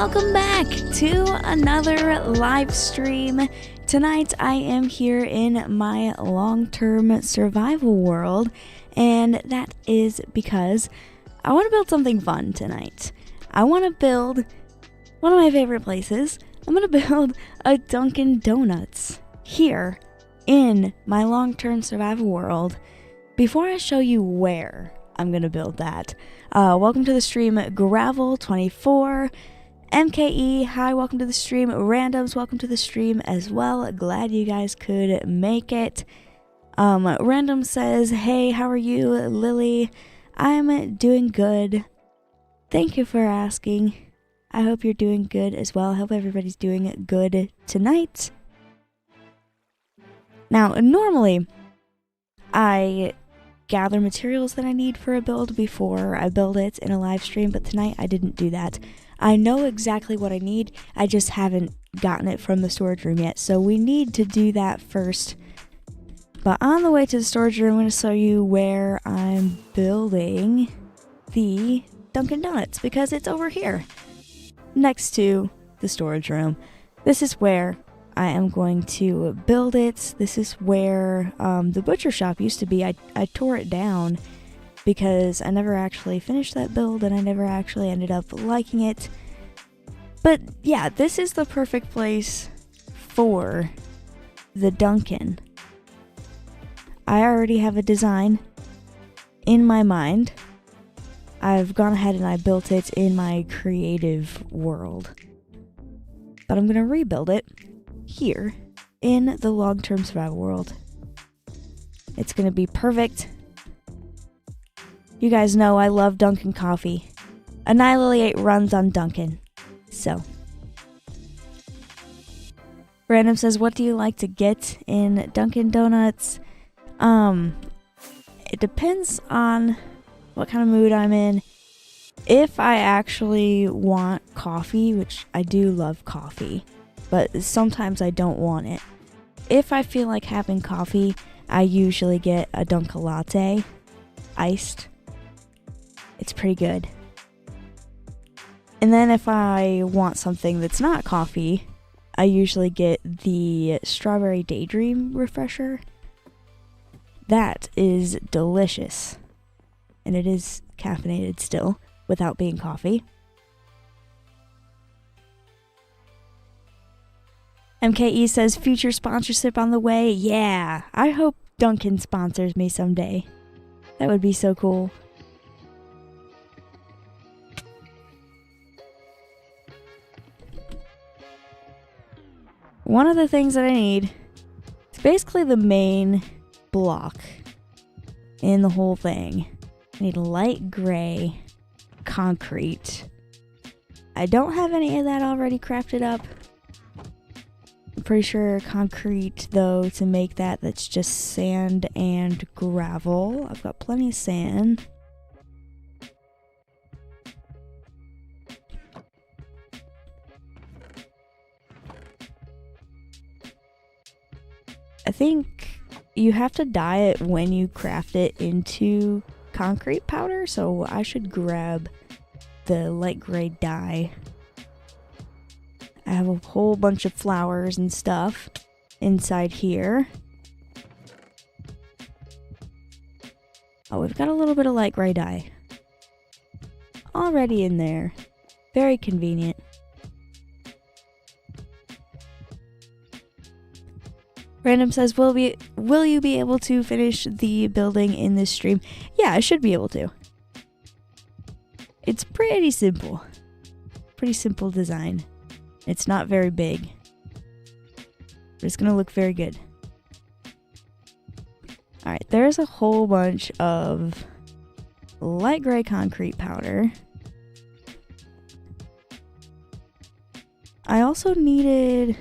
welcome back to another live stream. Tonight I am here in my long-term survival world, and that is because I want to build something fun tonight. I want to build one of my favorite places. I'm going to build a Dunkin Donuts here in my long-term survival world. Before I show you where I'm going to build that, welcome to the stream, Gravel24, MKE, hi, welcome to the stream, Randoms, welcome to the stream as well, glad you guys could make it. Random says, hey, how are you, Lily? I'm doing good. Thank you for asking. I hope you're doing good as well. I hope everybody's doing good tonight. Now, normally, I gather materials that I need for a build before I build it in a live stream, but tonight I didn't do that. I know exactly what I need, I just haven't gotten it from the storage room yet, so we need to do that first. But on the way to the storage room, I'm going to show you where I'm building the Dunkin Donuts, because it's over here, next to the storage room. This is where I am going to build it. This is where the butcher shop used to be. I tore it down because I never actually finished that build and I never actually ended up liking it. But yeah, this is the perfect place for the Dunkin. I already have a design in my mind. I've gone ahead and I built it in my creative world. But I'm going to rebuild it here in the long-term survival world. It's going to be perfect. You guys know I love Dunkin coffee. Annihlillyate runs on Dunkin. So. Random says, what do you like to get in Dunkin Donuts? It depends on what kind of mood I'm in. If I actually want coffee, which I do love coffee, but sometimes I don't want it. If I feel like having coffee, I usually get a Dunkin latte, iced. It's pretty good. And then if I want something that's not coffee, I usually get the Strawberry Daydream refresher. That is delicious. And it is caffeinated still, without being coffee. MKE says, future sponsorship on the way. Yeah, I hope Dunkin sponsors me someday. That would be so cool. One of the things that I need, it's basically the main block in the whole thing. I need light gray concrete. I don't have any of that already crafted up. I'm pretty sure concrete, though, to make that, that's just sand and gravel. I've got plenty of sand. I think you have to dye it when you craft it into concrete powder, so I should grab the light gray dye. I have a whole bunch of flowers and stuff inside here. Oh, we've got a little bit of light gray dye already in there. Very convenient. Random says, will you be able to finish the building in this stream? Yeah, I should be able to. It's pretty simple. Pretty simple design. It's not very big. But it's going to look very good. Alright, there's a whole bunch of light gray concrete powder. I also needed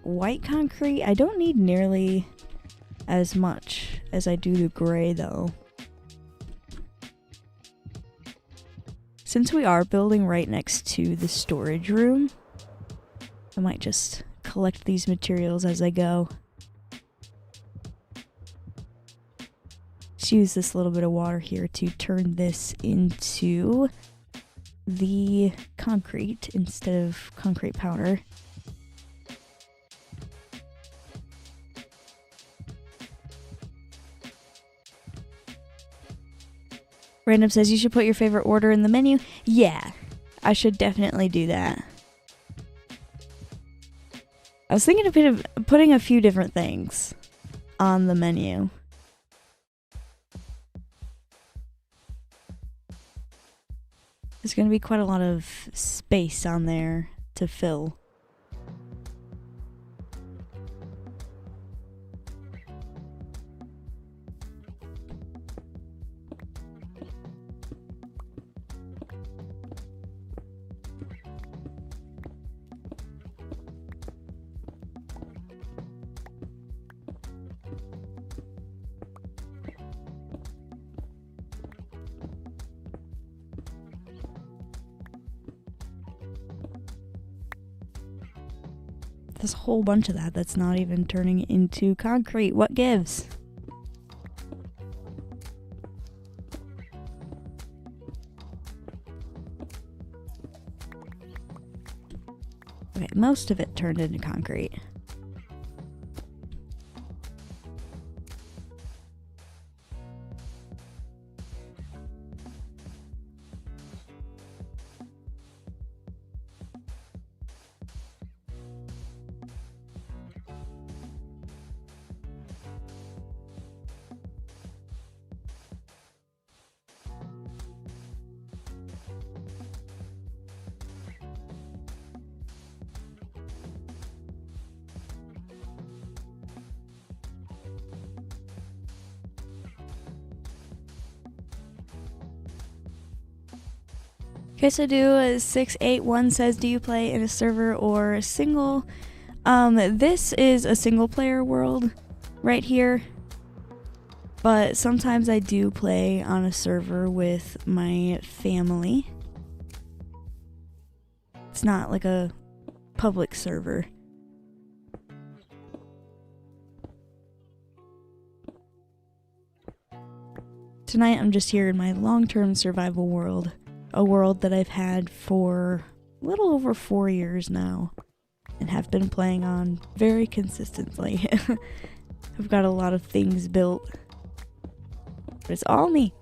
white concrete. I don't need nearly as much as I do the gray, though. Since we are building right next to the storage room, I might just collect these materials as I go. Just use this little bit of water here to turn this into the concrete instead of concrete powder. Random says you should put your favorite order in the menu. Yeah, I should definitely do that. I was thinking of putting a few different things on the menu. There's going to be quite a lot of space on there to fill. There's a whole bunch of that's not even turning into concrete. What gives? Okay, most of it turned into concrete. Okay, so 681 says, do you play in a server or a single? This is a single player world right here, but sometimes I do play on a server with my family. It's not like a public server. Tonight I'm just here in my long-term survival world. A world that I've had for a little over 4 years now and have been playing on very consistently. I've got a lot of things built, but it's all me.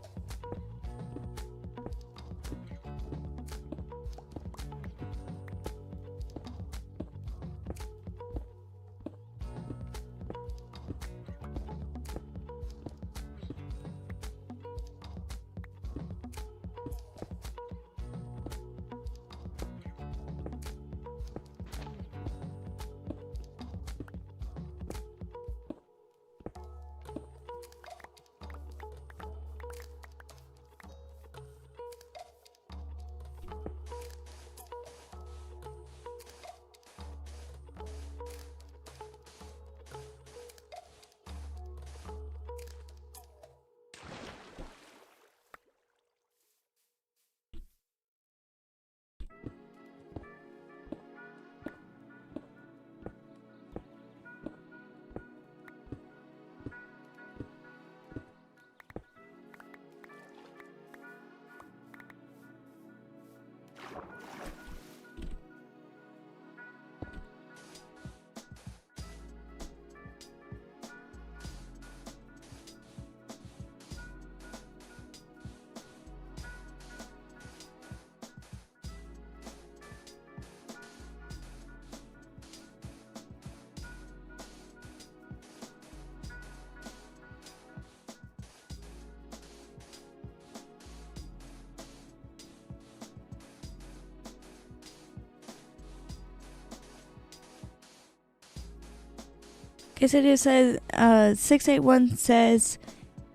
Okay, so it says, 681 says,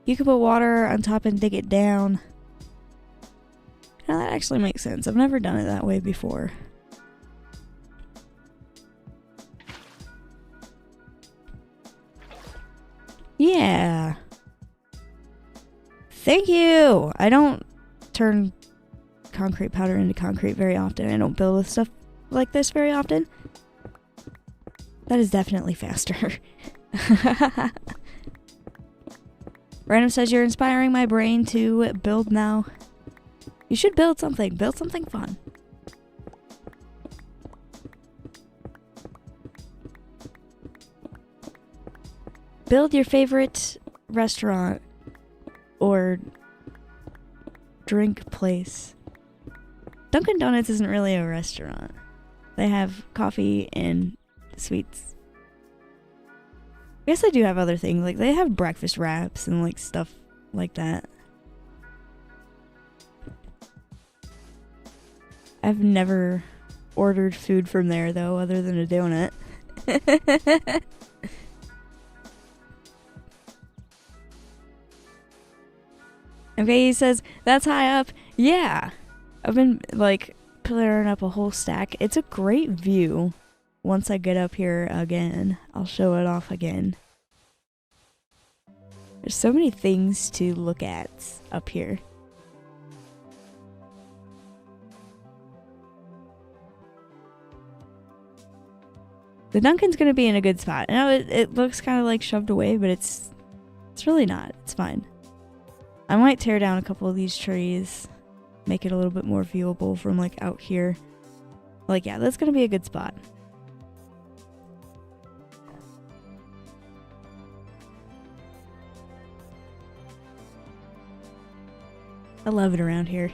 you can put water on top and dig it down. Now that actually makes sense. I've never done it that way before. Yeah. Thank you! I don't turn concrete powder into concrete very often. I don't build with stuff like this very often. That is definitely faster. Random says, you're inspiring my brain to build now. You should build something. Build something fun. Build your favorite restaurant or drink place. Dunkin Donuts isn't really a restaurant. They have coffee and sweets. I guess they do have other things. Like, they have breakfast wraps and, like, stuff like that. I've never ordered food from there, though, other than a donut. Okay, he says, that's high up. Yeah. I've been, like, clearing up a whole stack. It's a great view. Once I get up here again, I'll show it off again. There's so many things to look at up here. The Dunkin's gonna be in a good spot. Now it looks kind of like shoved away, but it's really not. It's fine. I might tear down a couple of these trees, make it a little bit more viewable from like out here. Like, yeah, that's gonna be a good spot. I love it around here.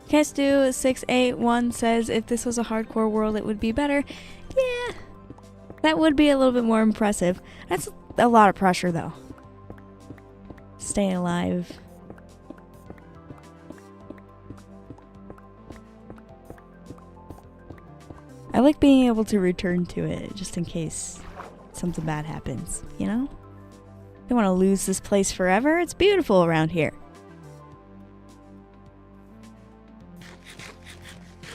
Kestu681 says, if this was a hardcore world, it would be better. Yeah, that would be a little bit more impressive. That's a lot of pressure, though. Stay alive. I like being able to return to it, just in case something bad happens, you know? Don't want to lose this place forever. It's beautiful around here.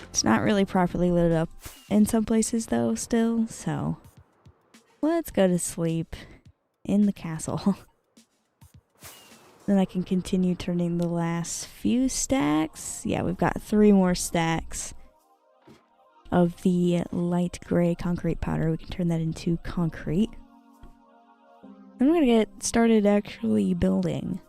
It's not really properly lit up in some places though still, so let's go to sleep in the castle. Then I can continue turning the last few stacks. Yeah, we've got 3 more stacks of the light gray concrete powder. We can turn that into concrete. I'm gonna get started actually building.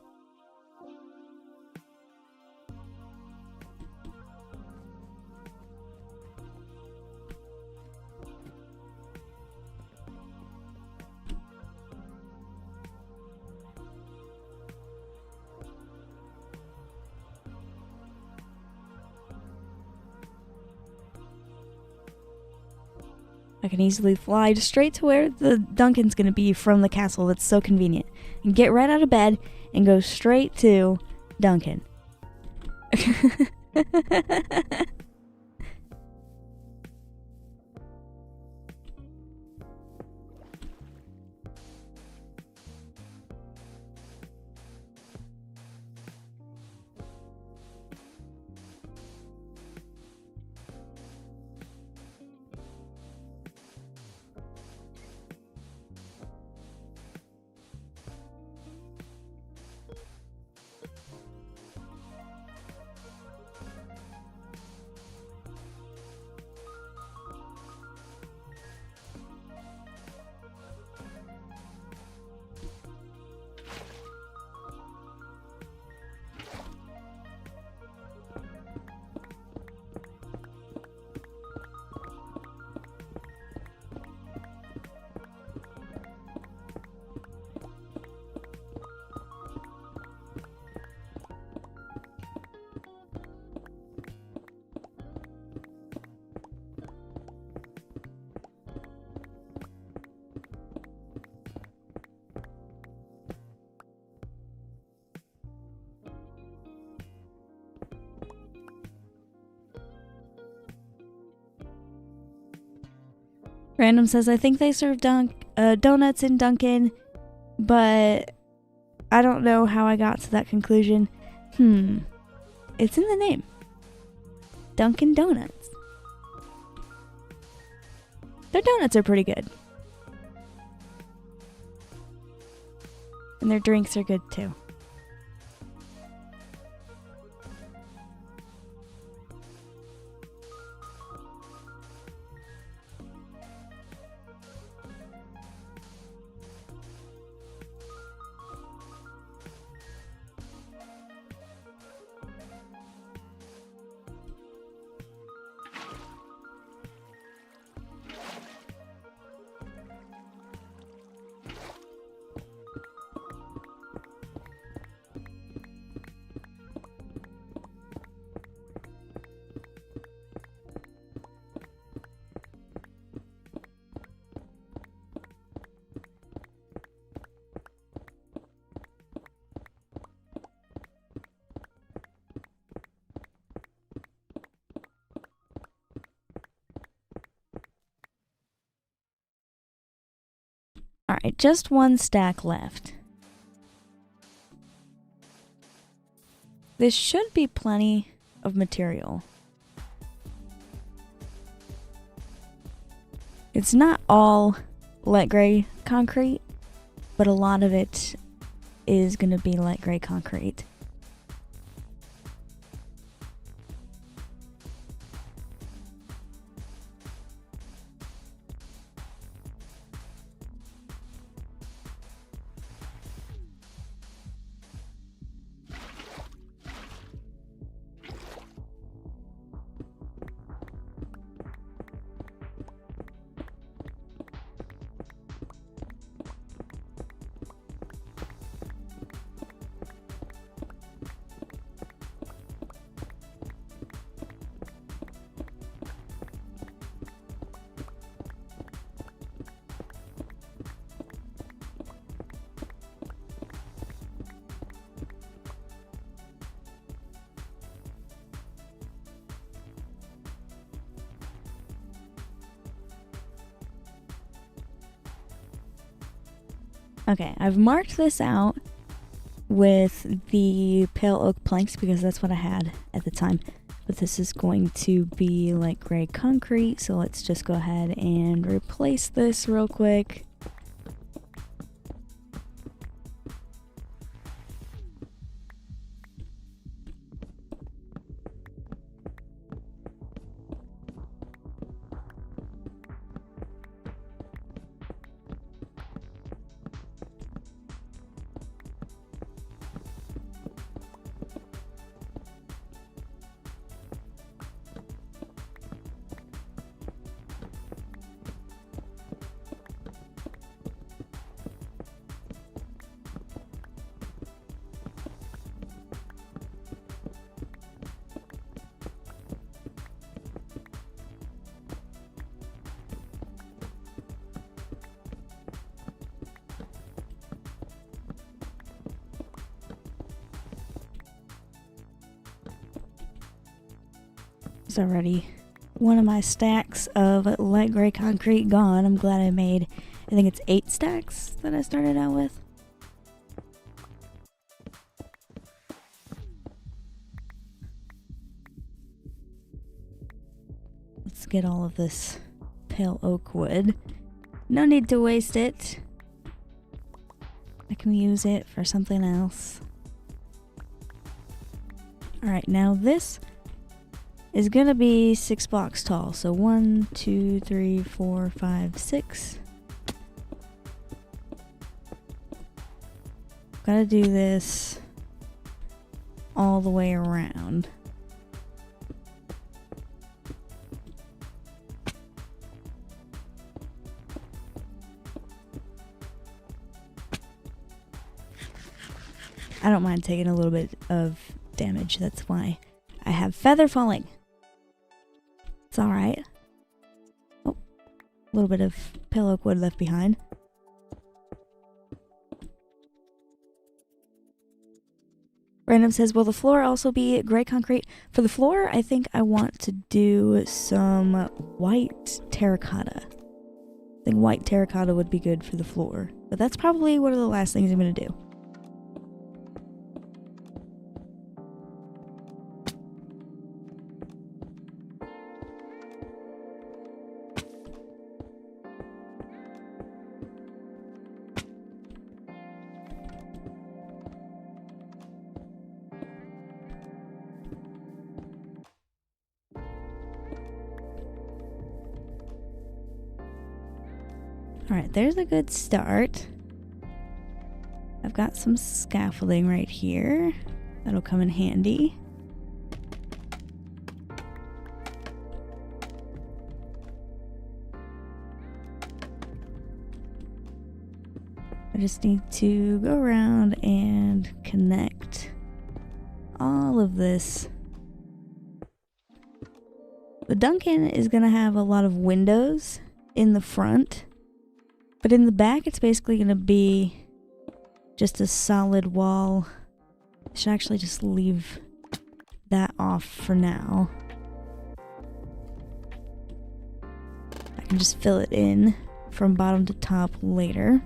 I can easily fly straight to where the Dunkin's gonna be from the castle. That's so convenient. And get right out of bed and go straight to Dunkin. Random says, I think they serve donuts in Dunkin', but I don't know how I got to that conclusion. It's in the name. Dunkin Donuts. Their donuts are pretty good. And their drinks are good too. Alright, just one stack left. This should be plenty of material. It's not all light gray concrete, but a lot of it is going to be light gray concrete. Okay, I've marked this out with the pale oak planks because that's what I had at the time. But this is going to be like gray concrete, so let's just go ahead and replace this real quick. There's already one of my stacks of light gray concrete gone. I'm glad I made, I think it's 8 stacks that I started out with. Let's get all of this pale oak wood. No need to waste it. I can use it for something else. Alright, now this is gonna be 6 blocks tall. So 1, 2, 3, 4, 5, 6. Gotta do this all the way around. I don't mind taking a little bit of damage, that's why I have feather falling. It's alright. Oh, a little bit of pale oak wood left behind. Random says, will the floor also be gray concrete? For the floor, I think I want to do some white terracotta. I think white terracotta would be good for the floor. But that's probably one of the last things I'm going to do. Alright, there's a good start. I've got some scaffolding right here. That'll come in handy. I just need to go around and connect all of this. The Dunkin is going to have a lot of windows in the front. But in the back, it's basically going to be just a solid wall. I should actually just leave that off for now. I can just fill it in from bottom to top later.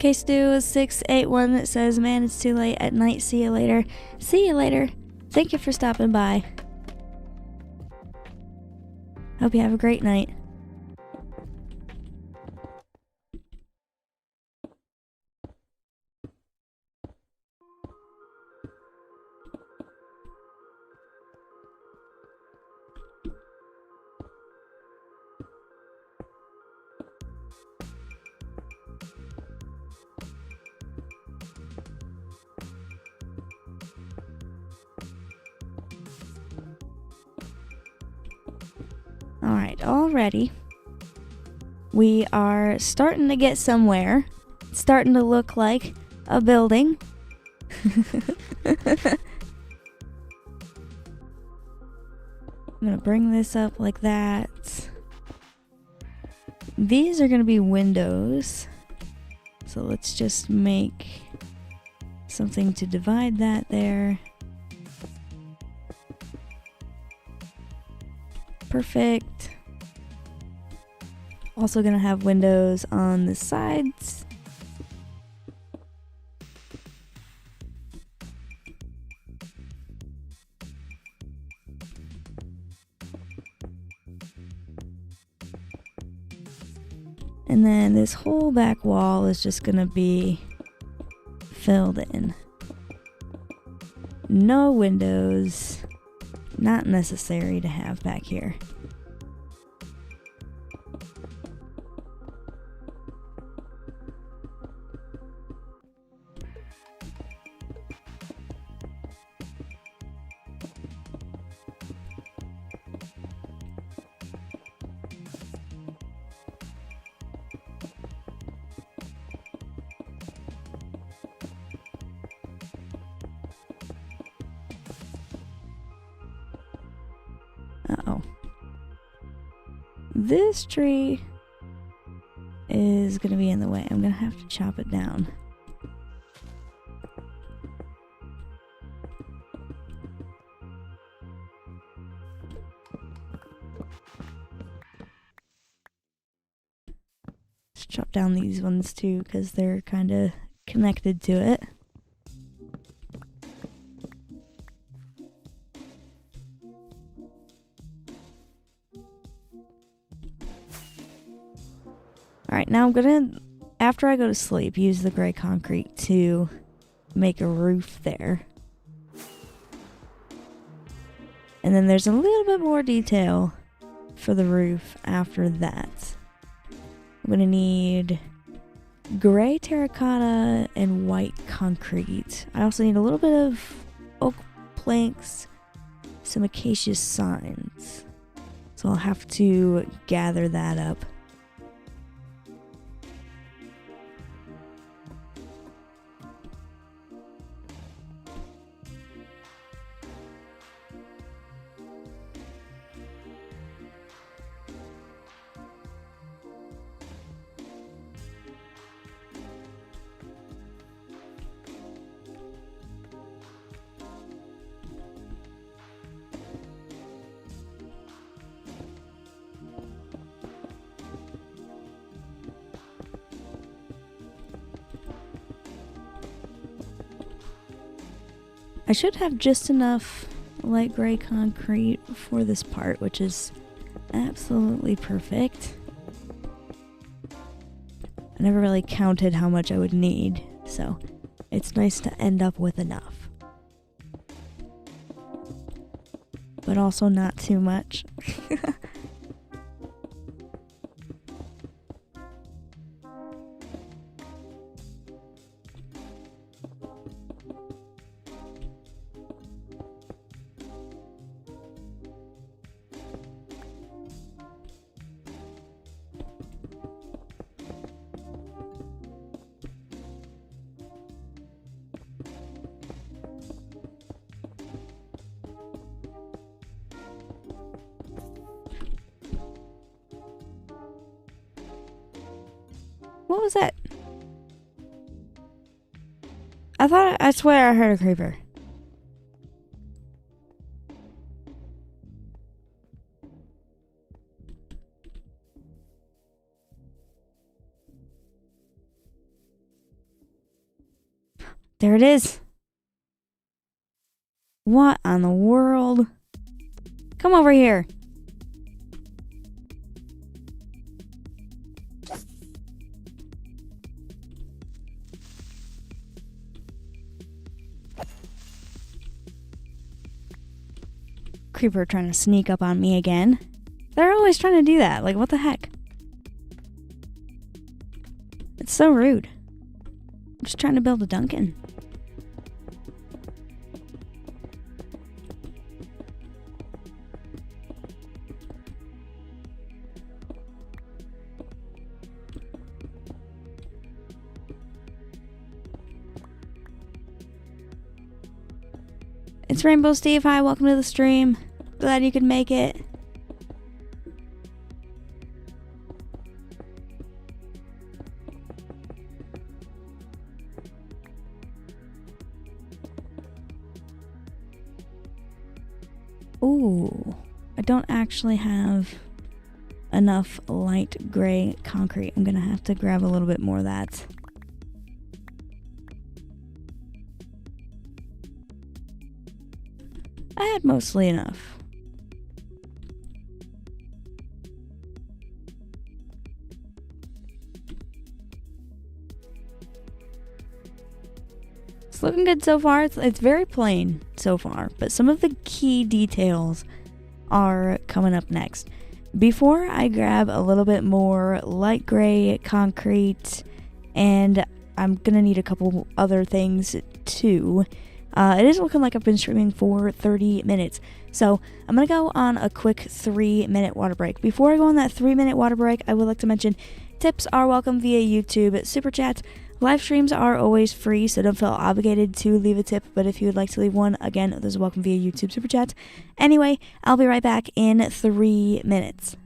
Stu681 that says, man, it's too late at night. See you later. See you later. Thank you for stopping by. Hope you have a great night. Alright, already. We are starting to get somewhere. It's starting to look like a building. I'm gonna bring this up like that. These are gonna be windows. So let's just make something to divide that there. Perfect. Also gonna have windows on the sides. And then this whole back wall is just gonna be filled in. No windows. Not necessary to have back here. Uh-oh. This tree is gonna be in the way. I'm gonna have to chop it down. Let's chop down these ones too, because they're kind of connected to it. Alright, now I'm gonna, after I go to sleep, use the gray concrete to make a roof there. And then there's a little bit more detail for the roof after that. I'm gonna need gray terracotta and white concrete. I also need a little bit of oak planks, some acacia signs. So I'll have to gather that up. I should have just enough light gray concrete for this part, which is absolutely perfect. I never really counted how much I would need, so it's nice to end up with enough. But also not too much. What was that? I swear I heard a creeper. There it is. What on the world? Come over here. Creeper trying to sneak up on me again. They're always trying to do that. Like, what the heck? It's so rude. I'm just trying to build a Dunkin'. It's Rainbow Steve. Hi, welcome to the stream. Glad you could make it. Ooh, I don't actually have enough light gray concrete. I'm gonna have to grab a little bit more of that. I had mostly enough. It's looking good so far. It's very plain so far, but some of the key details are coming up next. Before I grab a little bit more light gray concrete, and I'm gonna need a couple other things too. It is looking like I've been streaming for 30 minutes. So I'm going to go on a quick 3-minute water break. Before I go on that 3-minute water break, I would like to mention tips are welcome via YouTube, Super Chats. Live streams are always free, so don't feel obligated to leave a tip. But if you would like to leave one, again, those are welcome via YouTube, Super Chats. Anyway, I'll be right back in 3 minutes.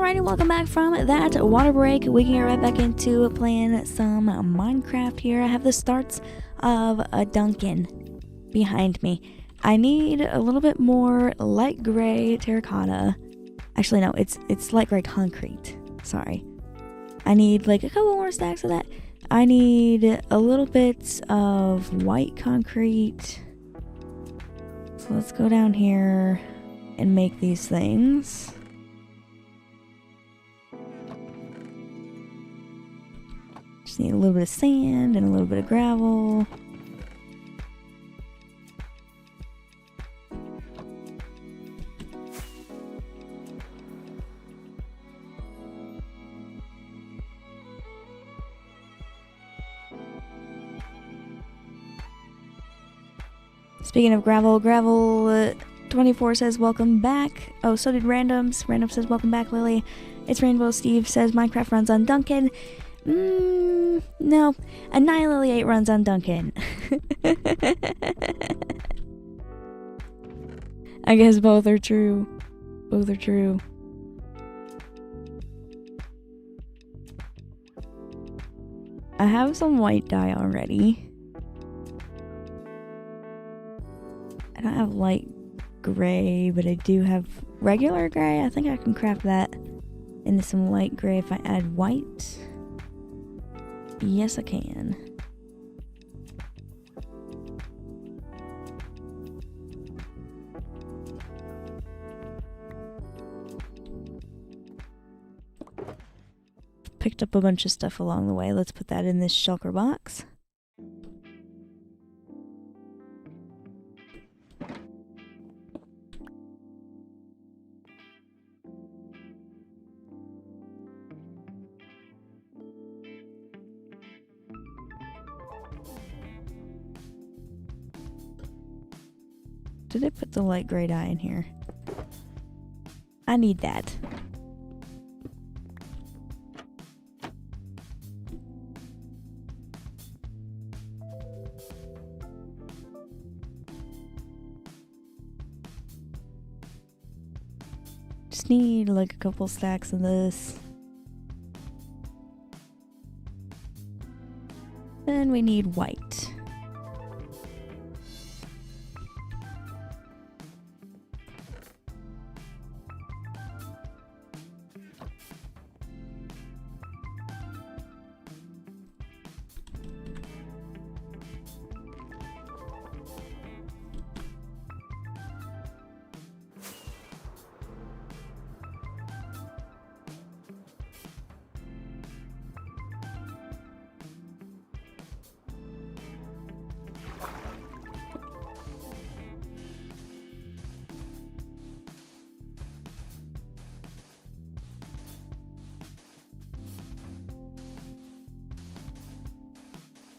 Alrighty, welcome back from that water break. We can get right back into playing some Minecraft here. I have the starts of a Dunkin behind me. I need a little bit more light gray terracotta. Actually, no, it's light gray concrete. Sorry. I need like a couple more stacks of that. I need a little bit of white concrete. So let's go down here and make these things. Just need a little bit of sand and a little bit of gravel. Speaking of gravel, 24 says welcome back. Oh, so did Randoms. Random says welcome back, Lily. It's Rainbow Steve says Minecraft runs on Dunkin. No. Annihlillyate runs on Dunkin. I guess both are true. Both are true. I have some white dye already. I don't have light gray, but I do have regular gray. I think I can craft that into some light gray if I add white. Yes, I can. Picked up a bunch of stuff along the way. Let's put that in this shulker box. Did I put the light gray dye in here? I need that. Just need like a couple stacks of this. Then we need white.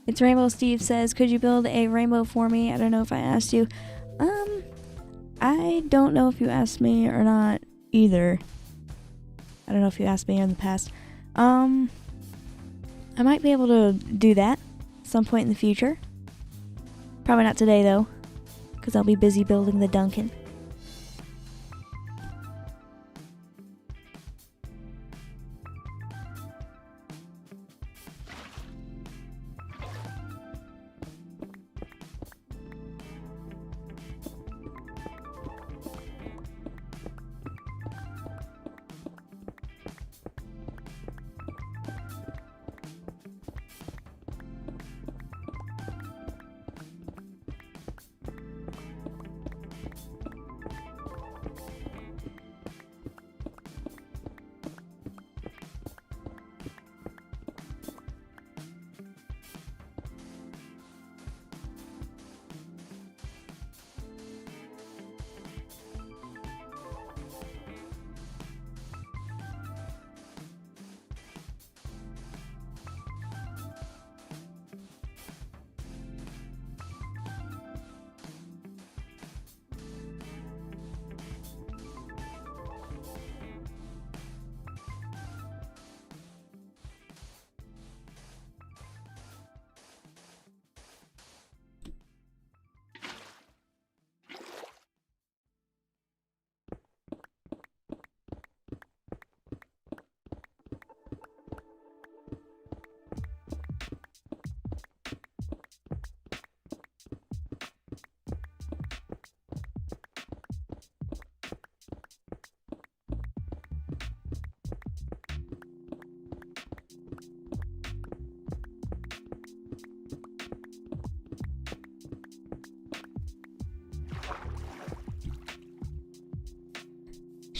It's Rainbow Steve says, could you build a rainbow for me? I don't know if I asked you. I don't know if you asked me or not either. I don't know if you asked me in the past. I might be able to do that some point in the future. Probably not today though, because I'll be busy building the Dunkin.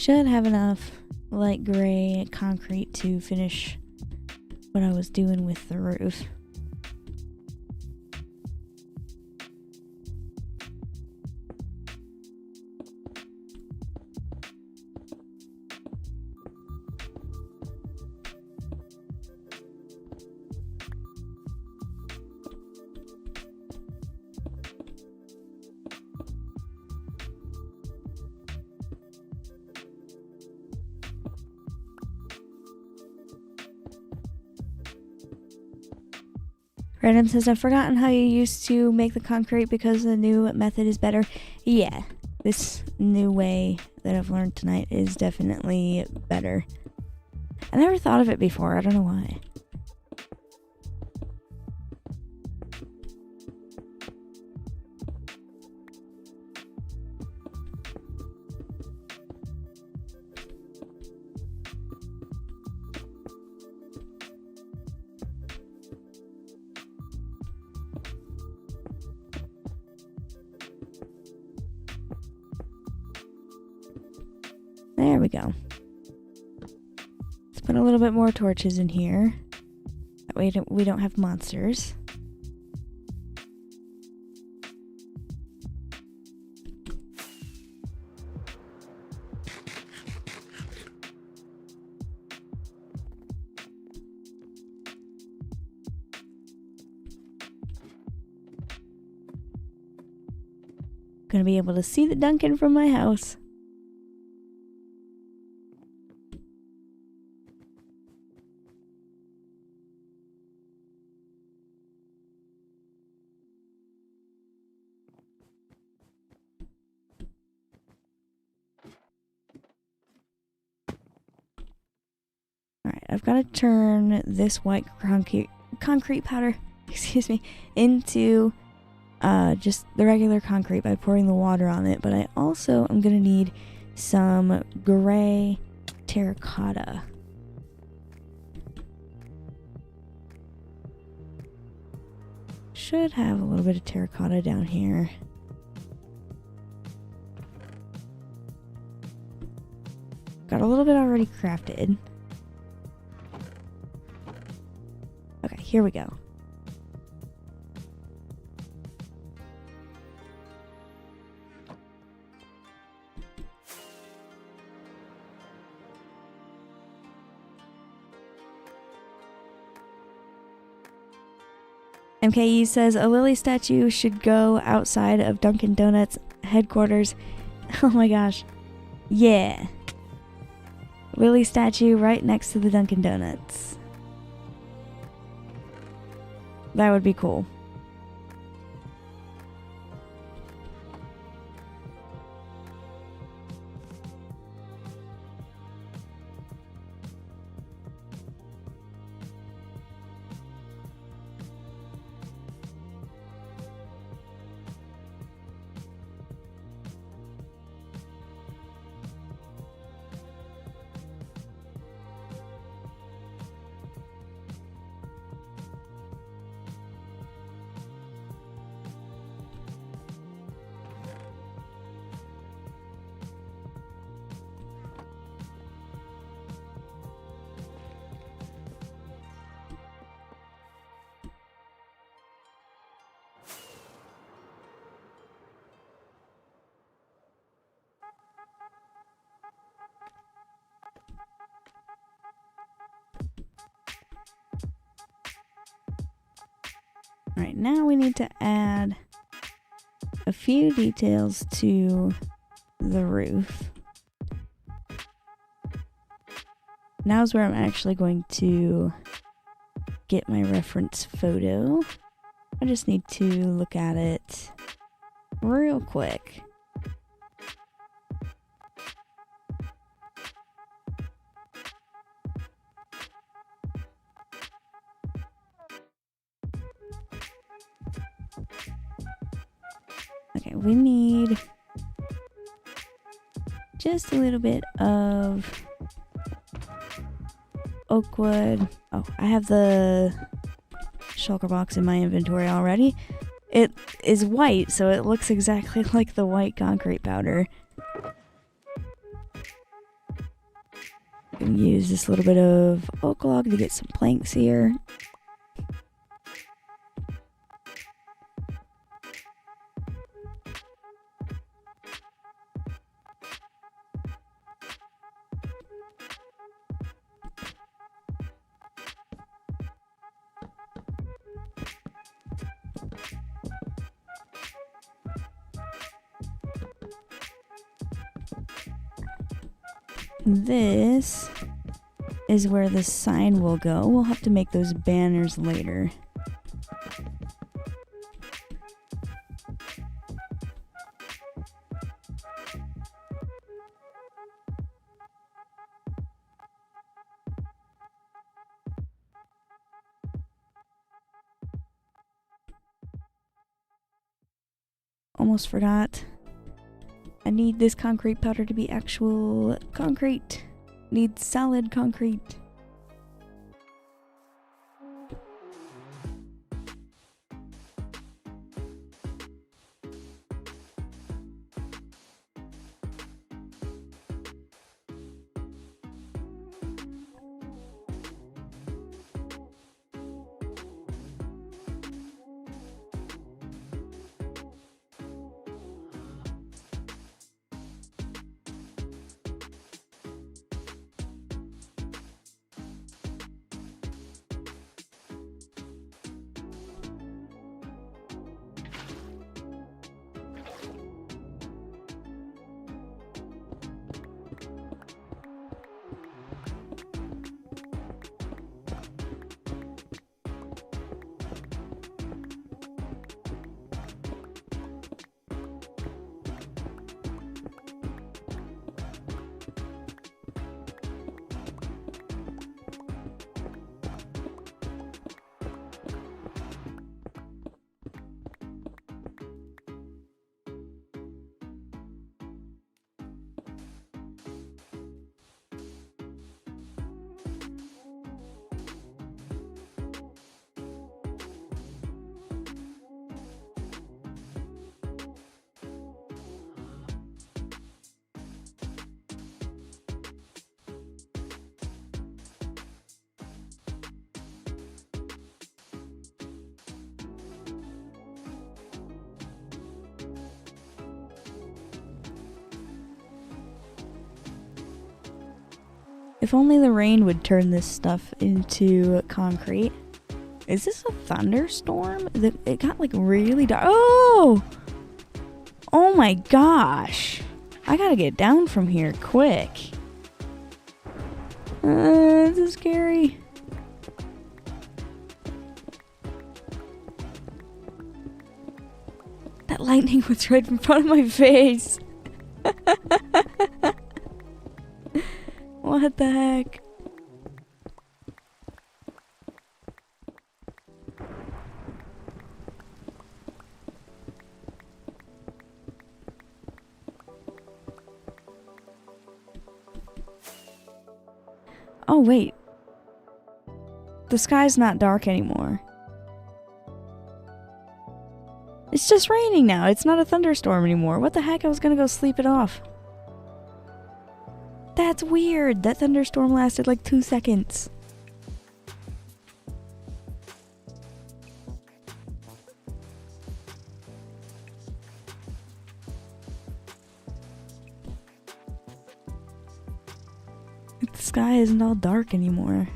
should have enough light gray concrete to finish what I was doing with the roof. Random says, I've forgotten how you used to make the concrete because the new method is better. Yeah, this new way that I've learned tonight is definitely better. I never thought of it before, I don't know why. There we go. Let's put a little bit more torches in here. That way we don't have monsters. Gonna be able to see the Dunkin from my house. Alright, I've got to turn this white concrete powder, excuse me, into just the regular concrete by pouring the water on it, but I also am going to need some gray terracotta. Should have a little bit of terracotta down here. Got a little bit already crafted. Okay, here we go. MKE says a Lily statue should go outside of Dunkin Donuts headquarters. Oh my gosh. Yeah. Lily statue right next to the Dunkin Donuts. That would be cool. Alright, now we need to add a few details to the roof. Now's where I'm actually going to get my reference photo. I just need to look at it real quick. Okay, we need just a little bit of oak wood. Oh, I have the shulker box in my inventory already. It is white, so it looks exactly like the white concrete powder. Gonna use this little bit of oak log to get some planks here. This is where the sign will go. We'll have to make those banners later. Almost forgot. I need this concrete powder to be actual concrete. Need solid concrete. If only the rain would turn this stuff into concrete. Is this a thunderstorm? It got like really dark. Oh! Oh my gosh. I gotta get down from here quick. This is scary. That lightning was right in front of my face. What the heck? Oh wait. The sky's not dark anymore. It's just raining now. It's not a thunderstorm anymore. What the heck? I was gonna go sleep it off. That's weird. That thunderstorm lasted like 2 seconds. The sky isn't all dark anymore.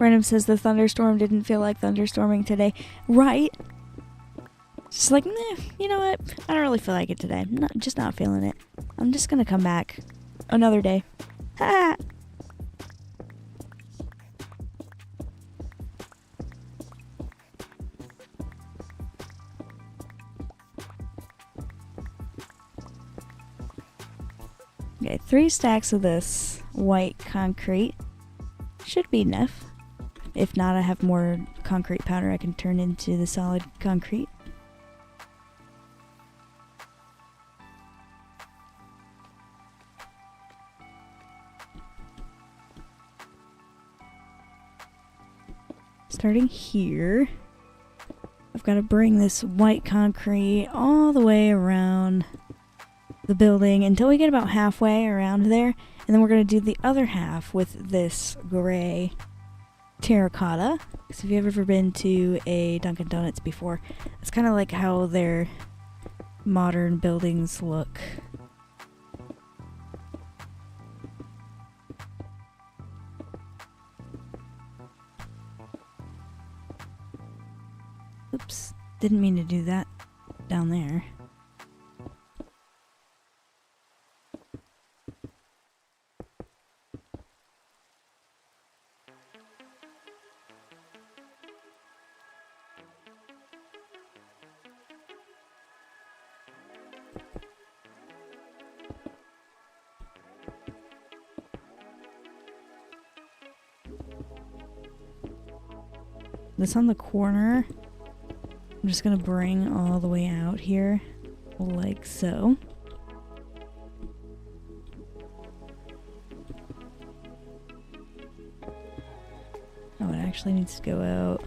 Random says the thunderstorm didn't feel like thunderstorming today. Right? Just like, you know what? I don't really feel like it today. I'm just not feeling it. I'm just gonna come back another day. Ha! Okay, 3 stacks of this white concrete. should be enough. If not, I have more concrete powder I can turn into the solid concrete. Starting here, I've got to bring this white concrete all the way around the building until we get about halfway around there, and then we're going to do the other half with this gray terracotta. Because if you've ever been to a Dunkin Donuts before, it's kind of like how their modern buildings look. Oops, didn't mean to do that down there. This on the corner, I'm just gonna bring all the way out here, like so. Oh, it actually needs to go out.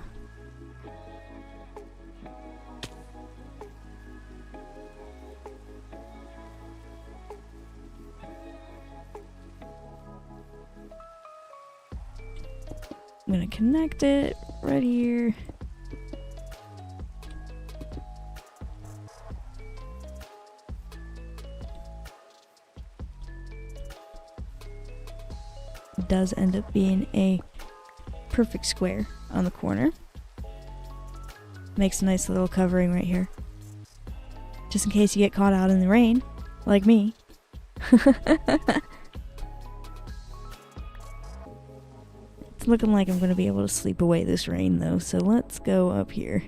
I'm gonna connect it right here. It does end up being a perfect square on the corner. Makes a nice little covering right here. Just in case you get caught out in the rain, like me. It's looking like I'm going to be able to sleep away this rain though, so let's go up here.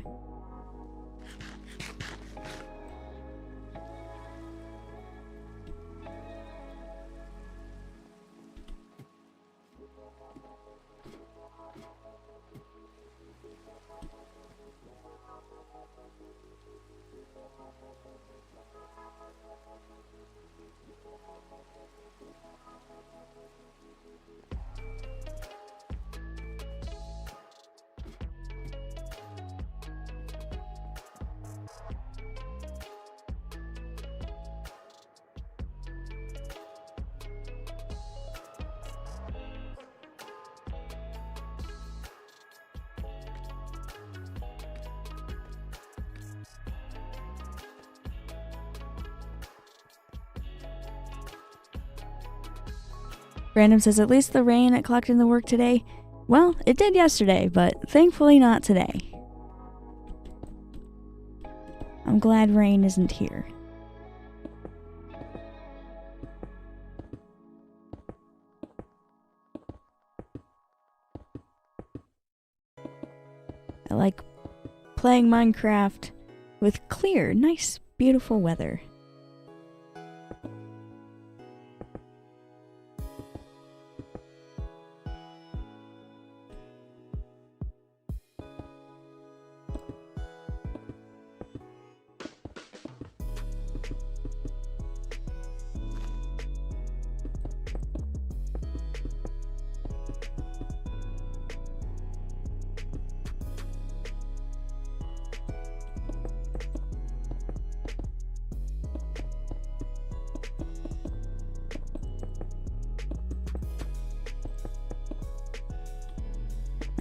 Random says, at least the rain clocked in the work today. Well, it did yesterday, but thankfully not today. I'm glad rain isn't here. I like playing Minecraft with clear, nice, beautiful weather.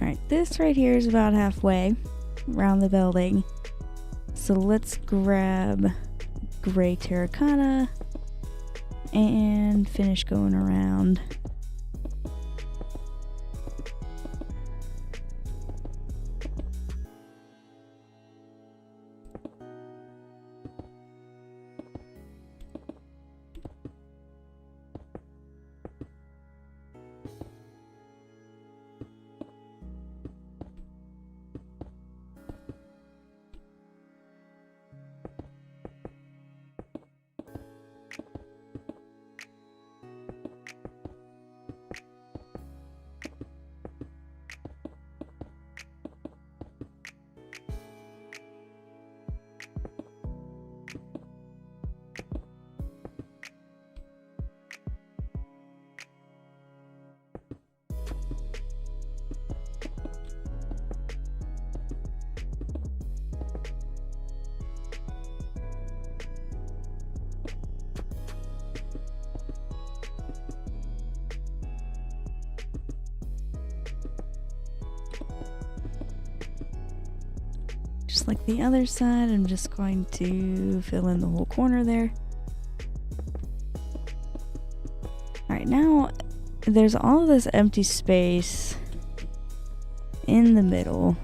Alright, this right here is about halfway around the building. So let's grab gray terracotta and finish going around. just like the other side, I'm just going to fill in the whole corner there. Alright, now there's all this empty space in the middle.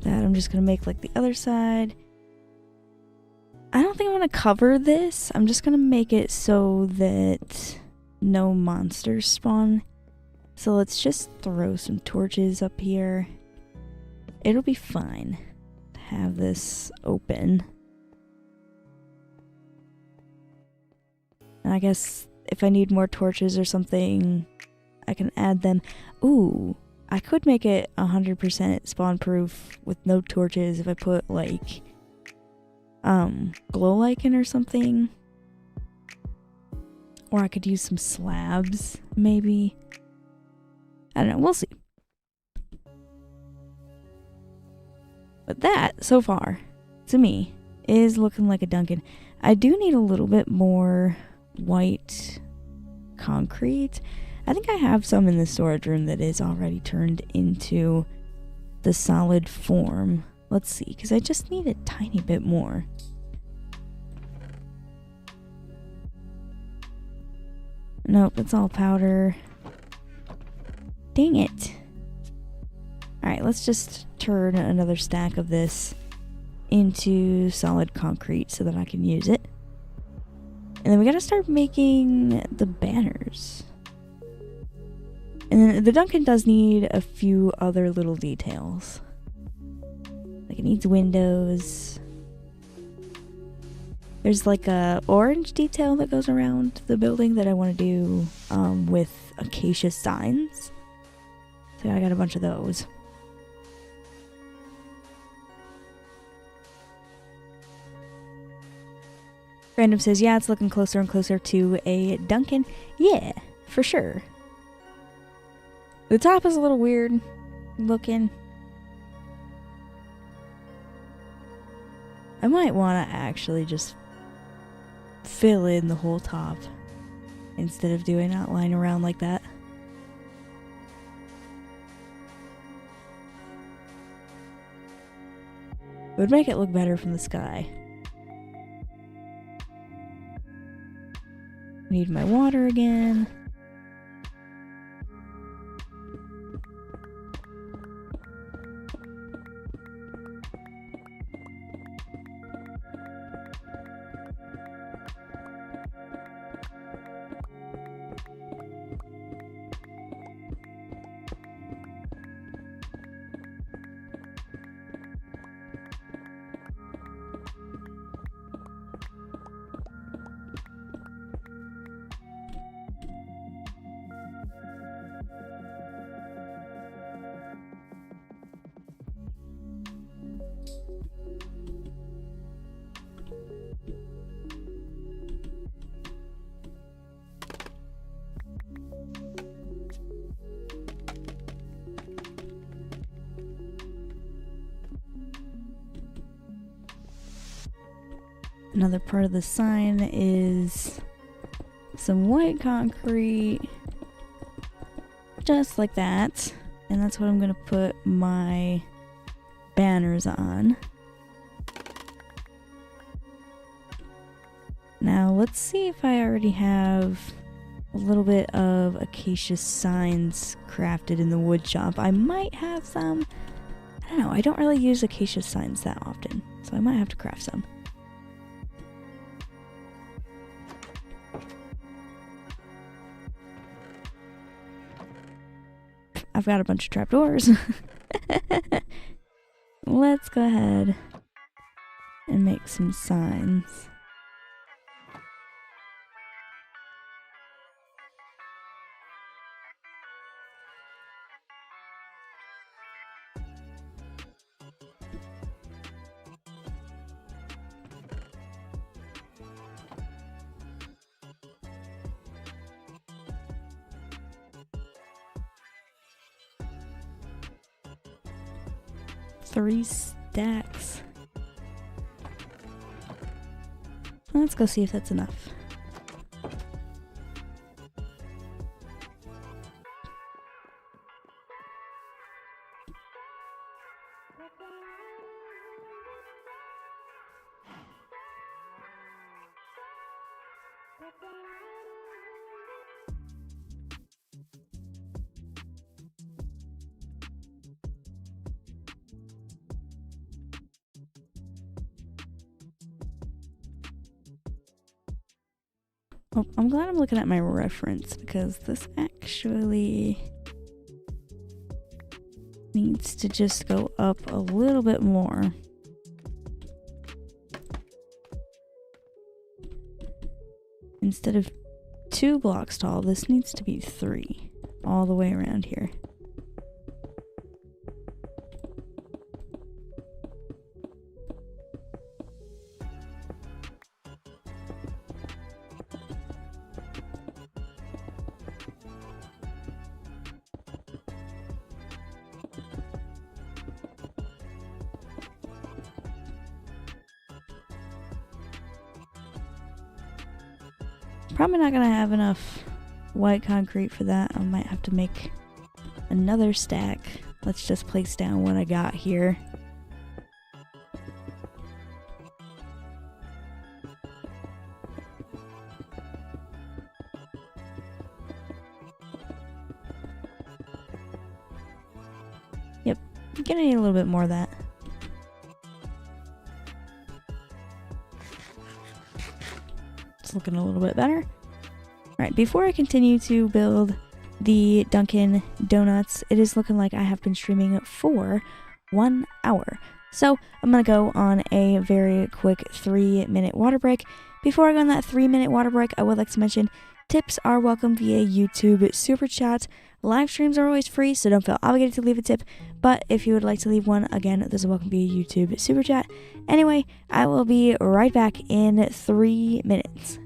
That I'm just gonna make like the other side. I don't think I'm gonna cover this. I'm just gonna make it so that no monsters spawn. So let's just throw some torches up here. It'll be fine to have this open. And I guess if I need more torches or something, I can add them. Ooh, I could make it 100% spawn proof with no torches if I put like glow lichen or something. Or I could use some slabs, maybe. I don't know, we'll see. But that, so far, to me, is looking like a Dunkin'. I do need a little bit more white concrete. I think I have some in the storage room that is already turned into the solid form. Let's see, because I just need a tiny bit more. Nope, it's all powder. Dang it. Alright, let's just turn another stack of this into solid concrete so that I can use it. And then we gotta start making the banners. And then the Dunkin' does need a few other little details. Like it needs windows. There's like a orange detail that goes around the building that I want to do with acacia signs. So I got a bunch of those. Random says, yeah, it's looking closer and closer to a Dunkin'. Yeah, for sure. The top is a little weird looking. I might want to actually just fill in the whole top instead of doing outline around like that. It would make it look better from the sky. Need my water again. Another part of the sign is some white concrete, just like that. And that's what I'm gonna put my banners on. Now let's see if I already have a little bit of acacia signs crafted in the wood shop. I might have some. I don't know, I don't really use acacia signs that often, so I might have to craft some. I've got a bunch of trapdoors. Let's go ahead and make some signs. Three stacks. Let's go see if that's enough. Oh, I'm glad I'm looking at my reference because this actually needs to just go up a little bit more. Instead of 2 blocks tall, this needs to be 3 all the way around here. Probably not gonna have enough white concrete for that. I might have to make another stack. Let's just place down what I got here. Yep, I'm gonna need a little bit more of that. It's looking a little bit better. Alright, before I continue to build the Dunkin Donuts, it is looking like I have been streaming for 1 hour. So I'm going to go on a very quick 3-minute water break. Before I go on that 3-minute water break, I would like to mention tips are welcome via YouTube Super Chat. Live streams are always free, so don't feel obligated to leave a tip. But if you would like to leave one, again, those are welcome via YouTube Super Chat. Anyway, I will be right back in 3 minutes.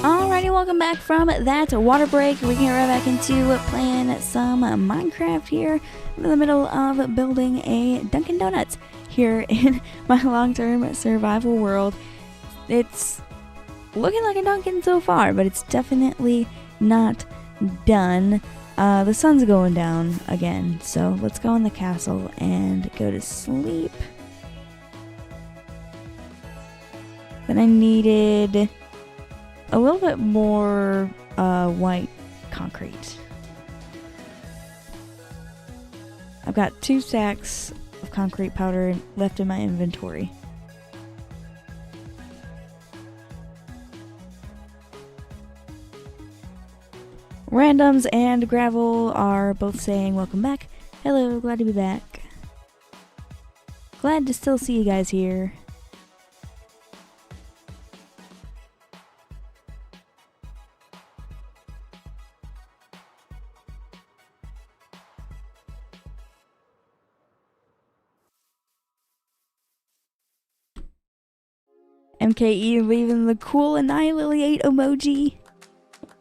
Alrighty, welcome back from that water break. We can get right back into playing some Minecraft here. I'm in the middle of building a Dunkin Donuts here in my long-term survival world. It's looking like a Dunkin so far, but it's definitely not done. The sun's going down again, so let's go in the castle and go to sleep. Then I needed a little bit more white concrete. I've got 2 stacks of concrete powder left in my inventory. Randoms and Gravel are both saying welcome back. Hello, glad to be back. Glad to still see you guys here. MKE leaving the cool annihlillyate emoji.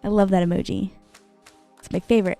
I love that emoji. It's my favorite.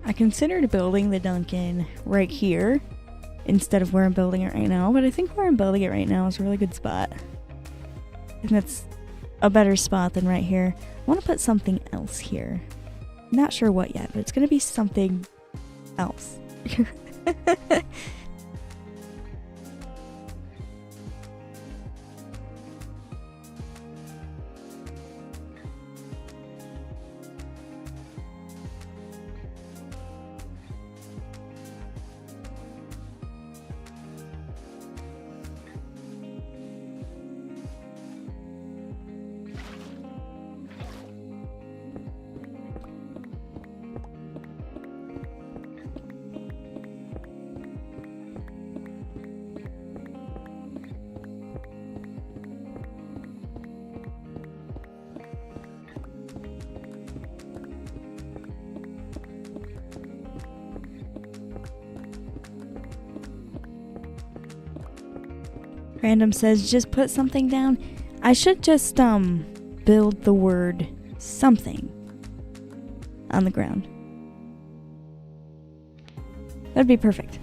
I considered building the Dunkin right here instead of where I'm building it right now, but I think where I'm building it right now is a really good spot. I think that's a better spot than right here. I want to put something else here. Not sure what yet, but it's going to be something else. Random says just put something down. I should just build the word something on the ground. That'd be perfect.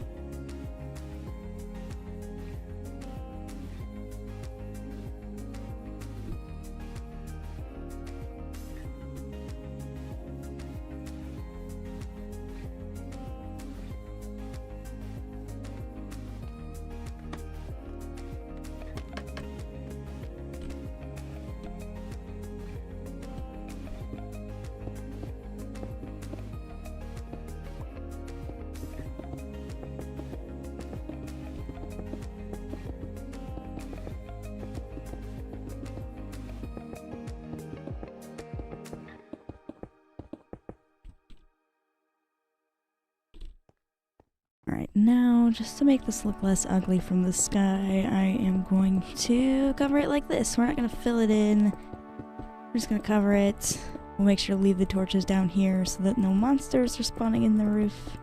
Alright, now, just to make this look less ugly from the sky, I am going to cover it like this. We're not going to fill it in. We're just going to cover it. We'll make sure to leave the torches down here so that no monsters are spawning in the roof.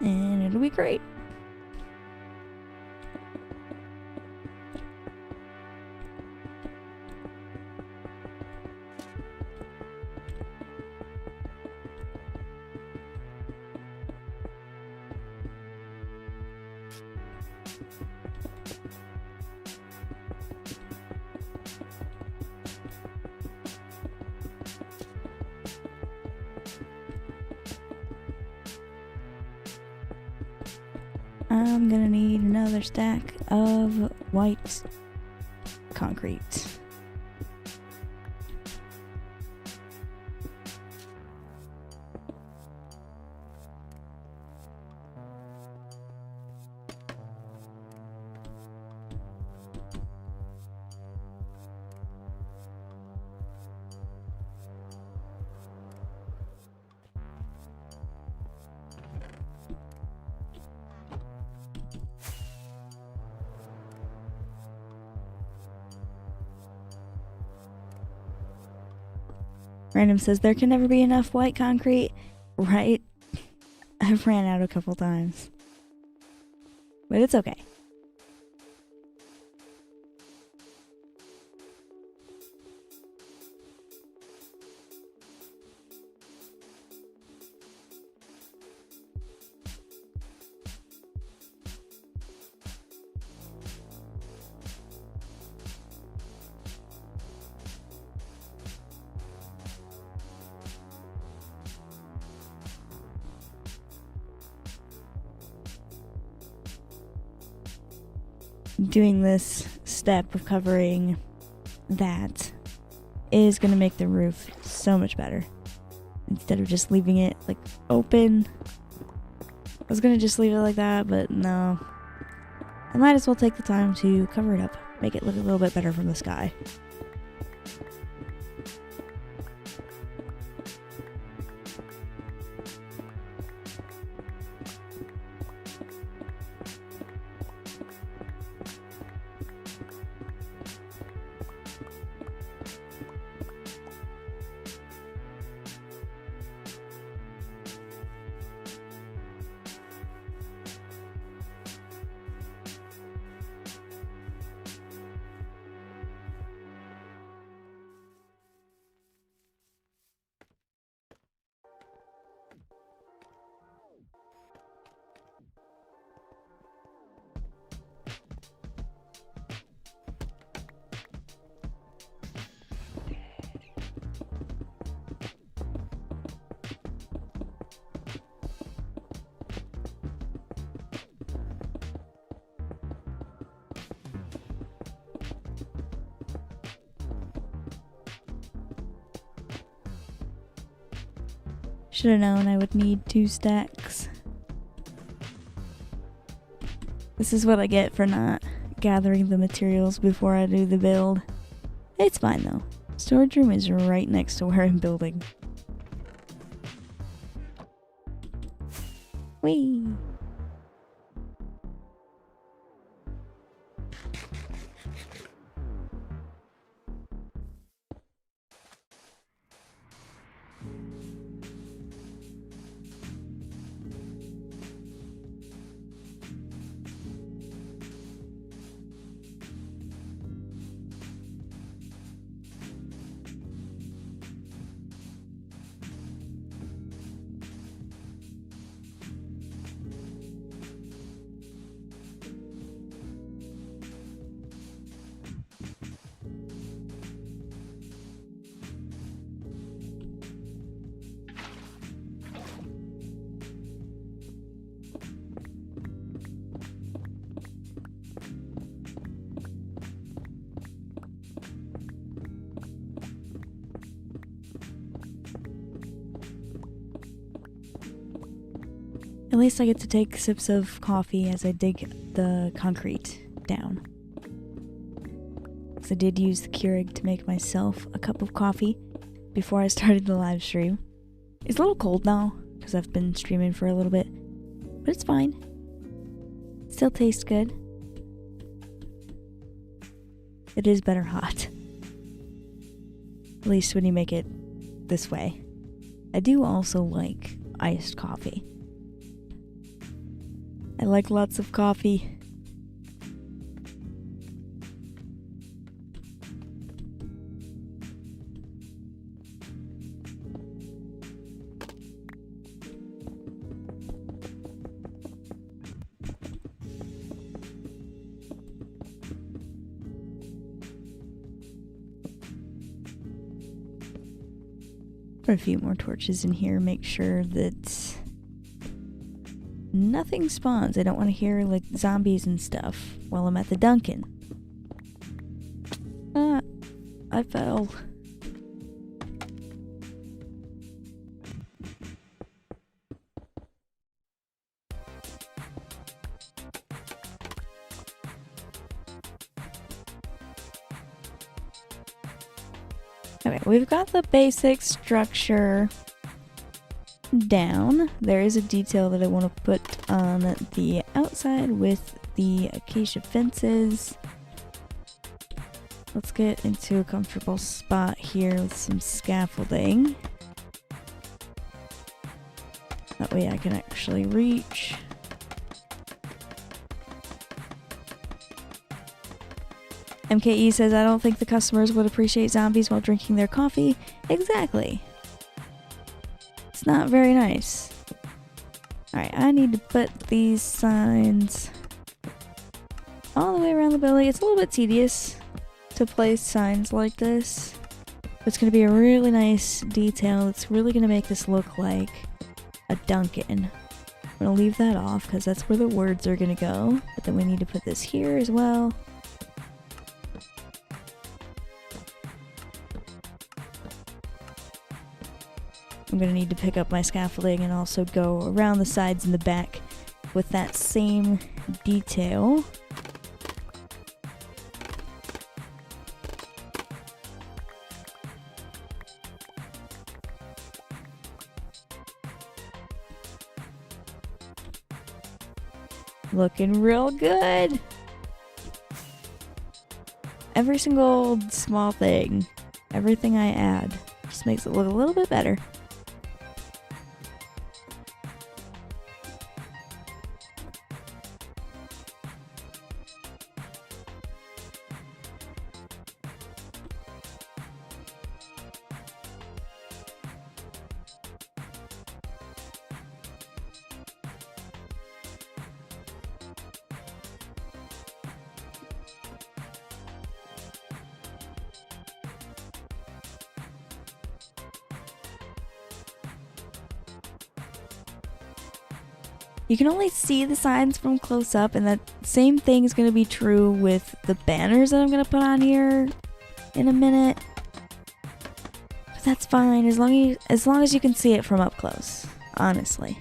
And it'll be great. I'm gonna need another stack of white concrete. Random says there can never be enough white concrete. Right? I've ran out a couple times. But it's okay. Doing this step of covering that is going to make the roof so much better. Instead of just leaving it like open. I was going to just leave it like that, but no. I might as well take the time to cover it up, make it look a little bit better from the sky. Should have known I would need 2 stacks. This is what I get for not gathering the materials before I do the build. It's fine though. Storage room is right next to where I'm building. Whee! At least I get to take sips of coffee as I dig the concrete down. Because I did use the Keurig to make myself a cup of coffee before I started the live stream. It's a little cold now because I've been streaming for a little bit, but it's fine. Still tastes good. It is better hot. At least when you make it this way. I do also like iced coffee. I like lots of coffee. Put a few more torches in here, make sure that nothing spawns. I don't want to hear like zombies and stuff while I'm at the Dunkin'. Ah, I fell. Okay, we've got the basic structure down. There is a detail that I want to put on the outside with the acacia fences. Let's get into a comfortable spot here with some scaffolding. That way I can actually reach. MKE says, I don't think the customers would appreciate zombies while drinking their coffee. Exactly. It's not very nice. Alright, I need to put these signs all the way around the building. It's a little bit tedious to place signs like this. But it's going to be a really nice detail. It's really going to make this look like a Dunkin'. I'm going to leave that off because that's where the words are going to go. But then we need to put this here as well. I'm going to need to pick up my scaffolding and also go around the sides and the back with that same detail. Looking real good. Every single small thing, everything I add, just makes it look a little bit better. You can only see the signs from close up, and that same thing is going to be true with the banners that I'm going to put on here in a minute. But that's fine as long as you can see it from up close, honestly.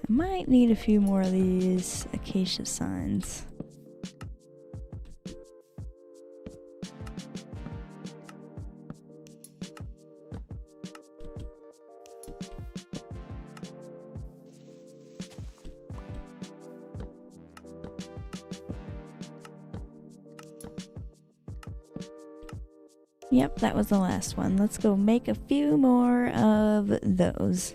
I might need a few more of these acacia signs. Yep, that was the last one. Let's go make a few more of those.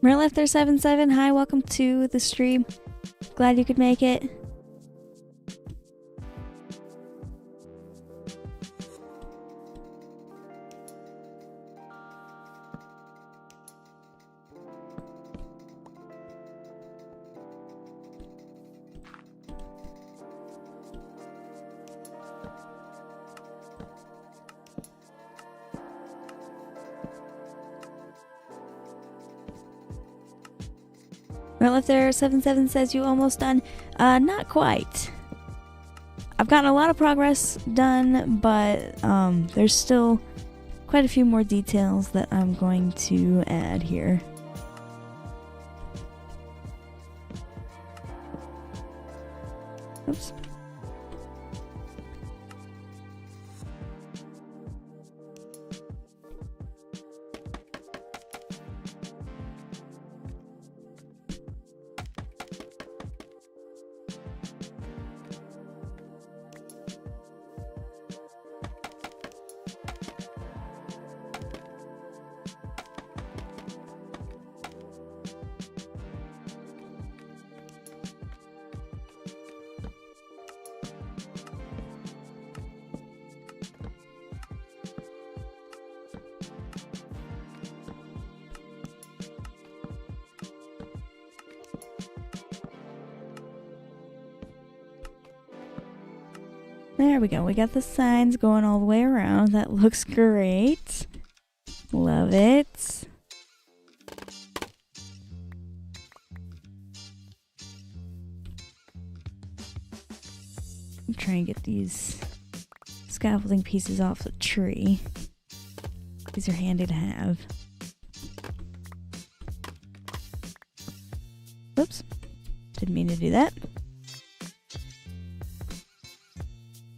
Right left there 77. Hi, welcome to the stream. Glad you could make it. Well, if there 77 says you almost done, not quite. I've gotten a lot of progress done, but there's still quite a few more details that I'm going to add here. Oops. There we go. We got the signs going all the way around. That looks great. Love it. I'm trying to get these scaffolding pieces off the tree. These are handy to have. Oops. Didn't mean to do that.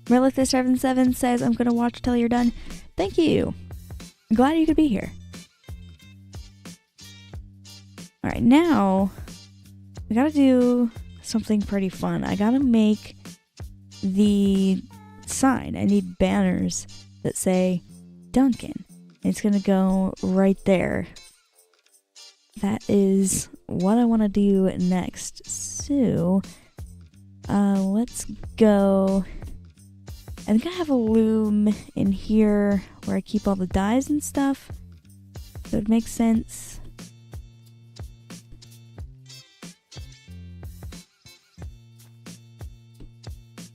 Relith77 says, I'm gonna watch till you're done. Thank you. I'm glad you could be here. Alright, now we gotta do something pretty fun. I gotta make the sign. I need banners that say Dunkin. It's gonna go right there. That is what I want to do next. So, let's go. I think I have a loom in here where I keep all the dyes and stuff. So it makes sense.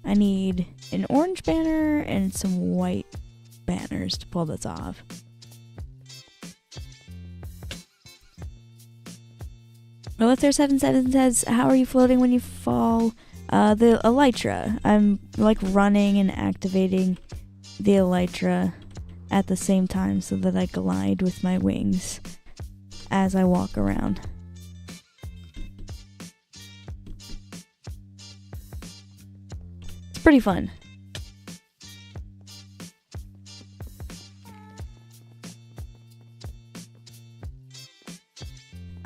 I need an orange banner and some white banners to pull this off. Well, if there's 77 says, how are you floating when you fall? The elytra. I'm like running and activating the elytra at the same time so that I glide with my wings as I walk around. It's pretty fun.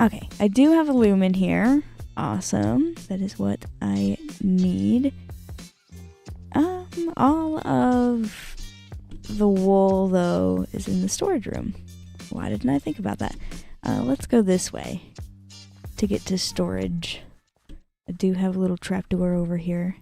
Okay, I do have a loom in here. Awesome. That is what I need. All of the wool, though, is in the storage room. Why didn't I think about that? Let's go this way to get to storage. I do have a little trapdoor over here.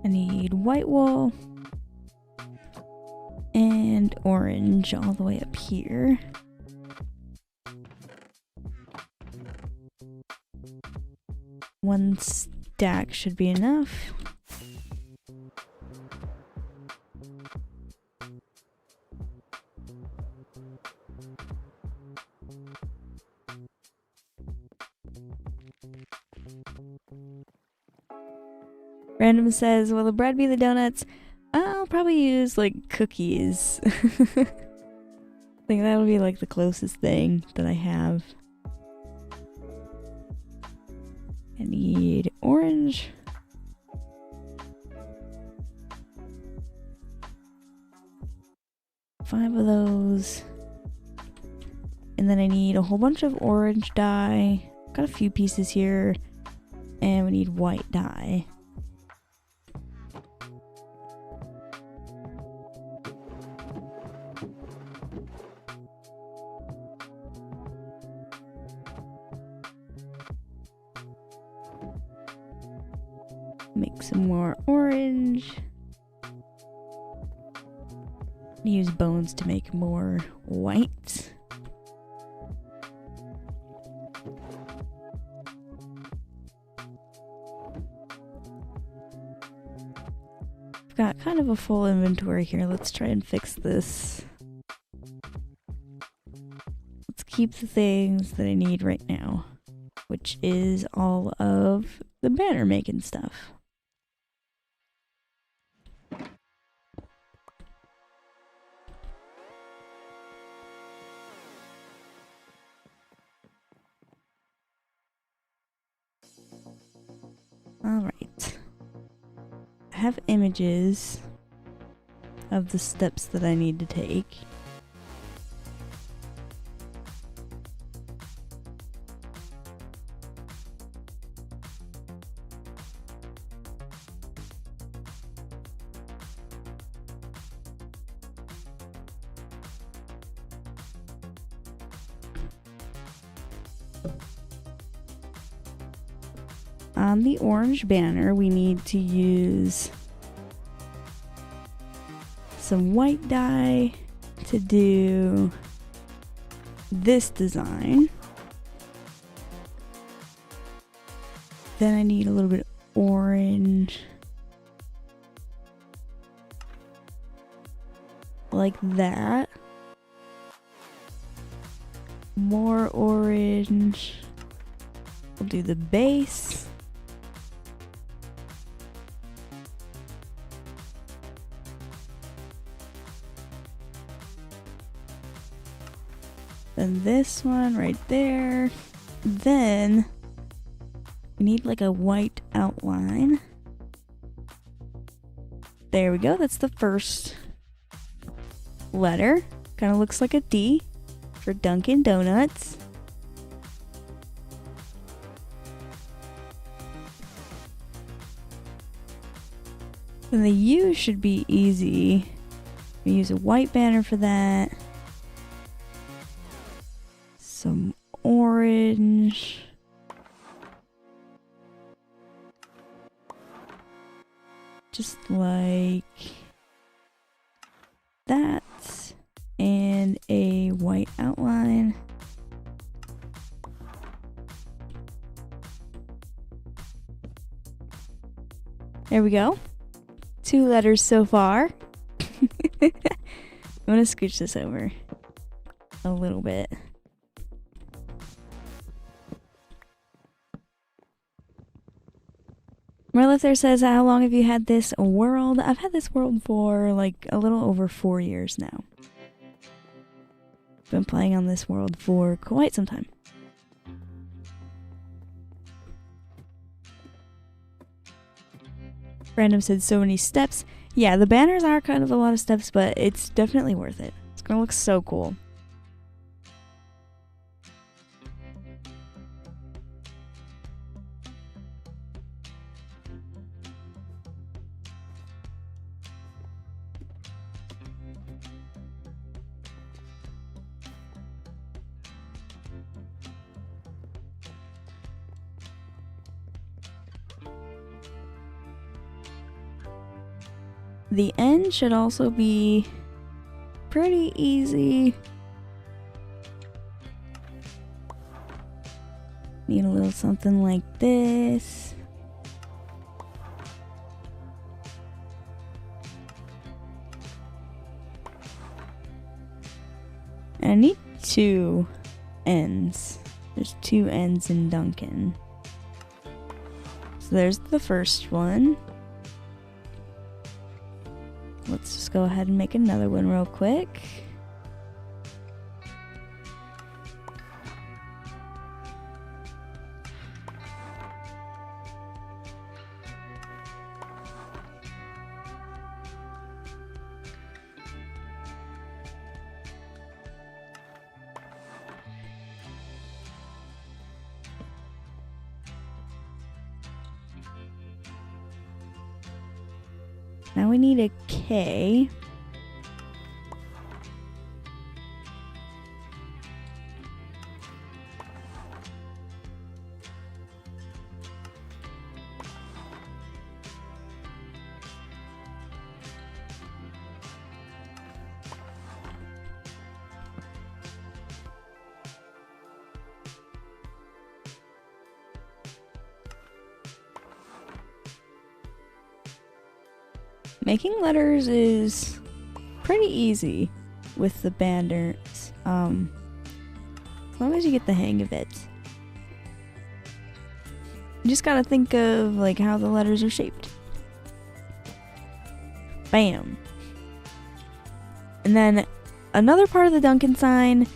I need white wool and orange all the way up here. One stack should be enough. Random says, will the bread be the donuts? I'll probably use like cookies. I think that'll be like the closest thing that I have. I need orange. Five of those. And then I need a whole bunch of orange dye. Got a few pieces here. And we need white dye. Make some more orange. Use bones to make more white. I've got kind of a full inventory here. Let's try and fix this. Let's keep the things that I need right now, which is all of the banner making stuff. Alright. I have images of the steps that I need to take. On the orange banner, we need to use some white dye to do this design. Then I need a little bit of orange, like that. More orange. We'll do the base. Then this one right there. Then we need like a white outline. There we go. That's the first letter. Kind of looks like a D for Dunkin Donuts. Then the U should be easy. We use a white banner for that. Some orange. Just like that. And a white outline. There we go. 2 letters so far. I'm gonna scooch this over a little bit. Marla there says, how long have you had this world? I've had this world for like a little over 4 years now. Been playing on this world for quite some time. Random said so many steps. Yeah, the banners are kind of a lot of steps, but it's definitely worth it. It's gonna look so cool. The end should also be pretty easy. Need a little something like this. And I need 2 ends. There's 2 ends in Dunkin. So there's the first one. Let's just go ahead and make another one real quick. Now we need a K. Making letters is pretty easy with the banners. As long as you get the hang of it. You just gotta think of like how the letters are shaped. Bam. And then another part of the Dunkin' sign.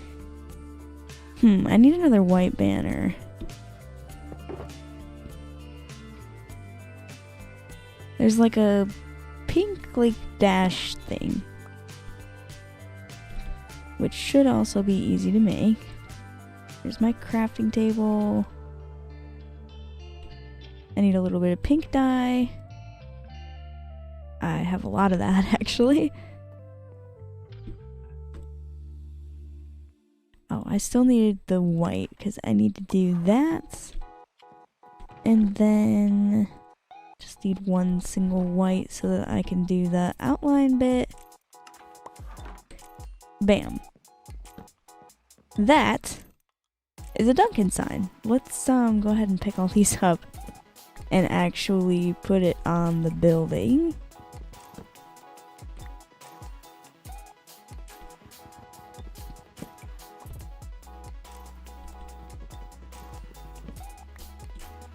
I need another white banner. There's like a pink like dash thing, which should also be easy to make. There's my crafting table. I need a little bit of pink dye. I have a lot of that actually. Oh, I still needed the white because I need to do that. And then just need one single white so that I can do the outline bit. Bam. That is a Dunkin' sign. Let's go ahead and pick all these up and actually put it on the building.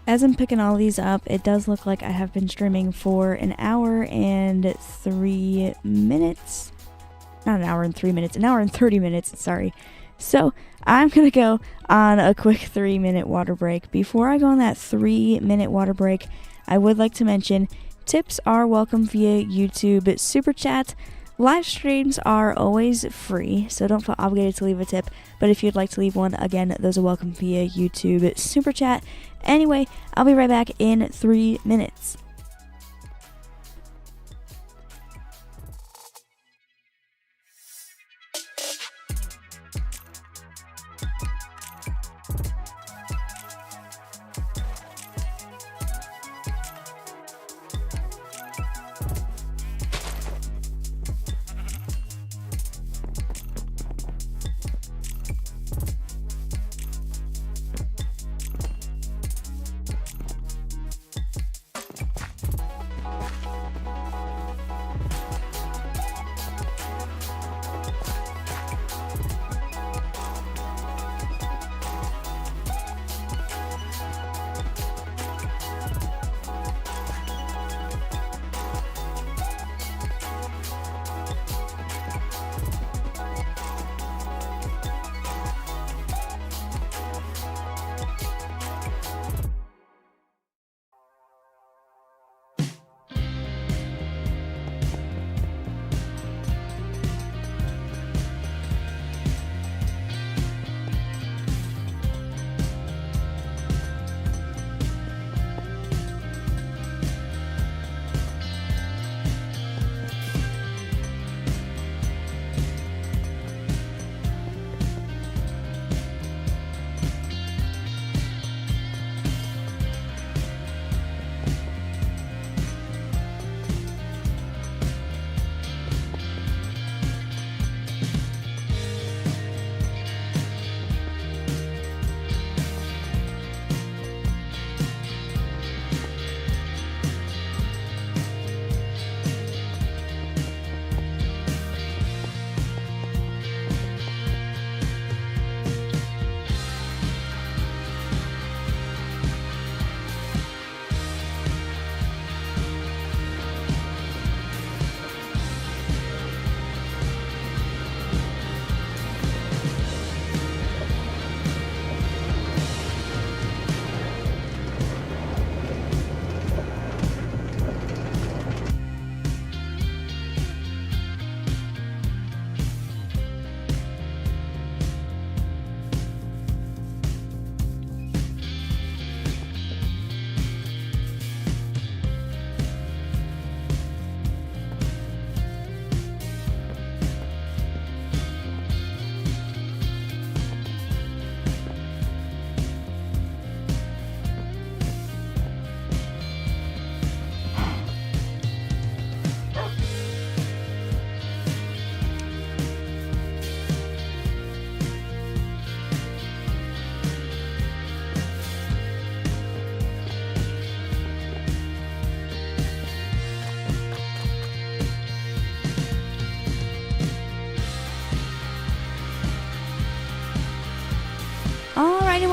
As I'm picking all these up, it does look like I have been streaming for an hour and 3 minutes. Not an hour and 3 minutes, an hour and 30 minutes, sorry. So, I'm gonna go on a quick 3-minute water break. Before I go on that 3-minute water break, I would like to mention tips are welcome via YouTube Super Chat. Live streams are always free, so don't feel obligated to leave a tip, but if you'd like to leave one, again, those are welcome via YouTube Super Chat. Anyway, I'll be right back in 3 minutes.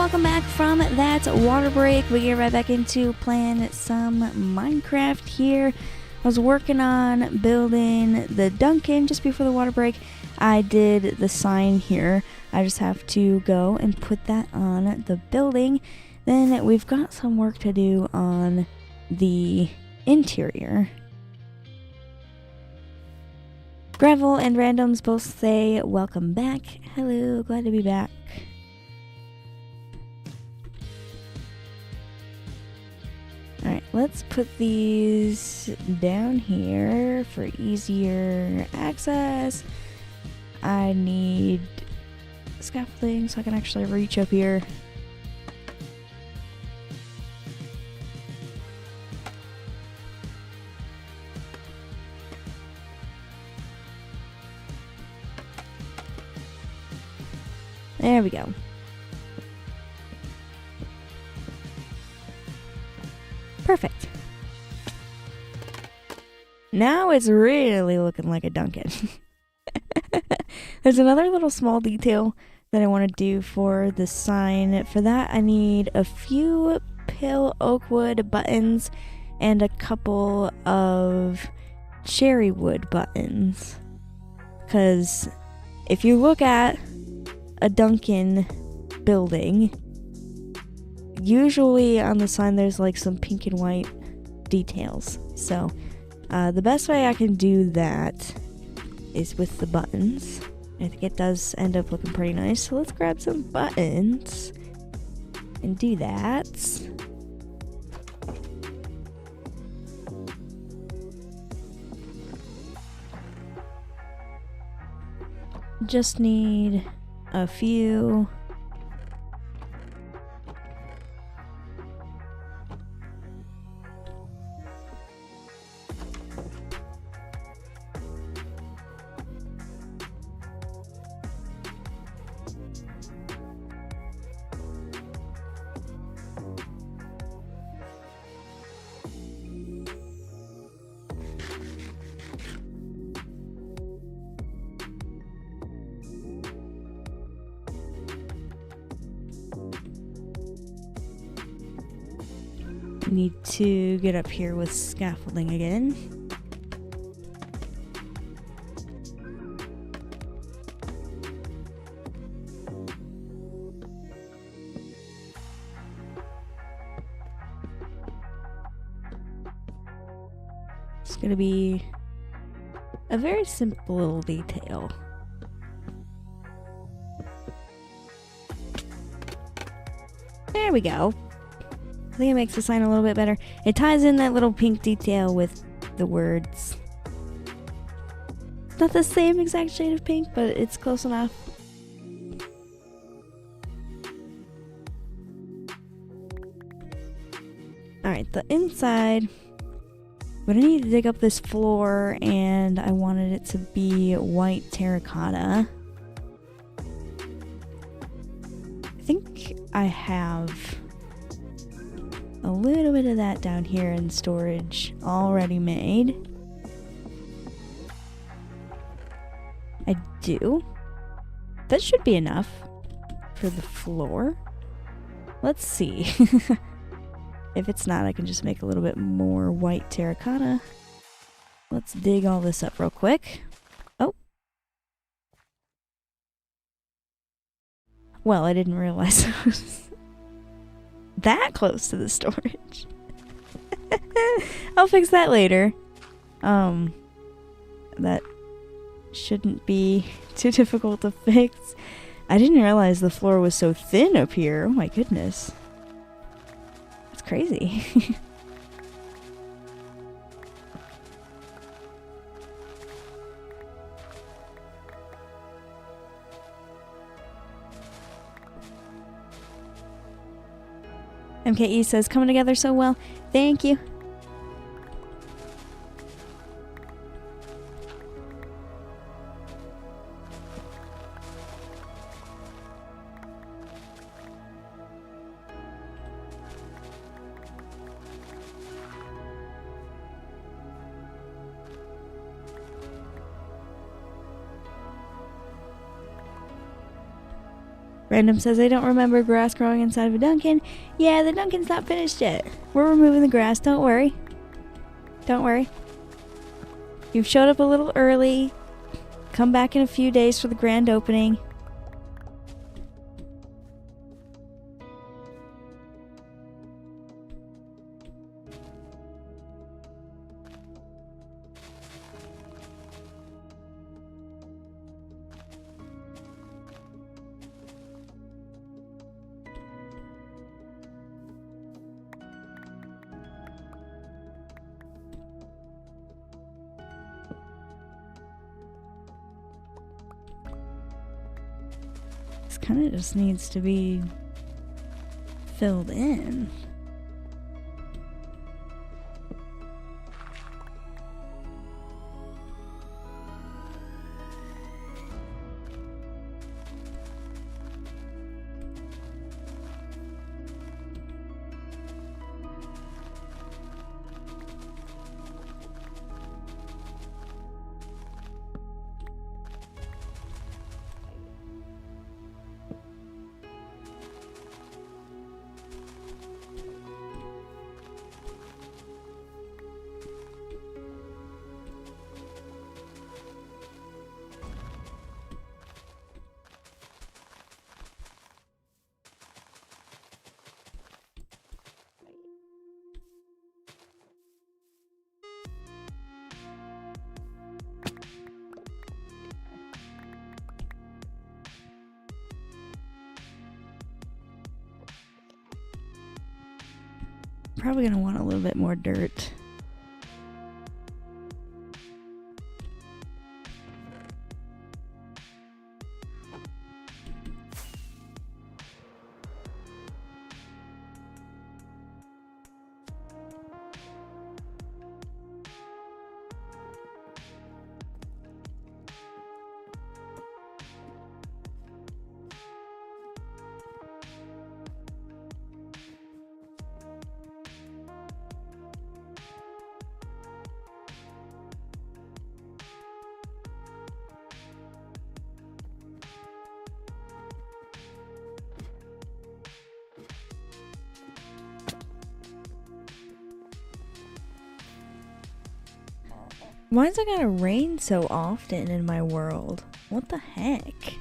welcome back from that water break. We get right back into playing some Minecraft here. I was working on building the Dunkin just before the water break. I did the sign here. I just have to go and put that on the building. Then we've got some work to do on the interior. Gravel and Randoms both say welcome back. Hello, glad to be back. Alright, let's put these down here for easier access. I need scaffolding so I can actually reach up here. There we go. Perfect. Now it's really looking like a Dunkin'. There's another little small detail that I want to do for the sign. For that, I need a few pale oak wood buttons and a couple of cherry wood buttons. Because if you look at a Dunkin' building, usually on the sign there's like some pink and white details. So the best way I can do that is with the buttons. I think it does end up looking pretty nice. So let's grab some buttons and do that. Just need a few. Need to get up here with scaffolding again. It's gonna be a very simple little detail. There we go. I think it makes the sign a little bit better. It ties in that little pink detail with the words. Not the same exact shade of pink, but it's close enough. Alright, the inside. But I need to dig up this floor, and I wanted it to be white terracotta. I think I have a little bit of that down here in storage already made. I do. That should be enough for the floor. Let's see. If it's not, I can just make a little bit more white terracotta. Let's dig all this up real quick. Oh. Well, I didn't realize I was that close to the storage. I'll fix that later. That shouldn't be too difficult to fix. I didn't realize the floor was so thin up here. Oh my goodness. That's crazy. MKE says, coming together so well. Thank you. Random says, I don't remember grass growing inside of a Dunkin'. Yeah, the Dunkin's not finished yet. We're removing the grass, don't worry. Don't worry. You've showed up a little early. Come back in a few days for the grand opening. This kind of just needs to be filled in. Probably gonna want a little bit more dirt. Why is it gotta rain so often in my world? What the heck?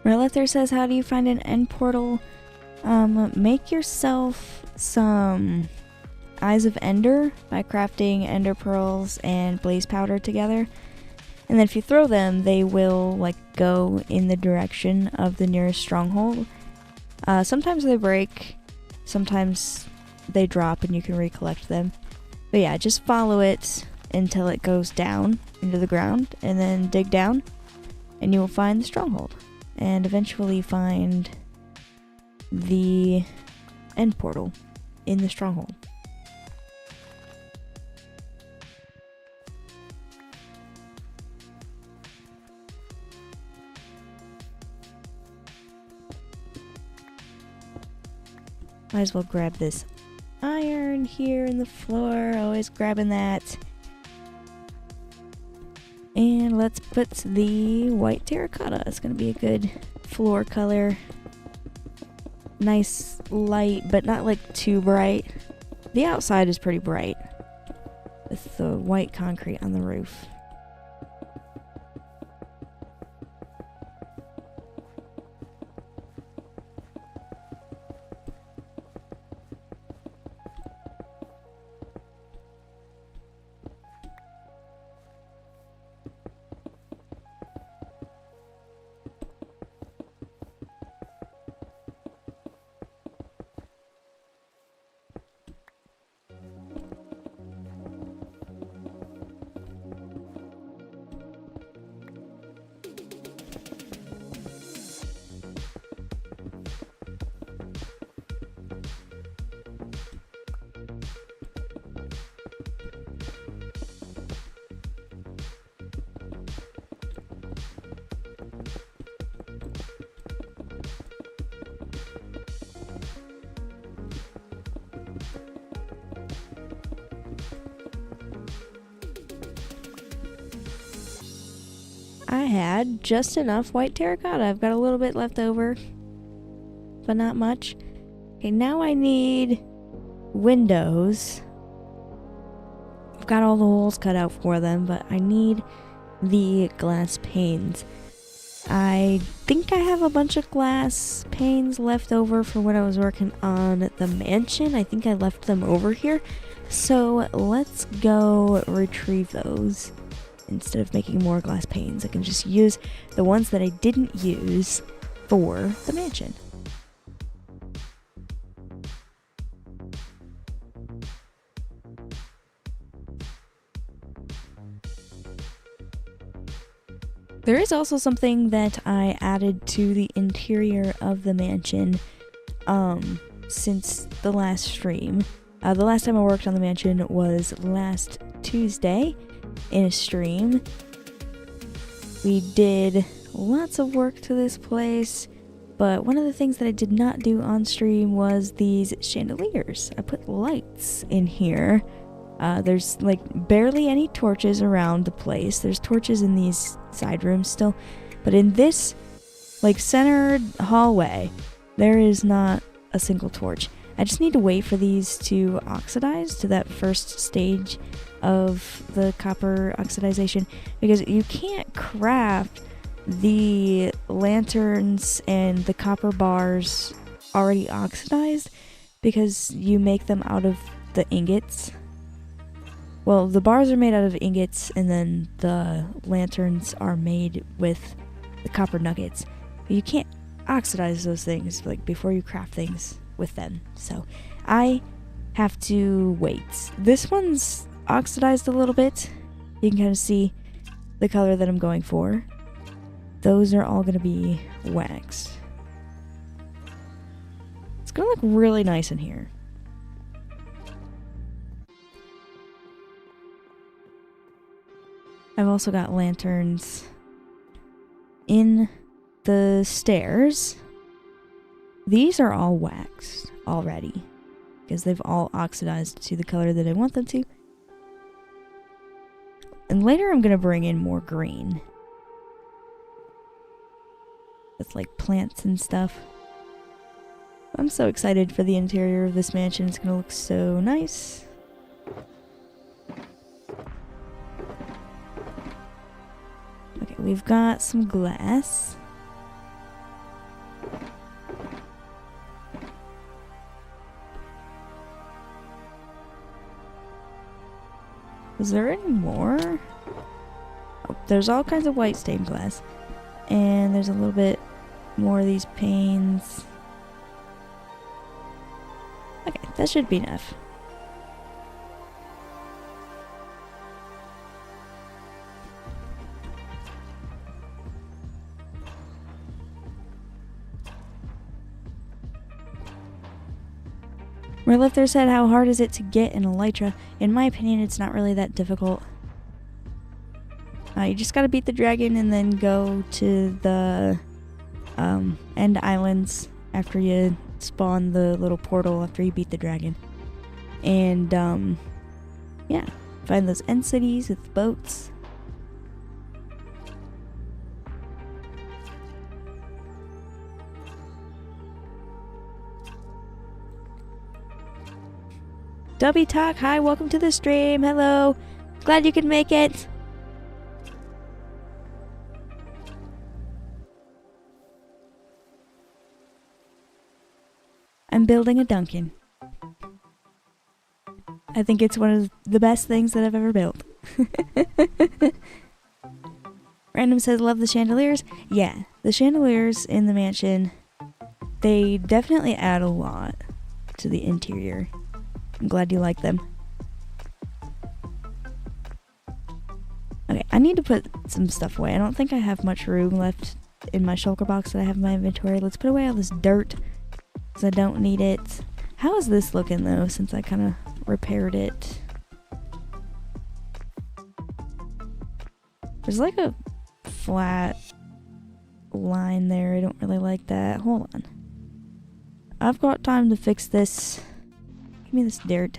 Relither says, how do you find an end portal? Make yourself some Eyes of Ender by crafting ender pearls and blaze powder together. And then if you throw them, they will like go in the direction of the nearest stronghold. Sometimes they break, sometimes they drop and you can recollect them. But yeah, just follow it until it goes down into the ground and then dig down and you will find the stronghold. And eventually find the end portal in the stronghold. Might as well grab this iron here in the floor. Always grabbing that. And let's put the white terracotta. It's going to be a good floor color. Nice light, but not like too bright. The outside is pretty bright with the white concrete on the roof. I had just enough white terracotta. I've got a little bit left over, but not much. Okay, now I need windows. I've got all the holes cut out for them, but I need the glass panes. I think I have a bunch of glass panes left over for when I was working on the mansion. I think I left them over here. So let's go retrieve those. Instead of making more glass panes, I can just use the ones that I didn't use for the mansion. There is also something that I added to the interior of the mansion since the last stream. The last time I worked on the mansion was last Tuesday in a stream. We did lots of work to this place, but one of the things that I did not do on stream was these chandeliers. I put lights in here. There's like barely any torches around the place. There's torches in these side rooms still, but in this like centered hallway, there is not a single torch. I just need to wait for these to oxidize to that first stage of the copper oxidization, because you can't craft the lanterns and the copper bars already oxidized because you make them out of the ingots. Well, the bars are made out of ingots, and then the lanterns are made with the copper nuggets. But you can't oxidize those things like before you craft things with them. So I have to wait. This one's oxidized a little bit. You can kind of see the color that I'm going for. Those are all going to be waxed. It's going to look really nice in here. I've also got lanterns in the stairs. These are all waxed already because they've all oxidized to the color that I want them to. And later I'm going to bring in more green with like plants and stuff. I'm so excited for the interior of this mansion. It's going to look so nice. Okay, we've got some glass. Is there any more? Oh, there's all kinds of white stained glass. And there's a little bit more of these panes. Okay, that should be enough. Relifter said, how hard is it to get an elytra? In my opinion, it's not really that difficult. You just gotta beat the dragon and then go to the end islands after you spawn the little portal after you beat the dragon. And, yeah. Find those end cities with boats. Dubby Talk, hi, welcome to the stream. Hello. Glad you could make it. I'm building a Dunkin. I think it's one of the best things that I've ever built. Random says, love the chandeliers. Yeah, the chandeliers in the mansion, they definitely add a lot to the interior. I'm glad you like them. Okay, I need to put some stuff away. I don't think I have much room left in my shulker box that I have in my inventory. Let's put away all this dirt, because I don't need it. How is this looking, though, since I kind of repaired it? There's like a flat line there. I don't really like that. Hold on. I've got time to fix this. Give me this dirt.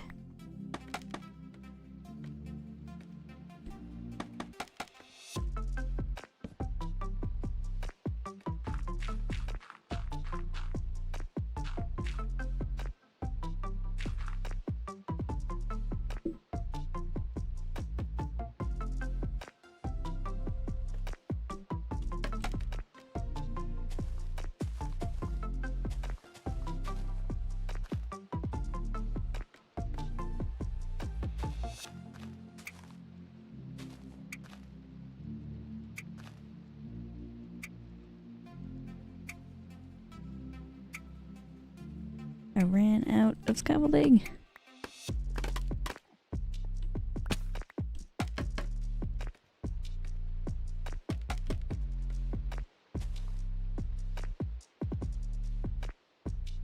I ran out of scaffolding.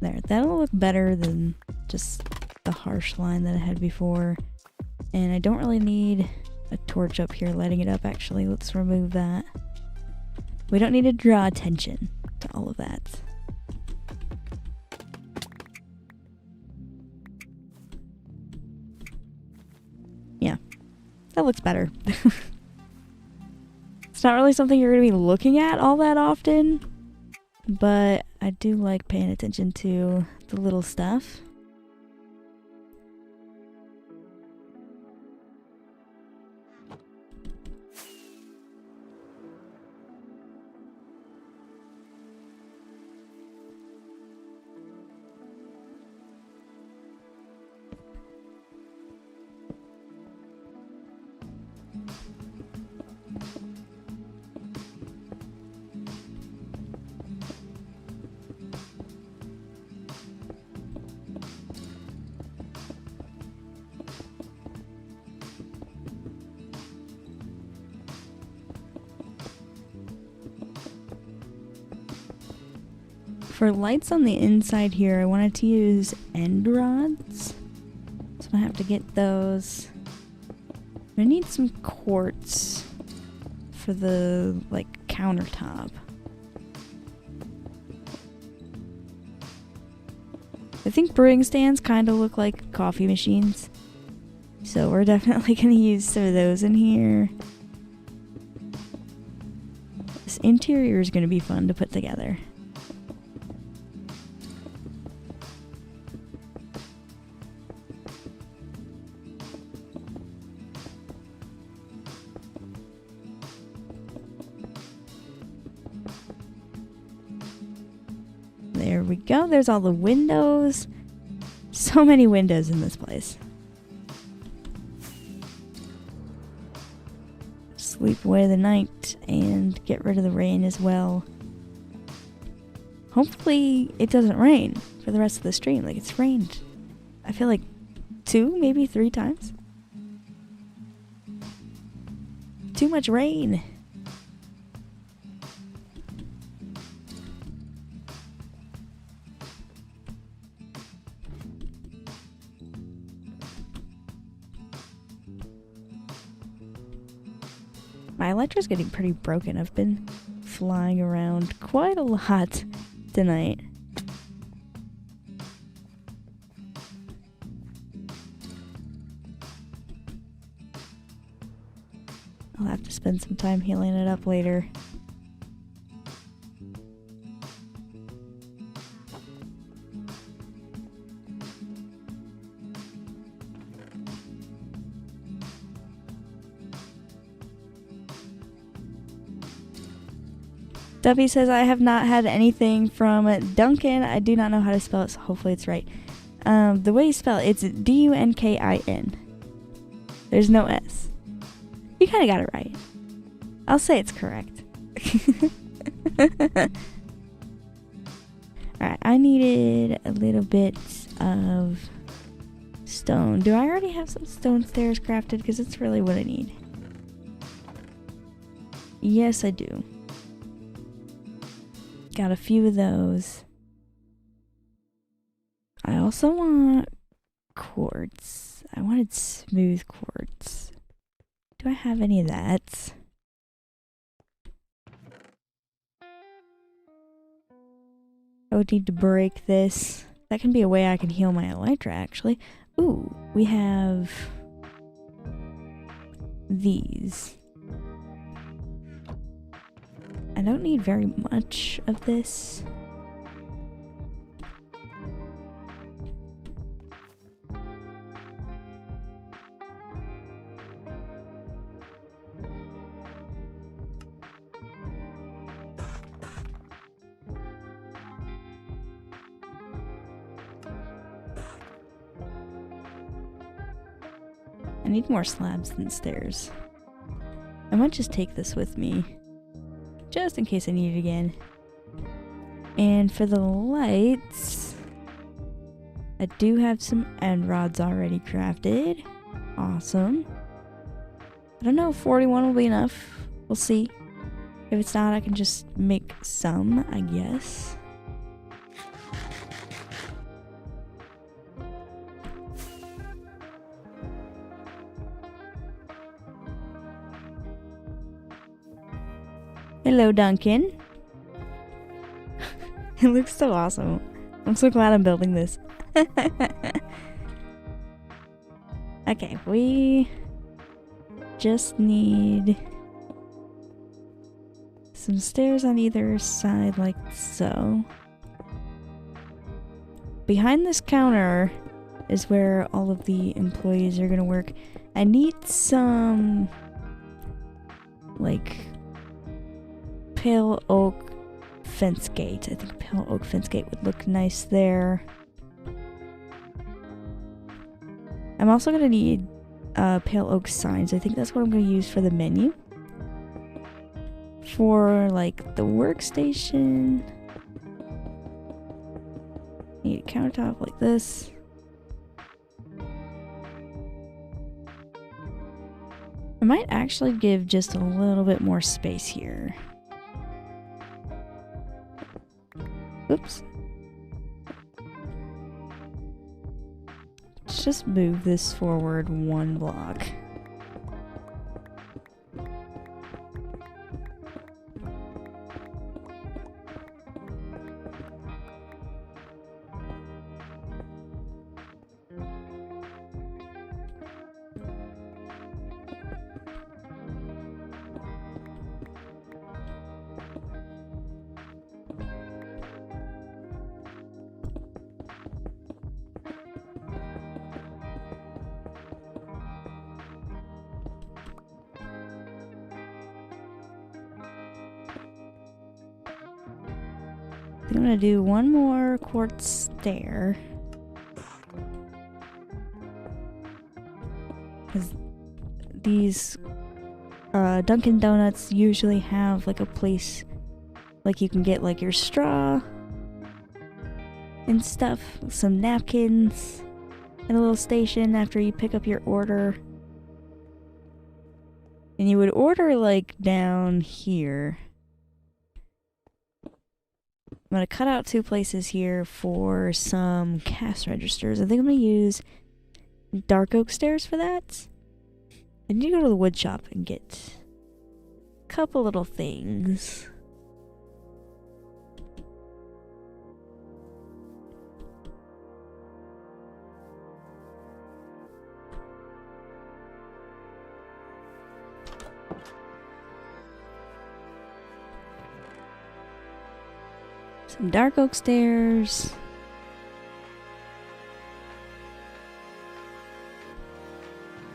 There, that'll look better than just the harsh line that I had before. And I don't really need a torch up here lighting it up, actually. Let's remove that. We don't need to draw attention to all of that. Yeah, that looks better. It's not really something you're going to be looking at all that often, but I do like paying attention to the little stuff. For lights on the inside here, I wanted to use end rods. So I have to get those. I need some quartz for the, like, countertop. I think brewing stands kind of look like coffee machines. So we're definitely going to use some of those in here. This interior is going to be fun to put together. There we go. There's all the windows. So many windows in this place. Sleep away the night and get rid of the rain as well. Hopefully it doesn't rain for the rest of the stream. Like, it's rained, I feel like 2, maybe 3 times. Too much rain. My Electra's getting pretty broken. I've been flying around quite a lot tonight. I'll have to spend some time healing it up later. Duffy says, I have not had anything from Dunkin. I do not know how to spell it, so hopefully it's right. The way you spell it, it's Dunkin. There's no S. You kind of got it right. I'll say it's correct. Alright, I needed a little bit of stone. Do I already have some stone stairs crafted? Because it's really what I need. Yes, I do. Got a few of those. I also want quartz. I wanted smooth quartz. Do I have any of that? I would need to break this. That can be a way I can heal my elytra, actually. Ooh, we have these. I don't need very much of this. I need more slabs than stairs. I might just take this with me, just in case I need it again. And for the lights, I do have some end rods already crafted. Awesome. I don't know if 41 will be enough. We'll see. If it's not, I can just make some, I guess. Hello, Duncan. It looks so awesome. I'm so glad I'm building this. Okay, we just need some stairs on either side like so. Behind this counter is where all of the employees are gonna work. I need some like pale oak fence gate. I think pale oak fence gate would look nice there. I'm also gonna need pale oak signs. I think that's what I'm gonna use for the menu. For like the workstation, need a countertop like this. I might actually give just a little bit more space here. Oops. Let's just move this forward one block. I'm gonna do one more quartz stair. Because these Dunkin Donuts usually have like a place like you can get like your straw and stuff, some napkins, and a little station after you pick up your order. And you would order like down here. I'm going to cut out 2 places here for some cash registers. I think I'm going to use dark oak stairs for that. I need to go to the wood shop and get a couple little things. Some dark oak stairs.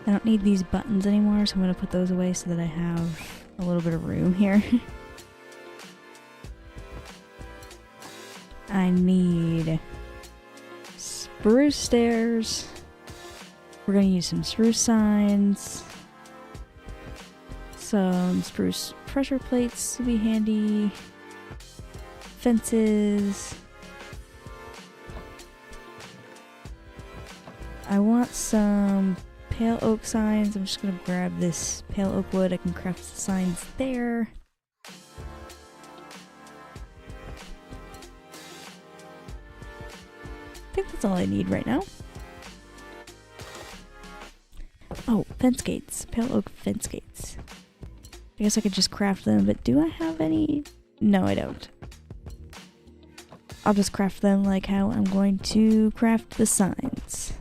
I don't need these buttons anymore, so I'm going to put those away so that I have a little bit of room here. I need spruce stairs. We're going to use some spruce signs. Some spruce pressure plates will be handy. Fences. I want some pale oak signs. I'm just gonna grab this pale oak wood. I can craft the signs there. I think that's all I need right now. Oh, fence gates. Pale oak fence gates. I guess I could just craft them, but do I have any? No, I don't. I'll just craft them like how I'm going to craft the signs.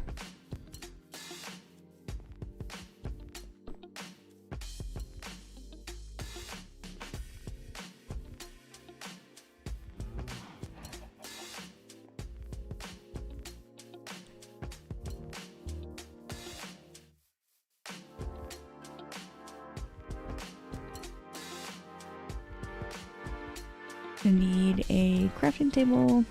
I need a crafting table.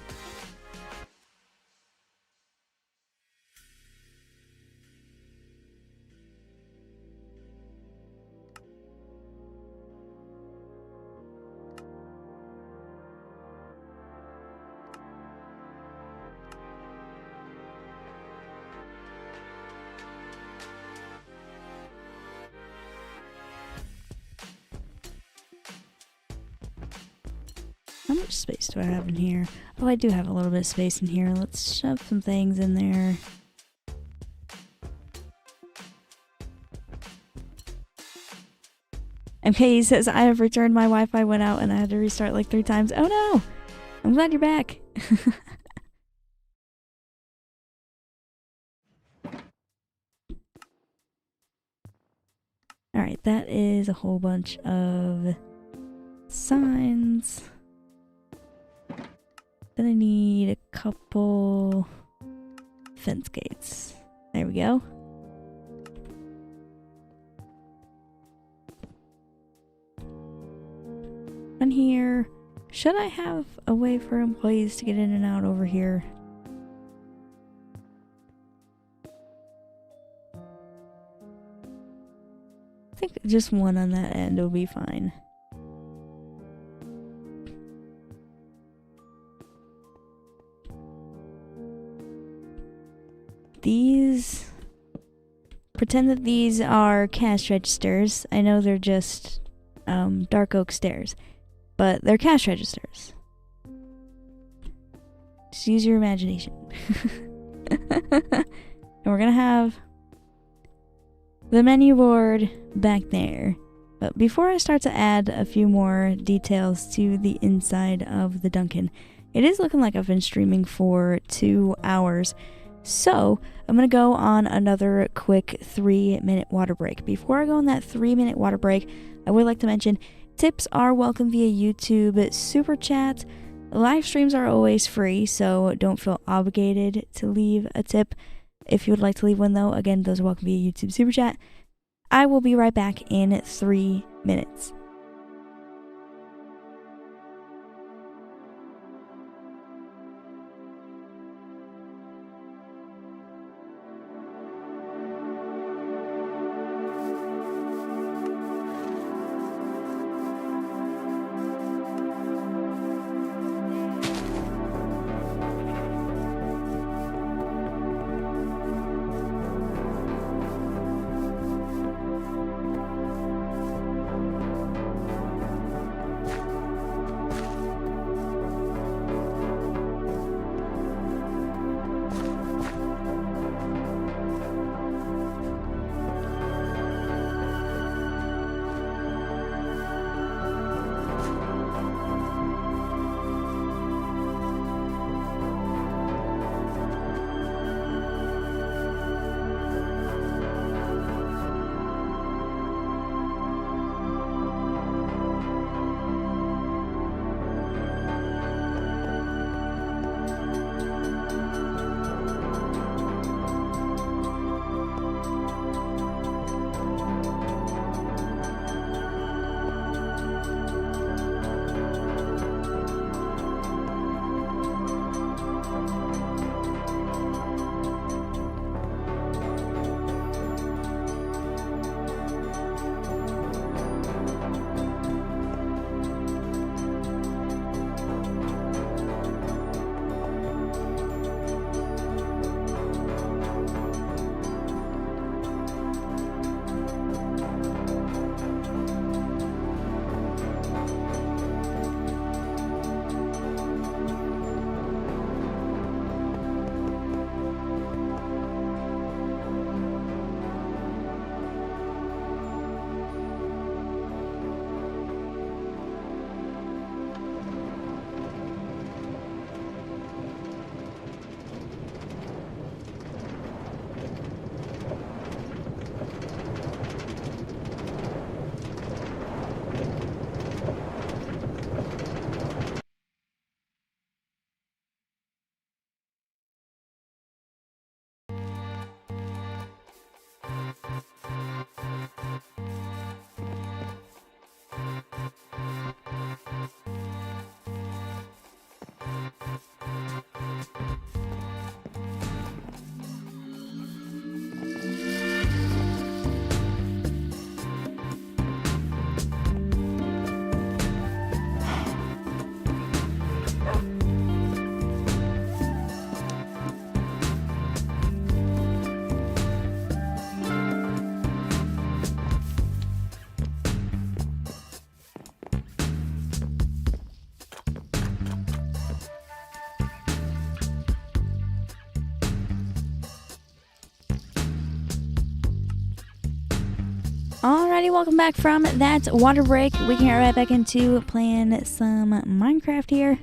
How much space do I have in here? Oh, I do have a little bit of space in here. Let's shove some things in there. MK says, I have returned. My Wi-Fi went out and I had to restart like 3 times. Oh no! I'm glad you're back. Alright, that is a whole bunch of signs. Then I need a couple fence gates. There we go. On here, should I have a way for employees to get in and out over here? I think just one on that end will be fine. These... pretend that these are cash registers. I know they're just dark oak stairs, but they're cash registers. Just use your imagination. And we're gonna have the menu board back there. But before I start to add a few more details to the inside of the Dunkin', it is looking like I've been streaming for 2 hours. So I'm gonna go on another quick 3-minute water break. Before I go on that 3-minute water break, I would like to mention tips are welcome via YouTube, Super Chat. Live streams are always free, so don't feel obligated to leave a tip. If you would like to leave one though, again, those are welcome via YouTube Super Chat. I will be right back in 3 minutes. Alrighty, welcome back from that water break. We can get right back into playing some Minecraft here.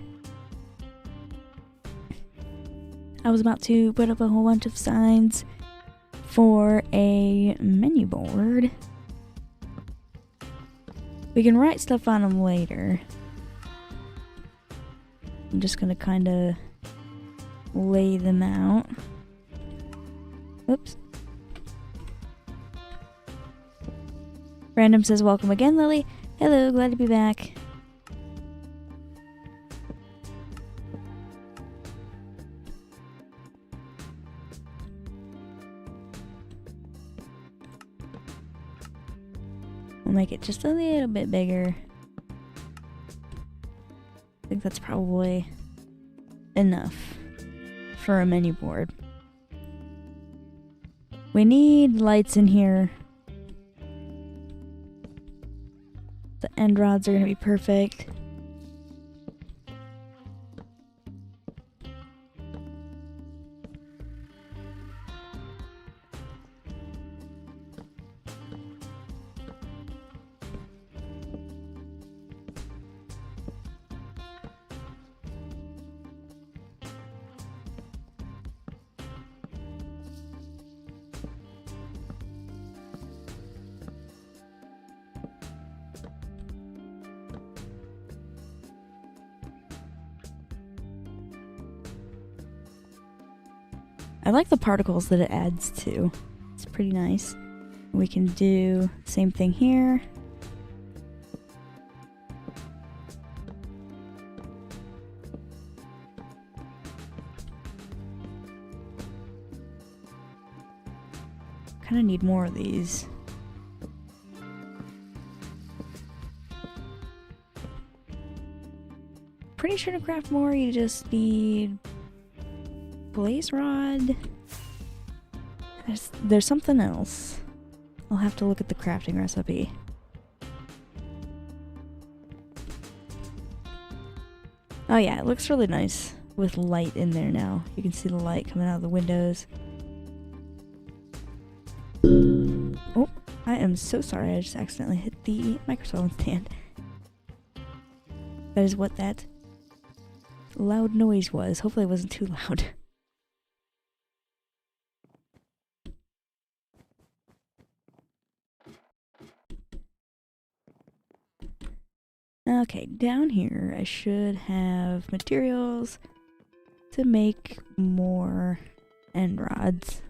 I was about to put up a whole bunch of signs for a menu board. We can write stuff on them later. I'm just gonna kind of lay them out. Oops. Random says, welcome again, Lily. Hello, glad to be back. We'll make it just a little bit bigger. I think that's probably enough for a menu board. We need lights in here. The end rods are going to be perfect. I like the particles that it adds too. It's pretty nice. We can do the same thing here. Kind of need more of these. Pretty sure to craft more you just need blaze rod. There's something else. I'll have to look at the crafting recipe. Oh yeah, it looks really nice with light in there now. You can see the light coming out of the windows. Oh, I am so sorry. I just accidentally hit the microphone stand. That is what that loud noise was. Hopefully it wasn't too loud. Okay, down here I should have materials to make more end rods.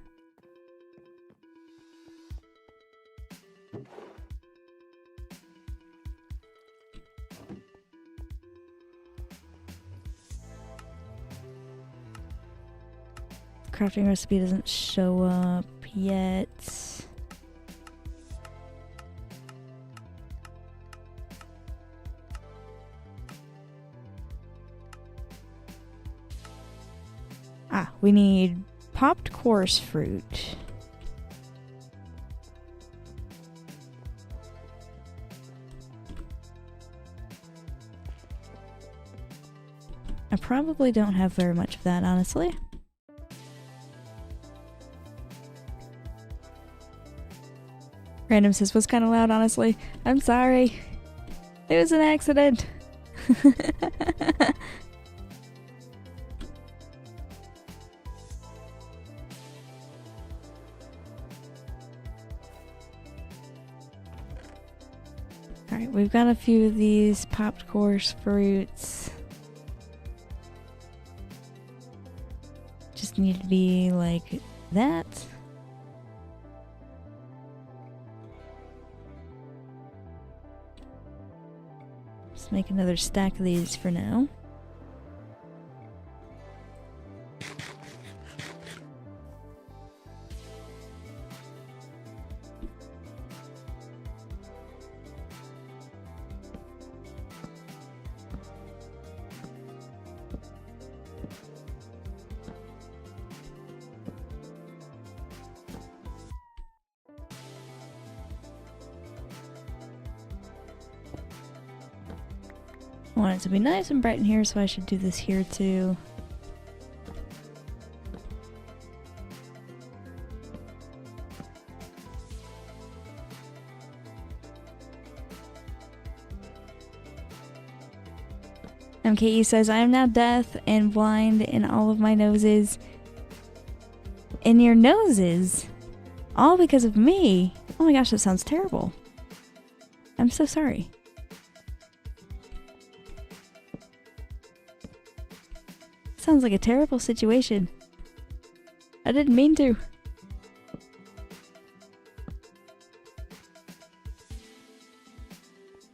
Crafting recipe doesn't show up yet. Ah, we need popped coarse fruit. I probably don't have very much of that, honestly. Random says was kind of loud, honestly. I'm sorry. It was an accident. Alright, we've got a few of these popped coarse fruits. Just need to be like that. Let's make another stack of these for now. I want it to be nice and bright in here, so I should do this here too. MKE says, I am now deaf and blind in all of my noses. In your noses? All because of me? Oh my gosh, that sounds terrible. I'm so sorry. Sounds like a terrible situation. I didn't mean to.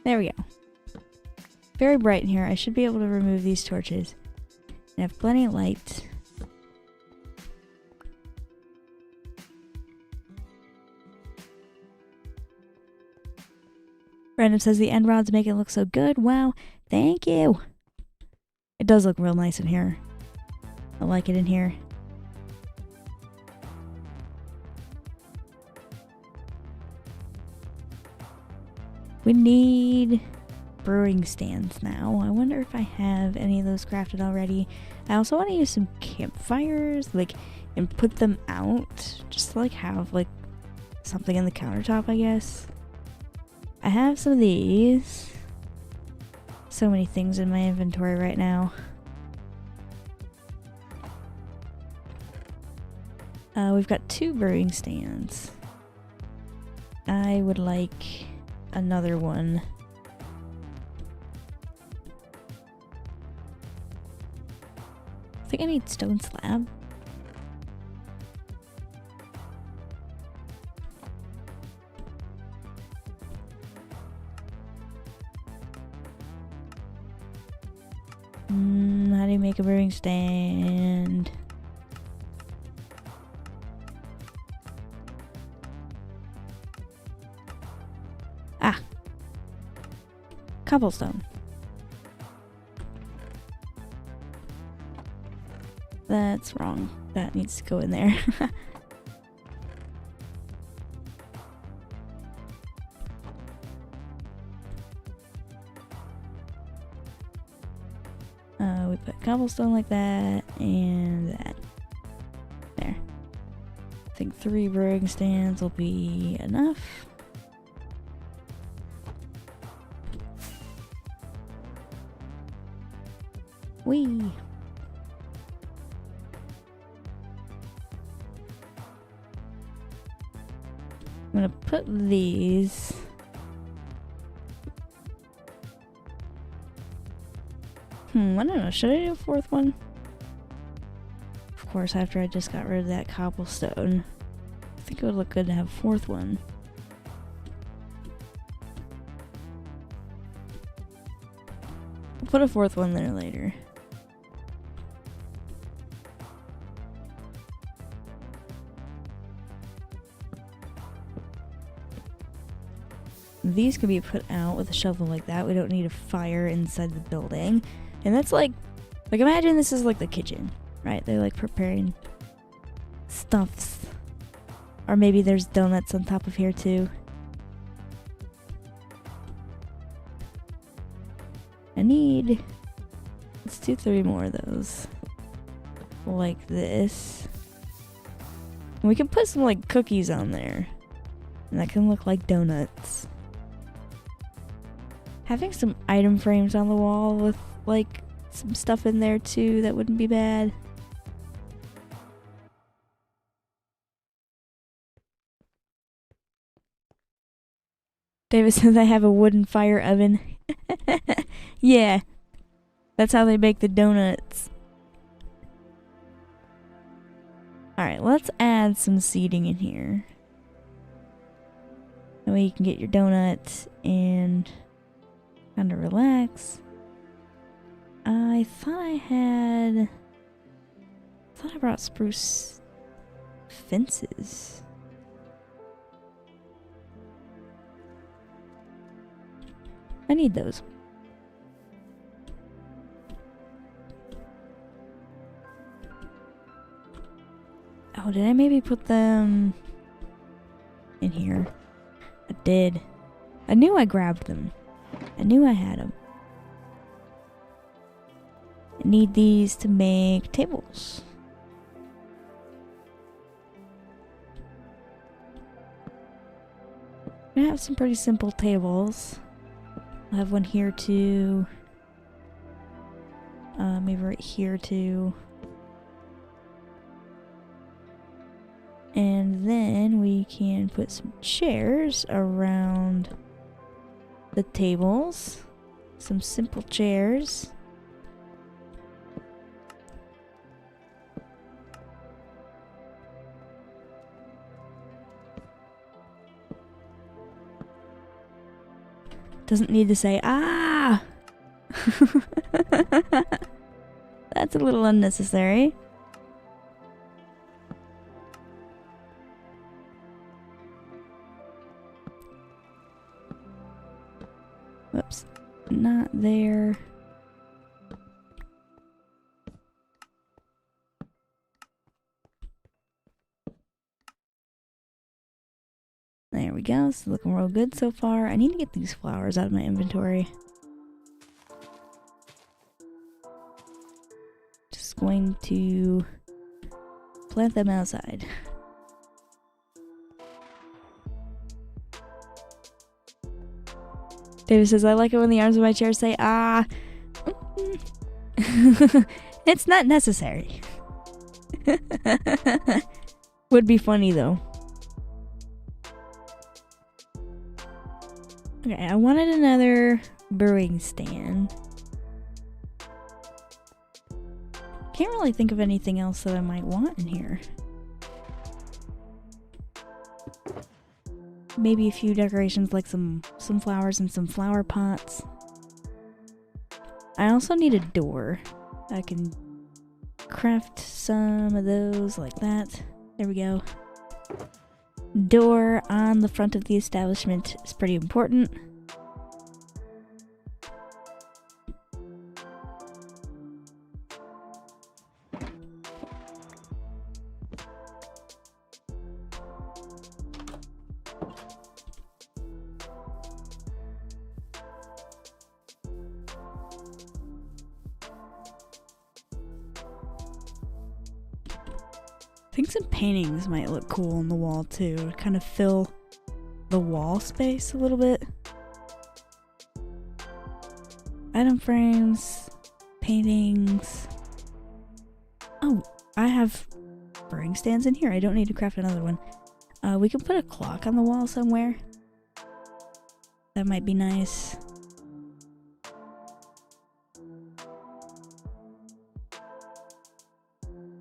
There we go. Very bright in here. I should be able to remove these torches. I have plenty of light. Random says the end rods make it look so good. Wow. Thank you. It does look real nice in here. I like it in here. We need brewing stands now. I wonder if I have any of those crafted already. I also want to use some campfires, like, and put them out. Just to, like, have, like, something in the countertop, I guess. I have some of these. So many things in my inventory right now. We've got 2 brewing stands. I would like another one. I think I need stone slab. How do you make a brewing stand? Ah! Cobblestone. That's wrong. That needs to go in there. We put cobblestone like that, and that. There. I think 3 brewing stands will be enough. Whee! I'm gonna put these. I don't know, should I do a 4th one? Of course, after I just got rid of that cobblestone. I think it would look good to have a 4th one. I'll put a 4th one there later. These can be put out with a shovel like that. We don't need a fire inside the building. And that's like imagine this is like the kitchen, right? They're like preparing stuffs. Or maybe there's donuts on top of here too. Let's do 3 more of those. Like this. And we can put some like cookies on there. And that can look like donuts. Having some item frames on the wall with like some stuff in there too, that wouldn't be bad. David says I have a wooden fire oven. Yeah, that's how they make the donuts. Alright, let's add some seating in here. That way you can get your donuts and kind of relax. I thought I brought spruce fences. I need those. Oh, did I maybe put them in here? I did. I knew I grabbed them. I knew I had them. I need these to make tables. I have some pretty simple tables. I'll have one here too. Maybe right here too. And then we can put some chairs around the tables. Some simple chairs. Doesn't need to say, ah! That's a little unnecessary. Whoops. Not there. There we go. It's looking real good so far. I need to get these flowers out of my inventory. Just going to plant them outside. David says, I like it when the arms of my chair say, ah. It's not necessary. Would be funny though. Okay, I wanted another brewing stand. Can't really think of anything else that I might want in here. Maybe a few decorations like some flowers and some flower pots. I also need a door. I can craft some of those like that. There we go. Door on the front of the establishment is pretty important. I think some paintings might look cool on the wall too, to kind of fill the wall space a little bit. Item frames, paintings. Oh, I have brewing stands in here. I don't need to craft another one. We can put a clock on the wall somewhere. That might be nice.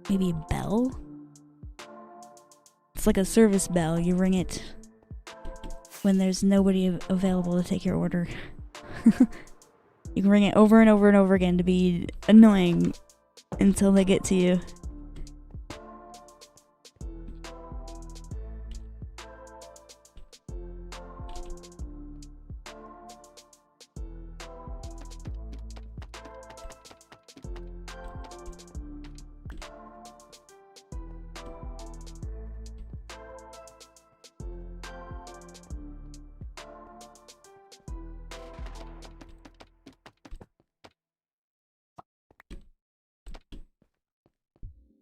Maybe a bell? It's like a service bell. You ring it when there's nobody available to take your order. You can ring it over and over and over again to be annoying until they get to you.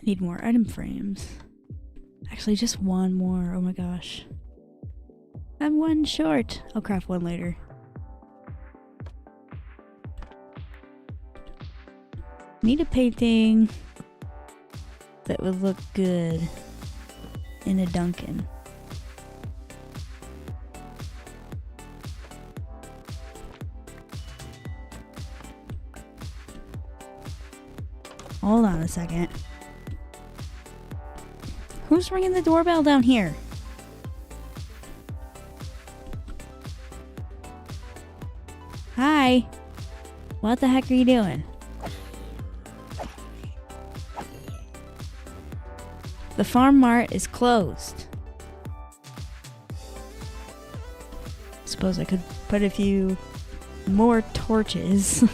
Need more item frames. Actually, just one more. Oh my gosh. I'm one short. I'll craft one later. Need a painting that would look good in a Dunkin. Hold on a second. Who's ringing the doorbell down here? Hi. What the heck are you doing? The farm mart is closed. Suppose I could put a few more torches.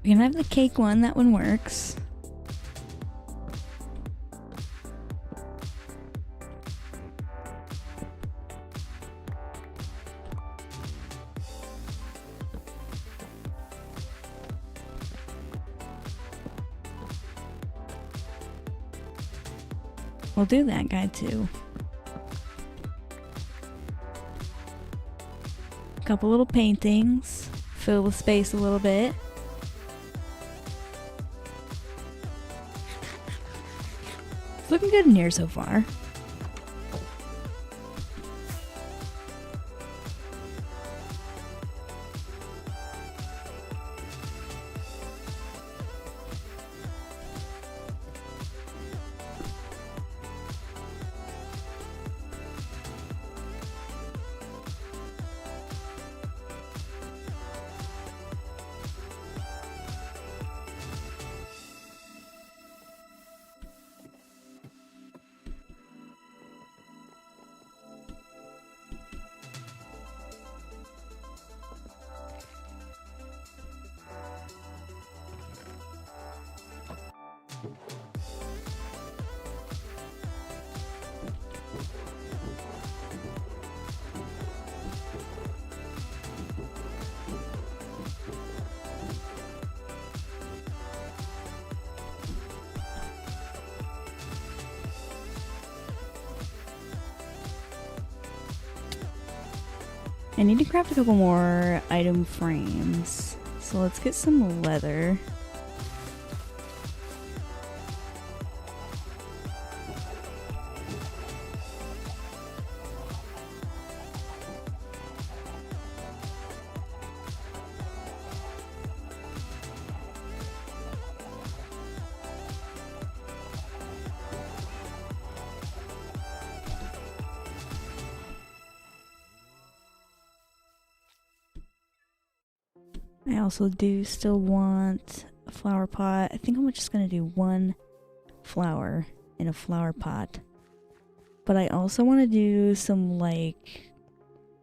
We can have the cake one, that one works. We'll do that guy too. A couple little paintings, fill the space a little bit. It's looking good in here so far. I need to craft a couple more item frames. So let's get some leather. I also do still want a flower pot. I think I'm just gonna do one flower in a flower pot. But I also want to do some like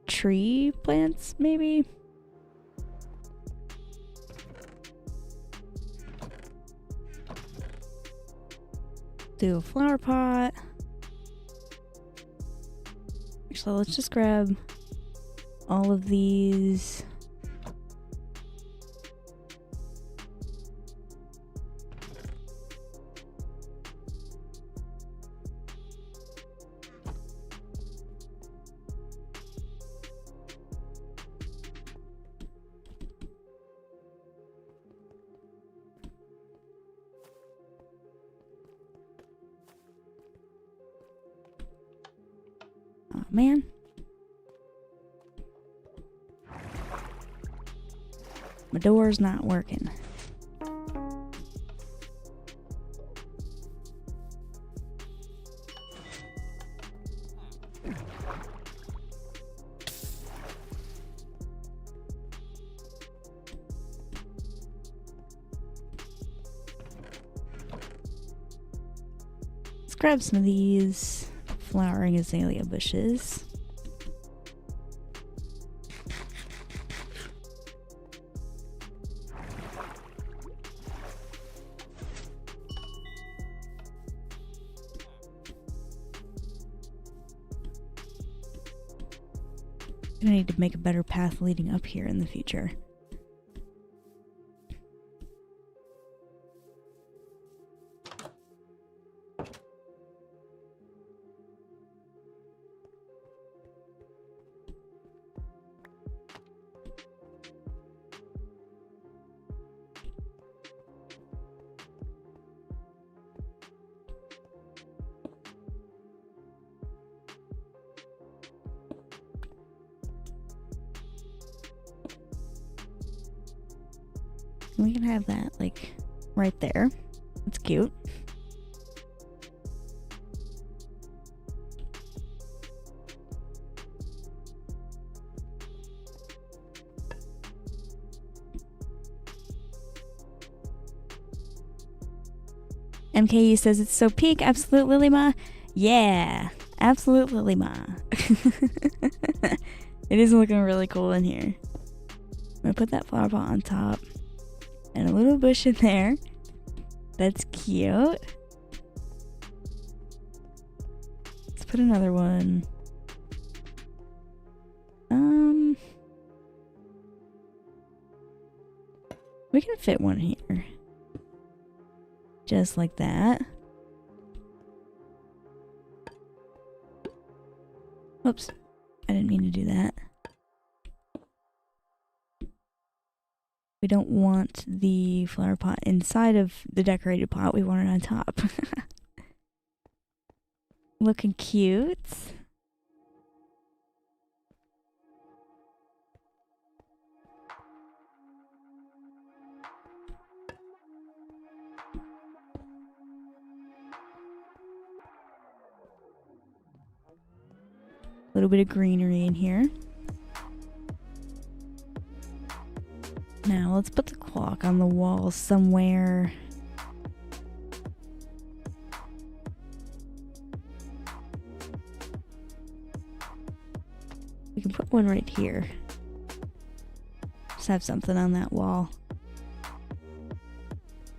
tree plants maybe. Do a flower pot. Actually, let's just grab all of these. Oh man. My door's not working. Let's grab some of these flowering azalea bushes. I need to make a better path leading up here in the future. We can have that, like, right there. That's cute. MKE says it's so peak. Absolute Lilima. Yeah. Absolute Lilima. It is looking really cool in here. I'm gonna put that flower pot on top. And a little bush in there. That's cute. Let's put another one. We can fit one here. Just like that. Whoops. I didn't mean to do that. We don't want the flower pot inside of the decorated pot. We want it on top. Looking cute. A little bit of greenery in here. Now let's put the clock on the wall somewhere. We can put one right here. Just have something on that wall.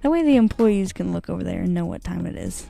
That way the employees can look over there and know what time it is.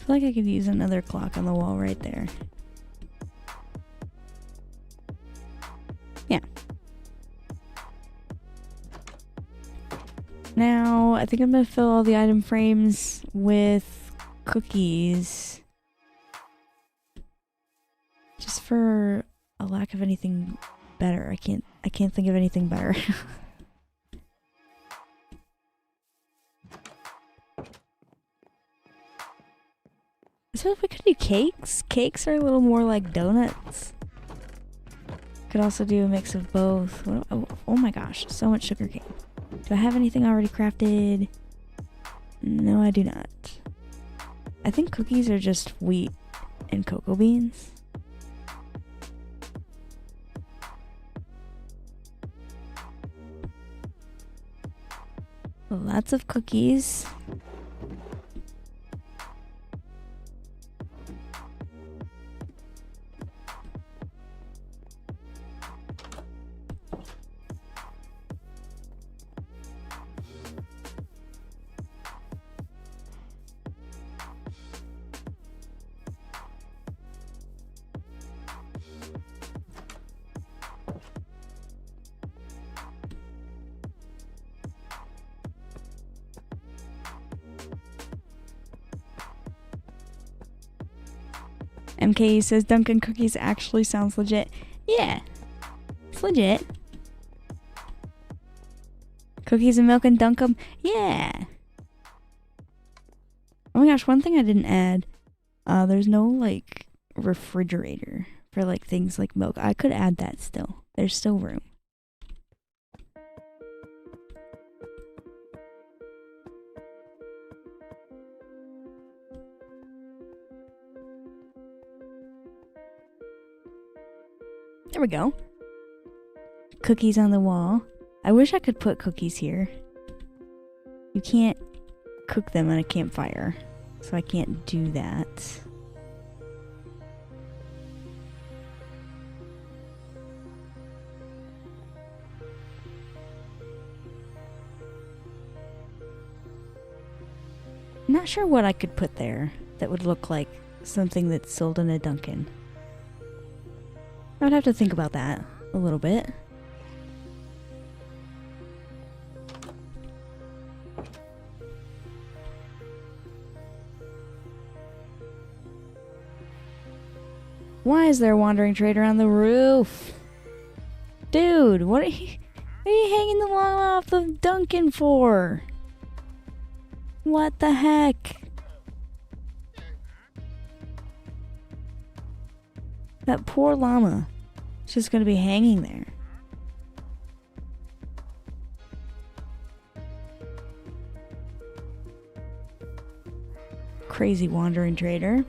I feel like I could use another clock on the wall right there. Yeah. Now, I think I'm gonna fill all the item frames with cookies. Just for a lack of anything better. I can't think of anything better. So if we could do cakes. Cakes are a little more like donuts. Could also do a mix of both. Oh my gosh, so much sugar cane. Do I have anything already crafted? No, I do not. I think cookies are just wheat and cocoa beans. Lots of cookies. MK says Dunkin' Cookies actually sounds legit. Yeah, it's legit. Cookies and milk and dunk 'em. Yeah. Oh my gosh, one thing I didn't add. There's no like refrigerator for like things like milk. I could add that still. There's still room. There we go. Cookies on the wall. I wish I could put cookies here. You can't cook them on a campfire, so I can't do that. I'm not sure what I could put there that would look like something that's sold in a Dunkin'. I would have to think about that a little bit. Why is there a wandering trader on the roof? Dude, what are you... What are you hanging the llama off the Dunkin for? What the heck? That poor llama. It's just gonna be hanging there. Crazy wandering trader.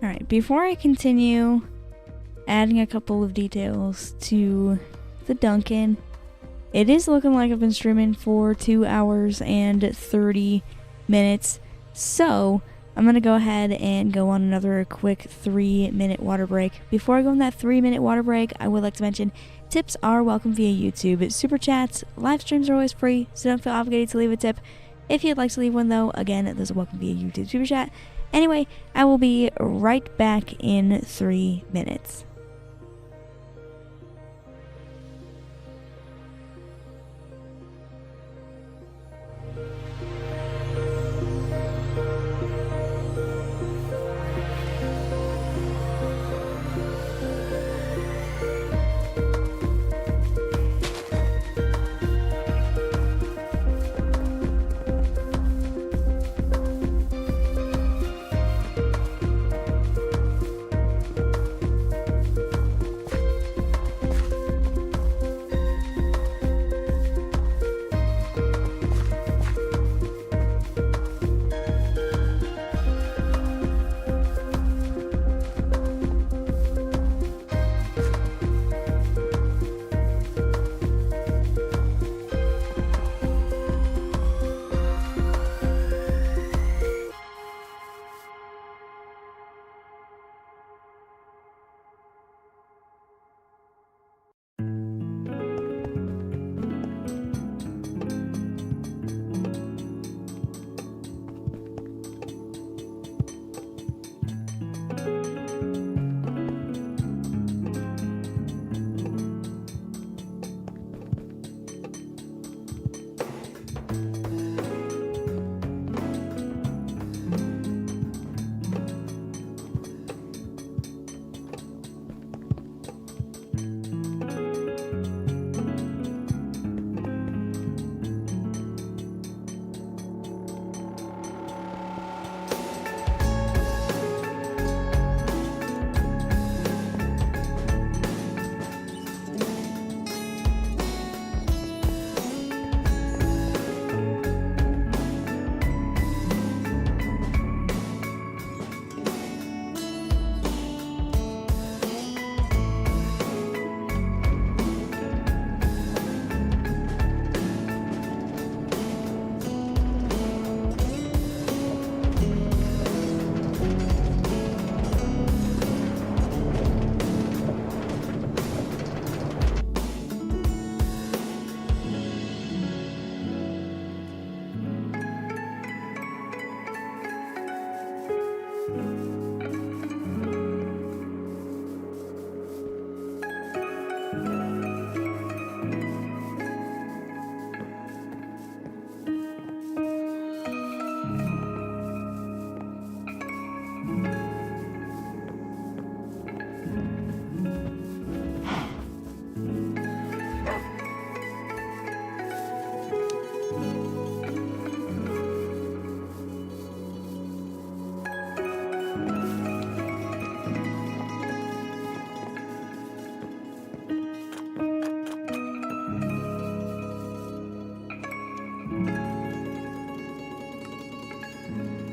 Alright, before I continue adding a couple of details to the Dunkin', it is looking like I've been streaming for 2 hours and 30 minutes. So I'm going to go ahead and go on another quick 3-minute water break. Before I go on that 3-minute water break, I would like to mention tips are welcome via YouTube. Super chats, live streams are always free, so don't feel obligated to leave a tip. If you'd like to leave one though, again, those are welcome via YouTube Super Chat. Anyway, I will be right back in 3 minutes.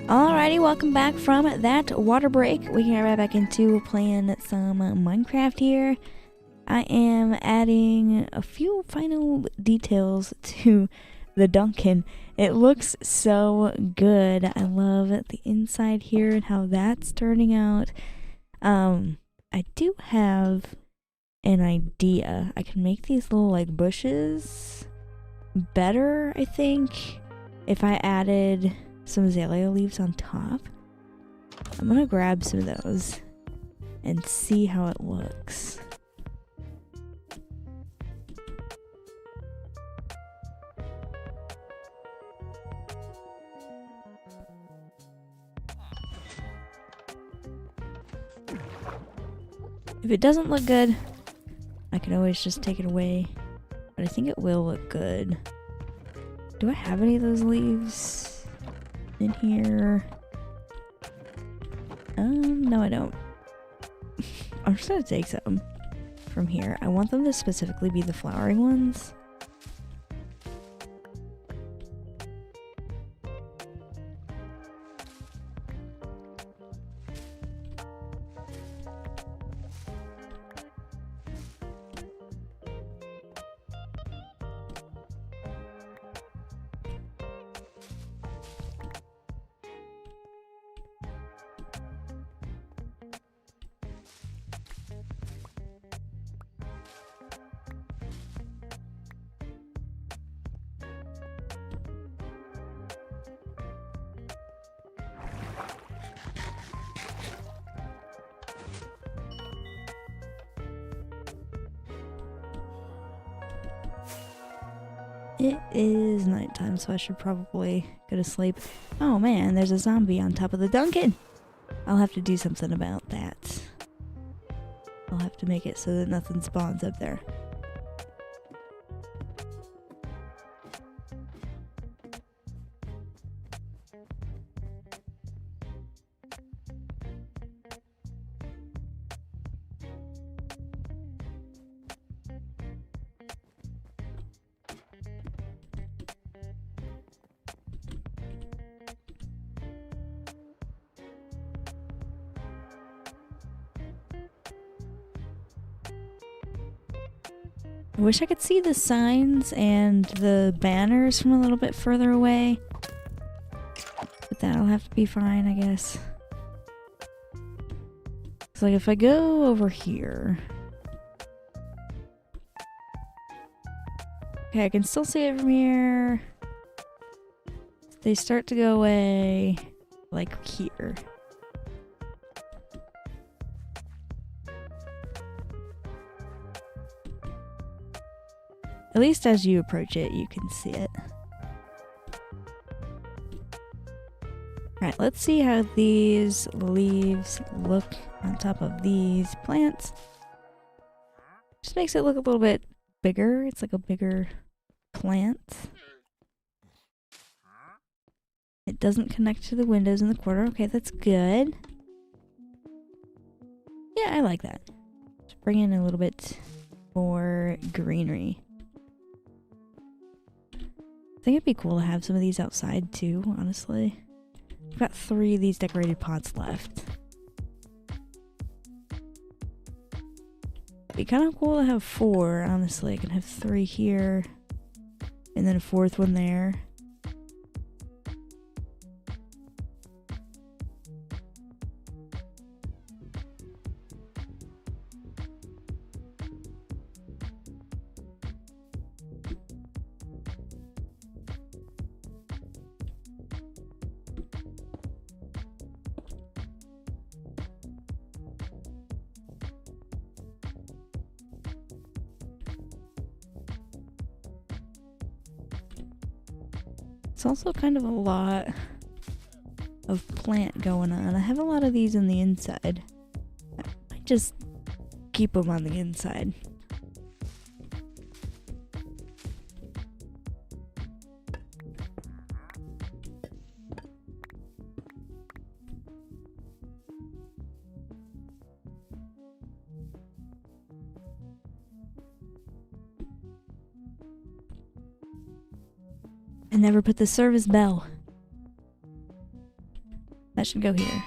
Alrighty, welcome back from that water break. We can get right back into playing some Minecraft here. I am adding a few final details to the Dunkin'. It looks so good. I love the inside here and how that's turning out. I do have an idea. I can make these little like bushes better, I think, if I added some azalea leaves on top. I'm gonna grab some of those and see how it looks. If it doesn't look good, I could always just take it away. But I think it will look good. Do I have any of those leaves in here? No I don't. I'm just gonna take some from here. I want them to specifically be the flowering ones. It is nighttime, so I should probably go to sleep. Oh man, there's a zombie on top of the Dunkin'! I'll have to do something about that. I'll have to make it so that nothing spawns up there. I wish I could see the signs and the banners from a little bit further away. But that'll have to be fine, I guess. So like if I go over here... Okay, I can still see it from here. They start to go away like here. At least as you approach it, you can see it. Alright, let's see how these leaves look on top of these plants. Just makes it look a little bit bigger. It's like a bigger plant. It doesn't connect to the windows in the corner. Okay, that's good. Yeah, I like that. Just bring in a little bit more greenery. I think it'd be cool to have some of these outside too, honestly. I've got 3 of these decorated pots left. It'd be kind of cool to have 4, honestly. I can have 3 here, and then a 4th one there. It's also kind of a lot of plant going on. I have a lot of these on the inside. I might just keep them on the inside. I never put the service bell. That should go here.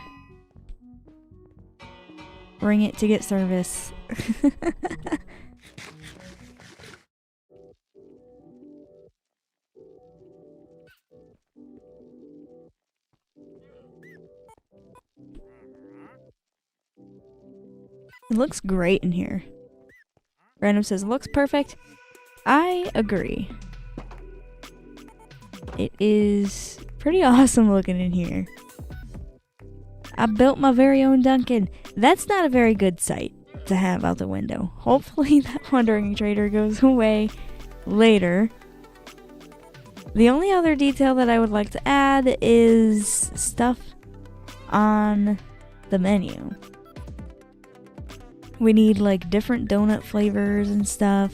Ring it to get service. It looks great in here. Random says, looks perfect. I agree. It is pretty awesome looking in here. I built my very own Dunkin'. That's not a very good sight to have out the window. Hopefully that wandering trader goes away later. The only other detail that I would like to add is stuff on the menu. We need like different donut flavors and stuff.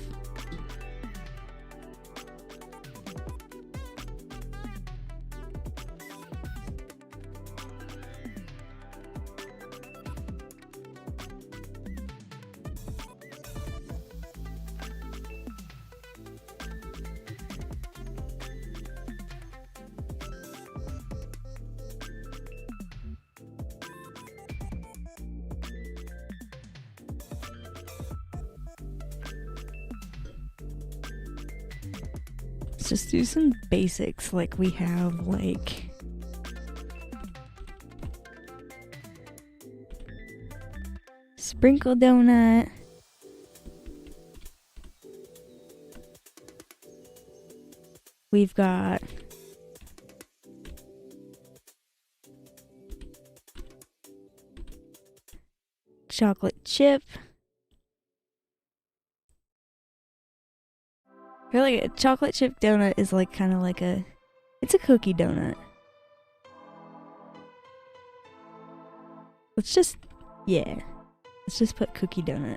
Let's just do some basics like we have, like sprinkle donut. We've got chocolate chip. I feel like a chocolate chip donut is like kind of like it's a cookie donut. Let's just put cookie donut.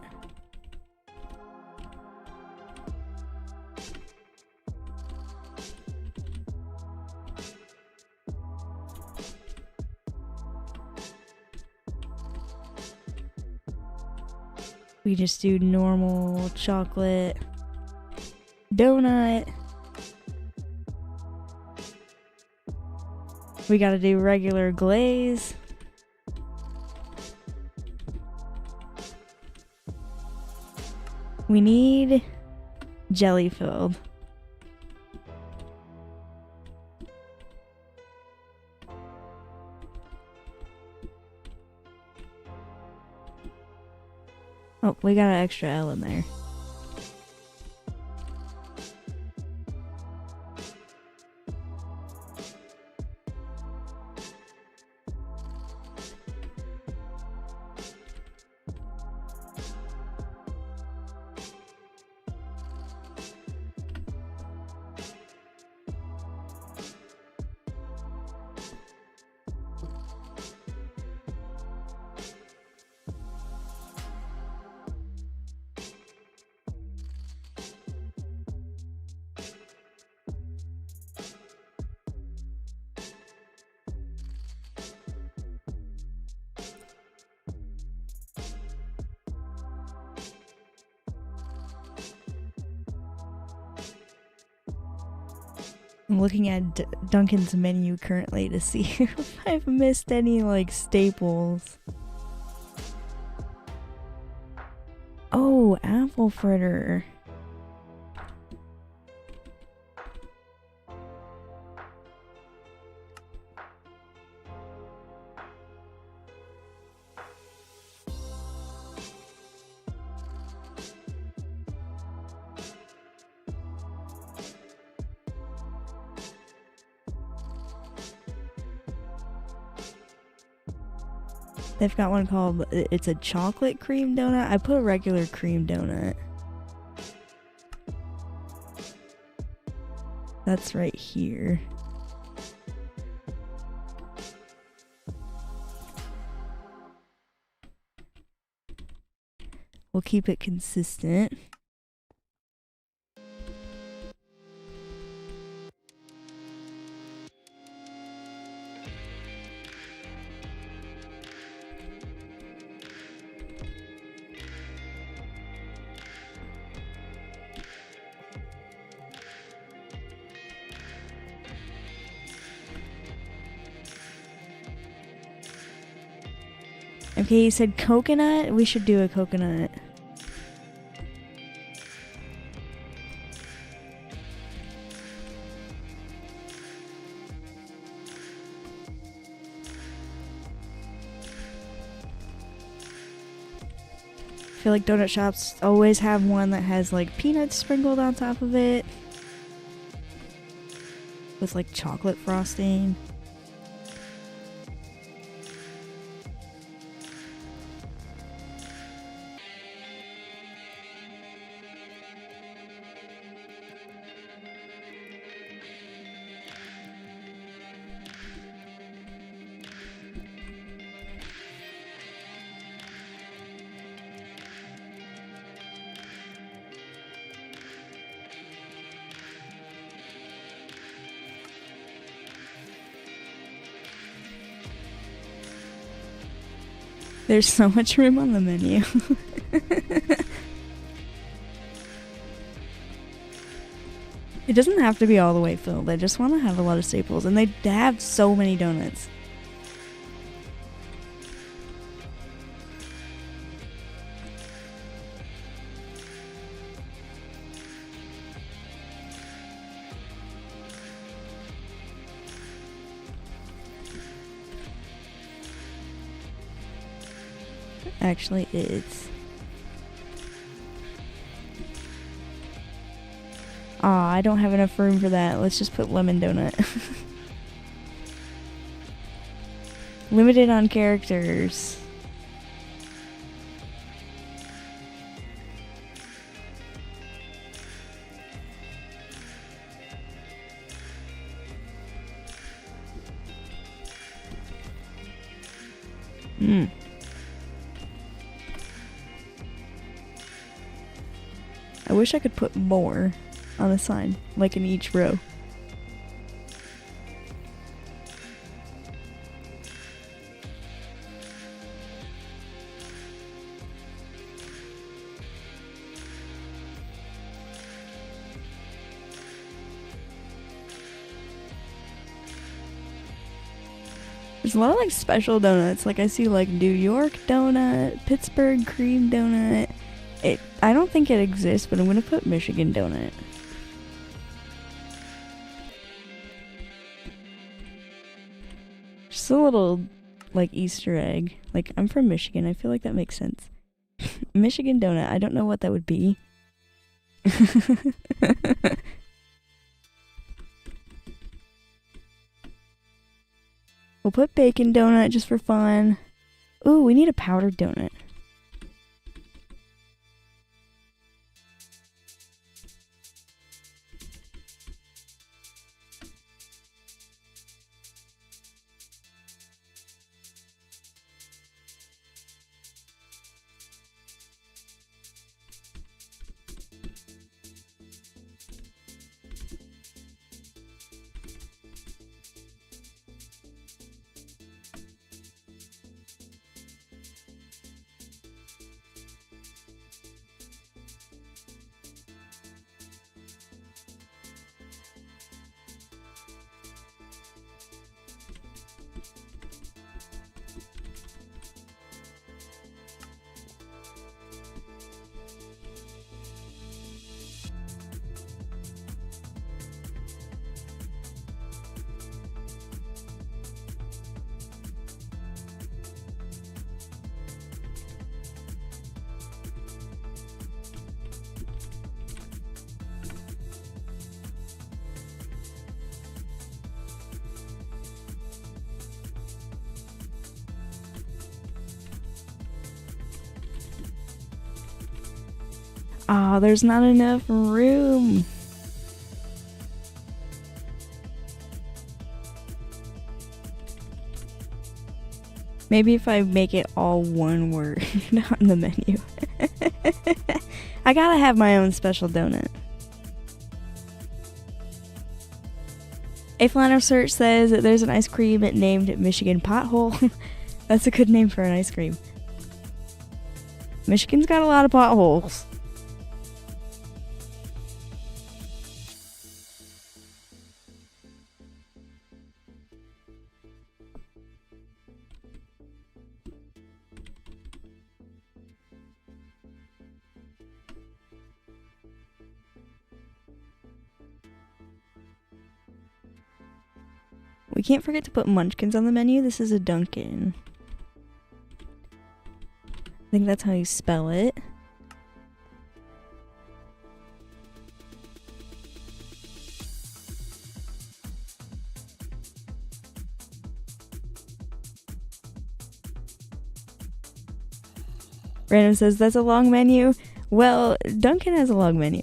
We just do normal chocolate donut. We gotta do regular glaze. We need jelly filled. Oh, we got an extra L in there. I'm looking at Dunkin's menu currently to see if I've missed any, like, staples. Oh, apple fritter. They've got one called, it's a chocolate cream donut. I put a regular cream donut. That's right here. We'll keep it consistent. Okay, you said coconut? We should do a coconut. I feel like donut shops always have one that has like peanuts sprinkled on top of it. With like chocolate frosting. There's so much room on the menu. It doesn't have to be all the way filled. I just want to have a lot of staples. And they have so many donuts. Actually, it's... Aw, I don't have enough room for that. Let's just put lemon donut. Limited on characters. I wish I could put more on the sign, like in each row. There's a lot of like special donuts. Like I see like New York donut, Pittsburgh cream donut. I don't think it exists, but I'm gonna put Michigan donut. Just a little like Easter egg. Like I'm from Michigan. I feel like that makes sense. Michigan donut. I don't know what that would be. We'll put bacon donut just for fun. Ooh, we need a powdered donut. Oh, there's not enough room. Maybe if I make it all one word on the menu. I gotta have my own special donut. A Flannel Search says that there's an ice cream named Michigan Pothole. That's a good name for an ice cream. Michigan's got a lot of potholes. We can't forget to put munchkins on the menu. This is a Dunkin. I think that's how you spell it. Random says, that's a long menu. Well, Dunkin has a long menu.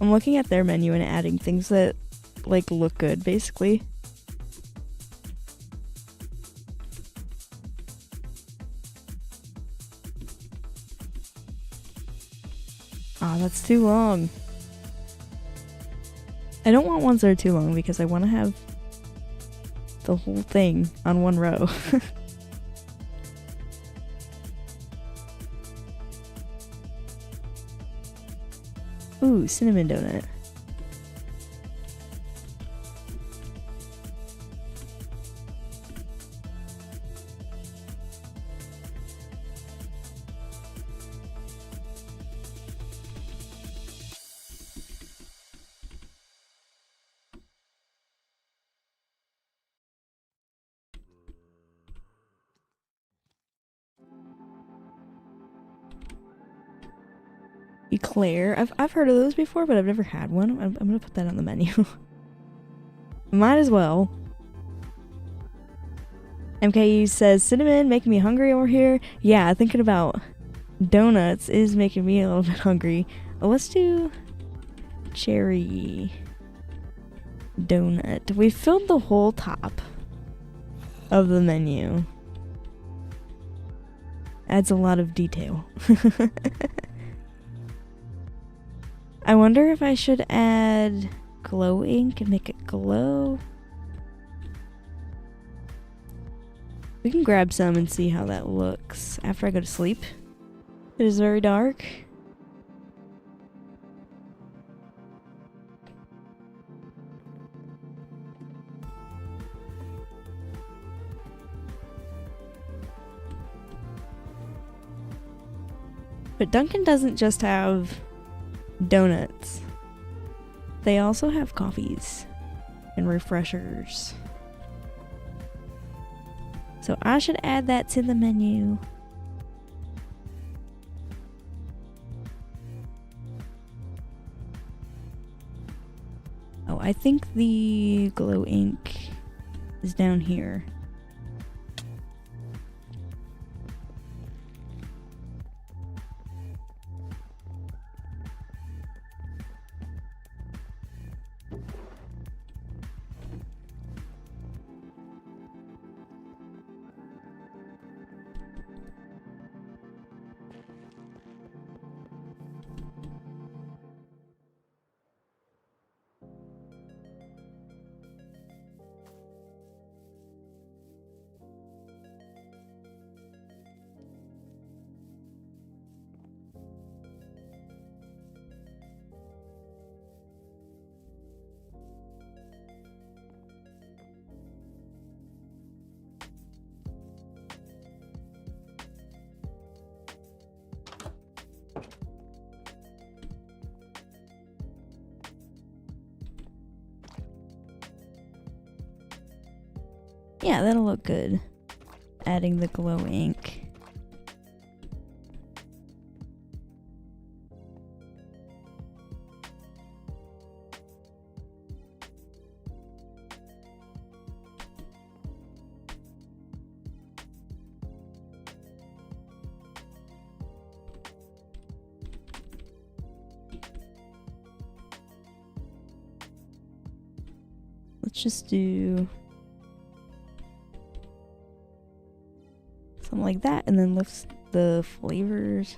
I'm looking at their menu and adding things that, like, look good, basically. Ah, that's too long. I don't want ones that are too long because I want to have the whole thing on one row. Ooh, cinnamon donut. Eclair. I've heard of those before, but I've never had one. I'm gonna put that on the menu. Might as well. MKE says, cinnamon making me hungry over here. Yeah, thinking about donuts is making me a little bit hungry. Oh, let's do cherry donut. We filled the whole top of the menu. Adds a lot of detail. I wonder if I should add glow ink and make it glow. We can grab some and see how that looks after I go to sleep. It is very dark. But Dunkin' doesn't just have donuts. They also have coffees and refreshers. So I should add that to the menu. Oh, I think the glow ink is down here. Yeah, that'll look good. Adding the glow ink. Let's just do something like that, and then lift the flavors.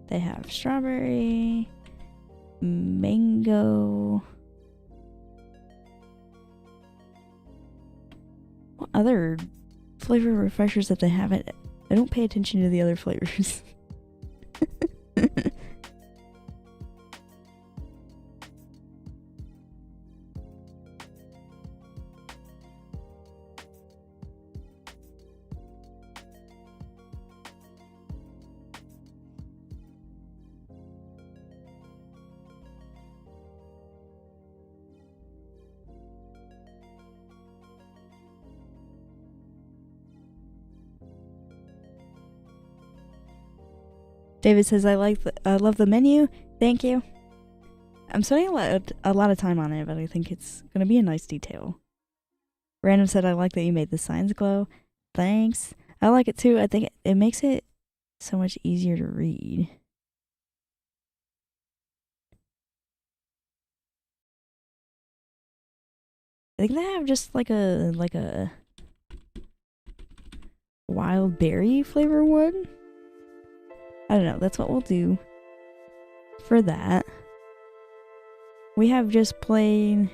They have strawberry, mango. What other flavor refreshers that they have? I don't pay attention to the other flavors. David says, I love the menu. Thank you. I'm spending a lot of time on it, but I think it's going to be a nice detail. Random said, I like that you made the signs glow. Thanks. I like it too. I think it makes it so much easier to read. I think they have just like a wild berry flavor one. I don't know, that's what we'll do for that. We have just plain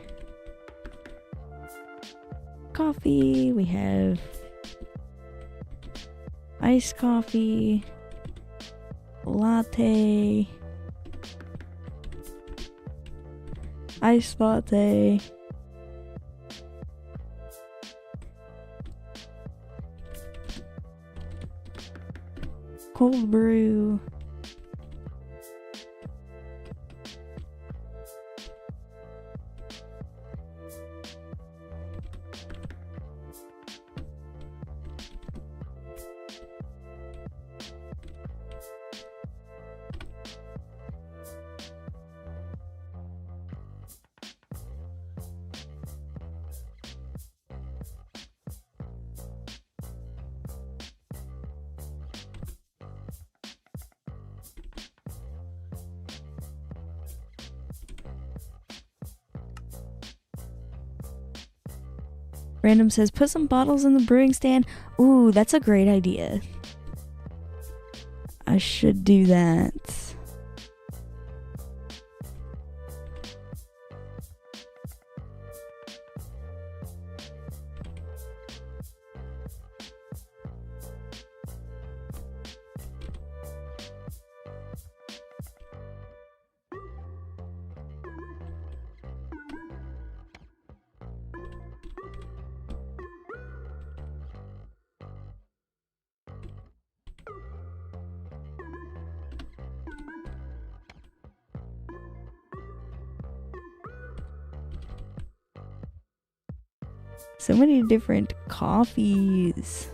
coffee, we have iced coffee, latte, iced latte, cold brew, Random says, put some bottles in the brewing stand. Ooh, that's a great idea. I should do that. So many different coffees.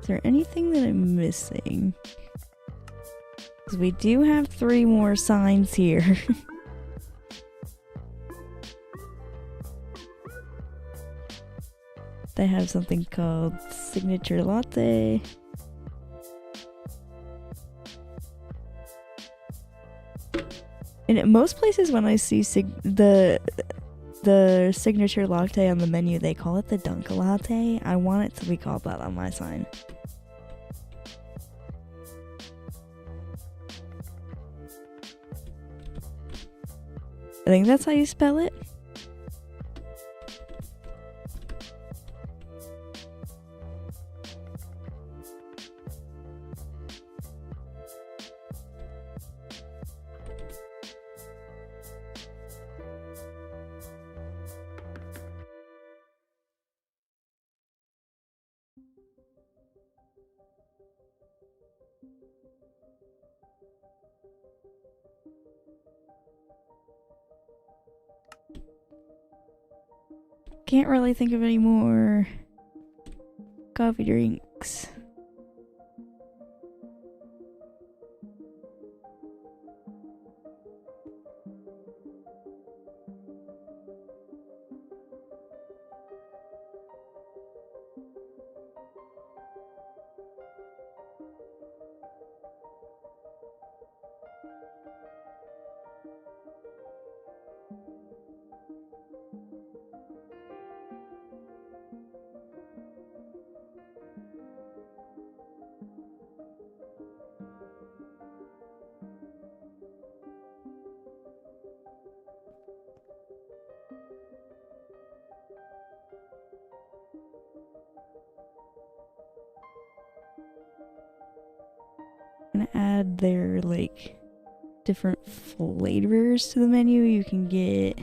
Is there anything that I'm missing? Because we do have 3 more signs here. They have something called signature latte. And at most places when I see the signature latte on the menu, they call it the Dunkin latte. I want it to be called that on my sign. I think that's how you spell it. Can't really think of any more coffee drinks. Gonna add their like different flavors to the menu. You can get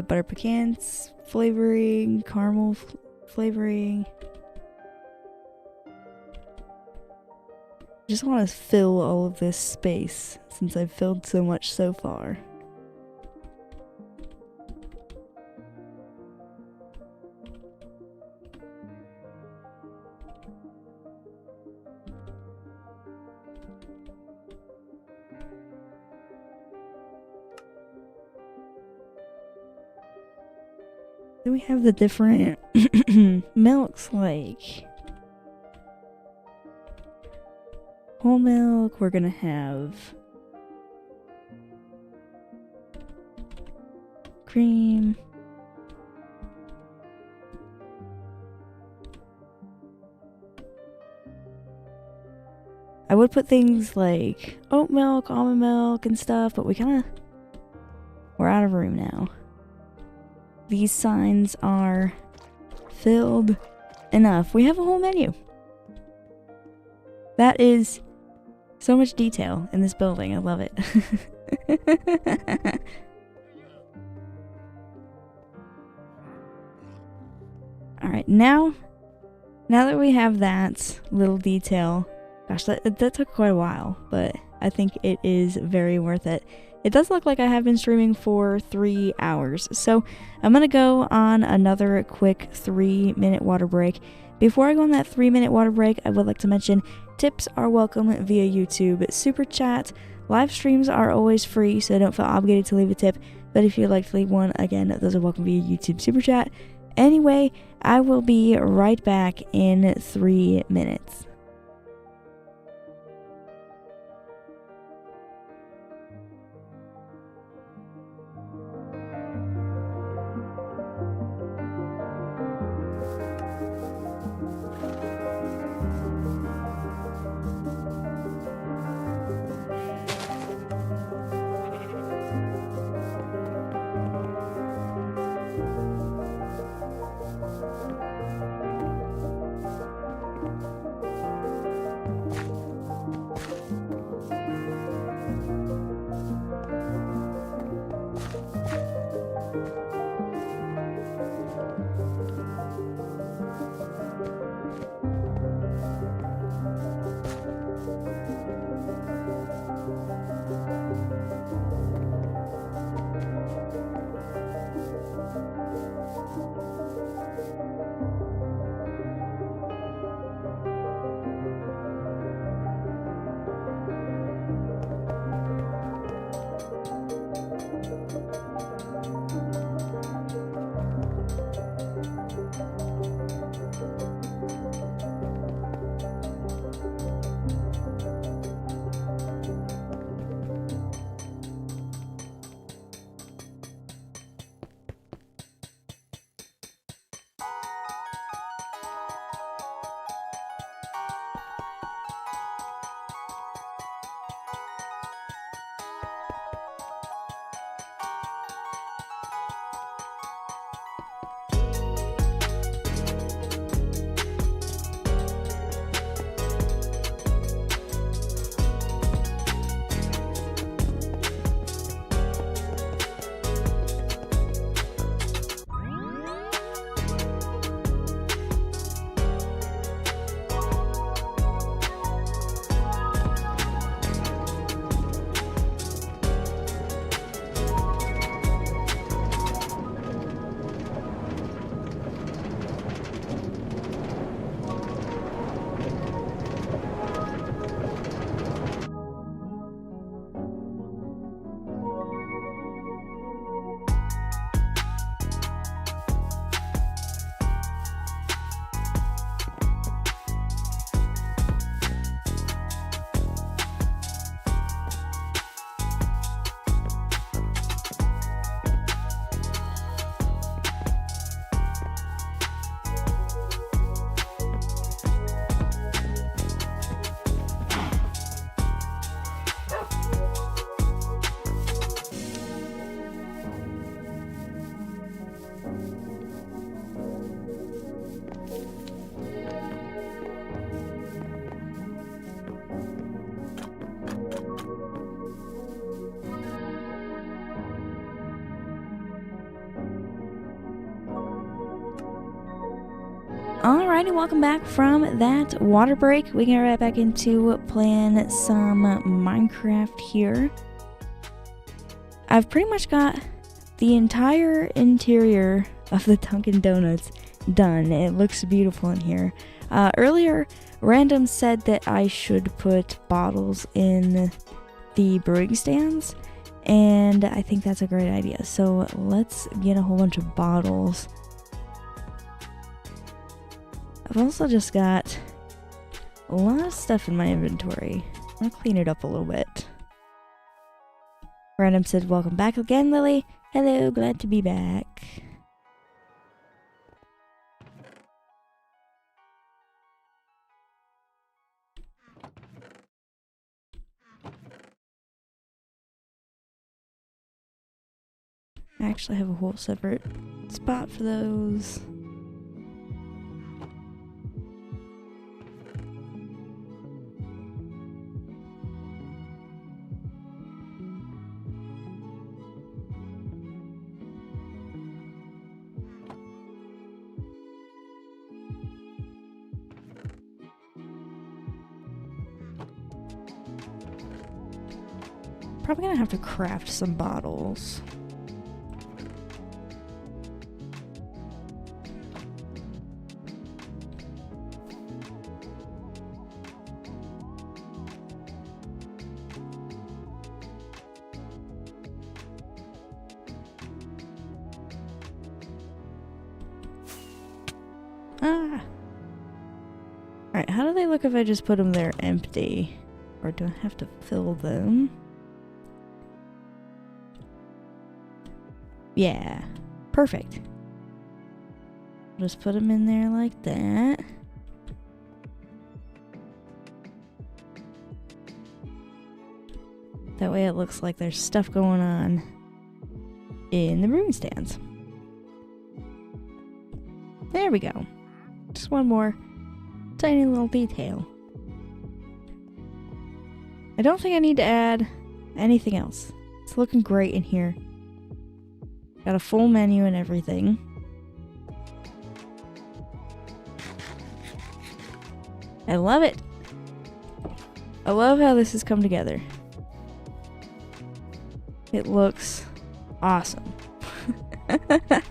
butter pecans flavoring, caramel flavoring. Just want to fill all of this space since I've filled so much so far. Then we have the different milks, like whole milk. We're gonna have cream, I would put things like oat milk, almond milk, and stuff, but we're out of room now. These signs are filled enough. We have a whole menu. That is so much detail in this building. I love it. Alright, now that we have that little detail, gosh, that took quite a while, but I think it is very worth it. It does look like I have been streaming for 3 hours, so I'm gonna go on another quick 3-minute water break. Before I go on that 3-minute water break, I would like to mention tips are welcome via YouTube, Super Chat, live streams are always free, so don't feel obligated to leave a tip, but if you'd like to leave one, again, those are welcome via YouTube Super Chat. Anyway, I will be right back in 3 minutes. Alrighty, welcome back from that water break. We can get right back into playing some Minecraft here. I've pretty much got the entire interior of the Dunkin Donuts done. It looks beautiful in here. Earlier, Random said that I should put bottles in the brewing stands, and I think that's a great idea. So let's get a whole bunch of bottles. I've also just got a lot of stuff in my inventory. I'm gonna clean it up a little bit. Random said, welcome back again, Lily. Hello, glad to be back. I actually have a whole separate spot for those. Probably gonna have to craft some bottles. Ah! Alright, how do they look if I just put them there empty? Or do I have to fill them? Yeah, perfect. Just put them in there like that. That way it looks like there's stuff going on in the brewing stands. There we go. Just one more tiny little detail. I don't think I need to add anything else. It's looking great in here. Got a full menu and everything. I love it. I love how this has come together. It looks awesome. I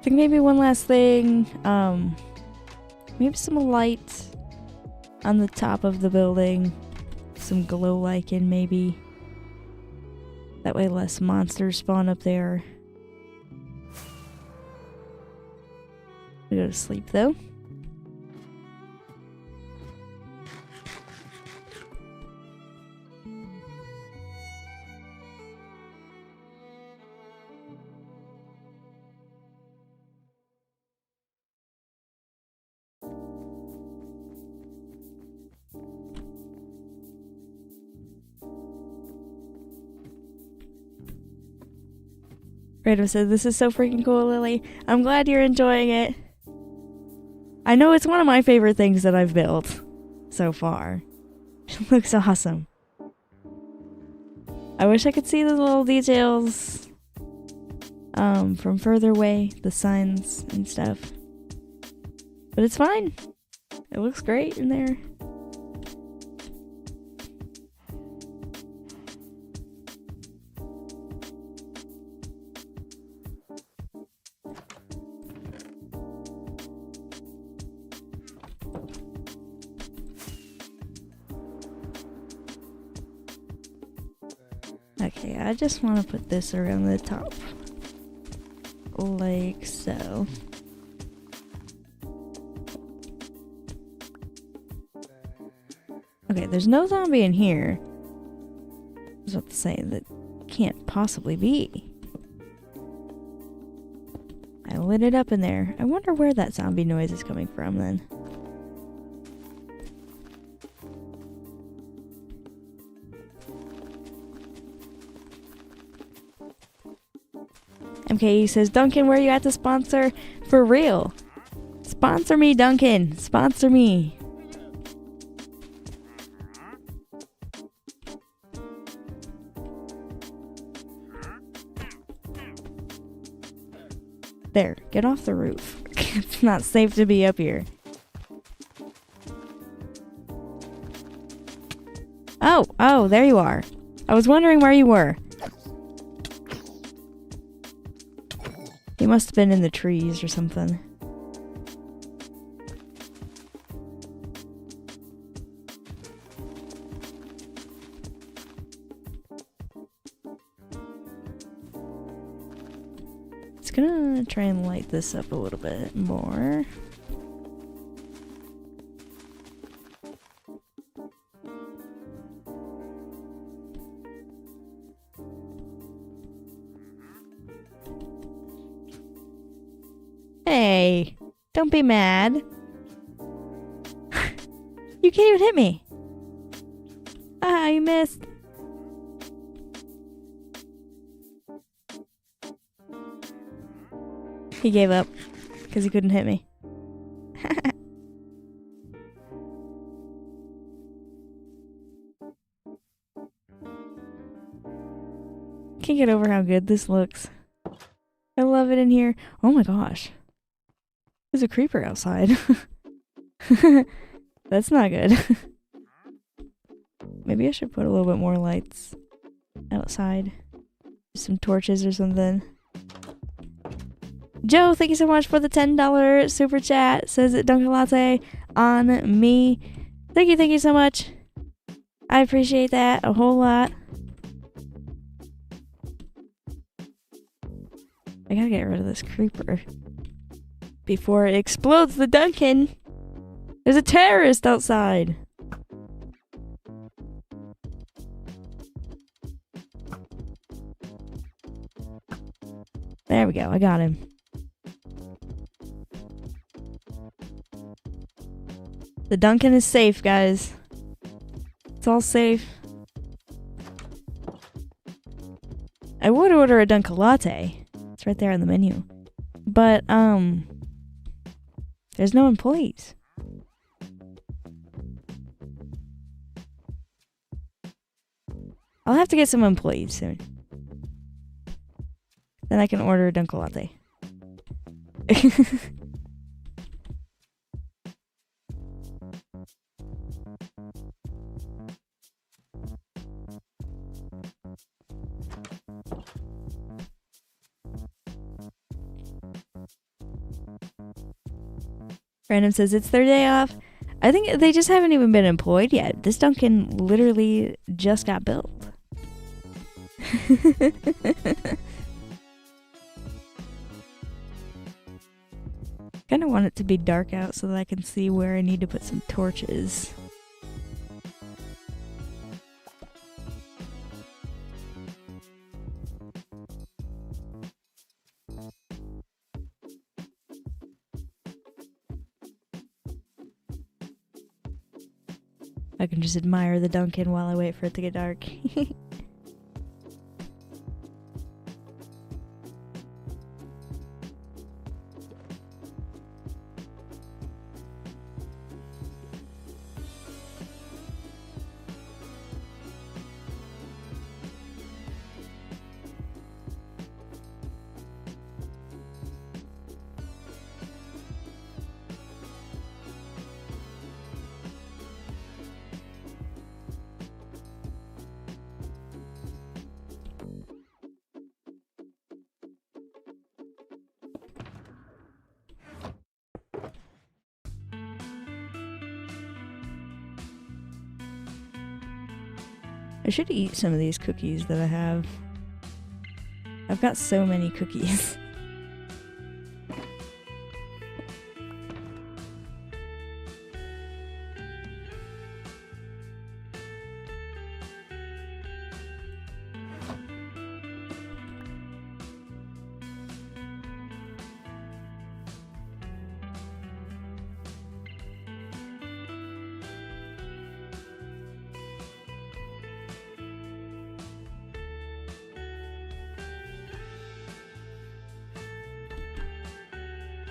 think maybe one last thing. Maybe some light on the top of the building. Some glow lichen maybe. That way less monsters spawn up there. We go to sleep though. Fredo said, "This is so freaking cool, Lily. I'm glad you're enjoying it. I know it's one of my favorite things that I've built so far. It looks awesome. I wish I could see the little details from further away, the signs and stuff. But it's fine. It looks great in there." Okay, I just want to put this around the top. Like so. Okay, there's no zombie in here. I was about to say, that can't possibly be. I lit it up in there. I wonder where that zombie noise is coming from then. MKE says, "Duncan, where are you at to sponsor? For real. Sponsor me, Duncan. Sponsor me." There, get off the roof. It's not safe to be up here. Oh, there you are. I was wondering where you were. He must have been in the trees or something. It's gonna try and light this up a little bit more. Hey, don't be mad. You can't even hit me. Ah, you missed. He gave up because he couldn't hit me. Can't get over how good this looks. I love it in here. Oh my gosh. There's a creeper outside. That's not good. Maybe I should put a little bit more lights outside. Some torches or something. Joe, thank you so much for the $10 super chat. Says it Dunkin' Latte on me. Thank you so much. I appreciate that a whole lot. I gotta get rid of this creeper before it explodes the Dunkin'. There's a terrorist outside. There we go, I got him. The Dunkin' is safe, guys. It's all safe. I would order a Dunkin' Latte. It's right there on the menu. But, there's no employees. I'll have to get some employees soon. Then I can order a Dunkin' Latte. Random says it's their day off. I think they just haven't even been employed yet. This Dunkin' literally just got built. Kind of want it to be dark out so that I can see where I need to put some torches. I can just admire the Dunkin' while I wait for it to get dark. I should eat some of these cookies that I have. I've got so many cookies.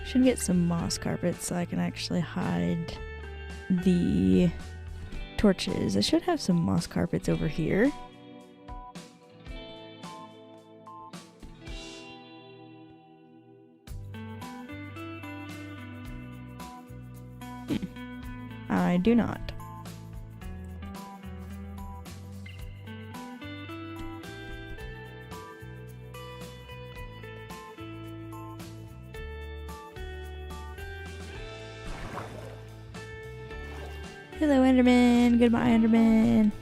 Should get some moss carpets so I can actually hide the torches. I should have some moss carpets over here. I do not. Hello, Enderman. Goodbye, Enderman.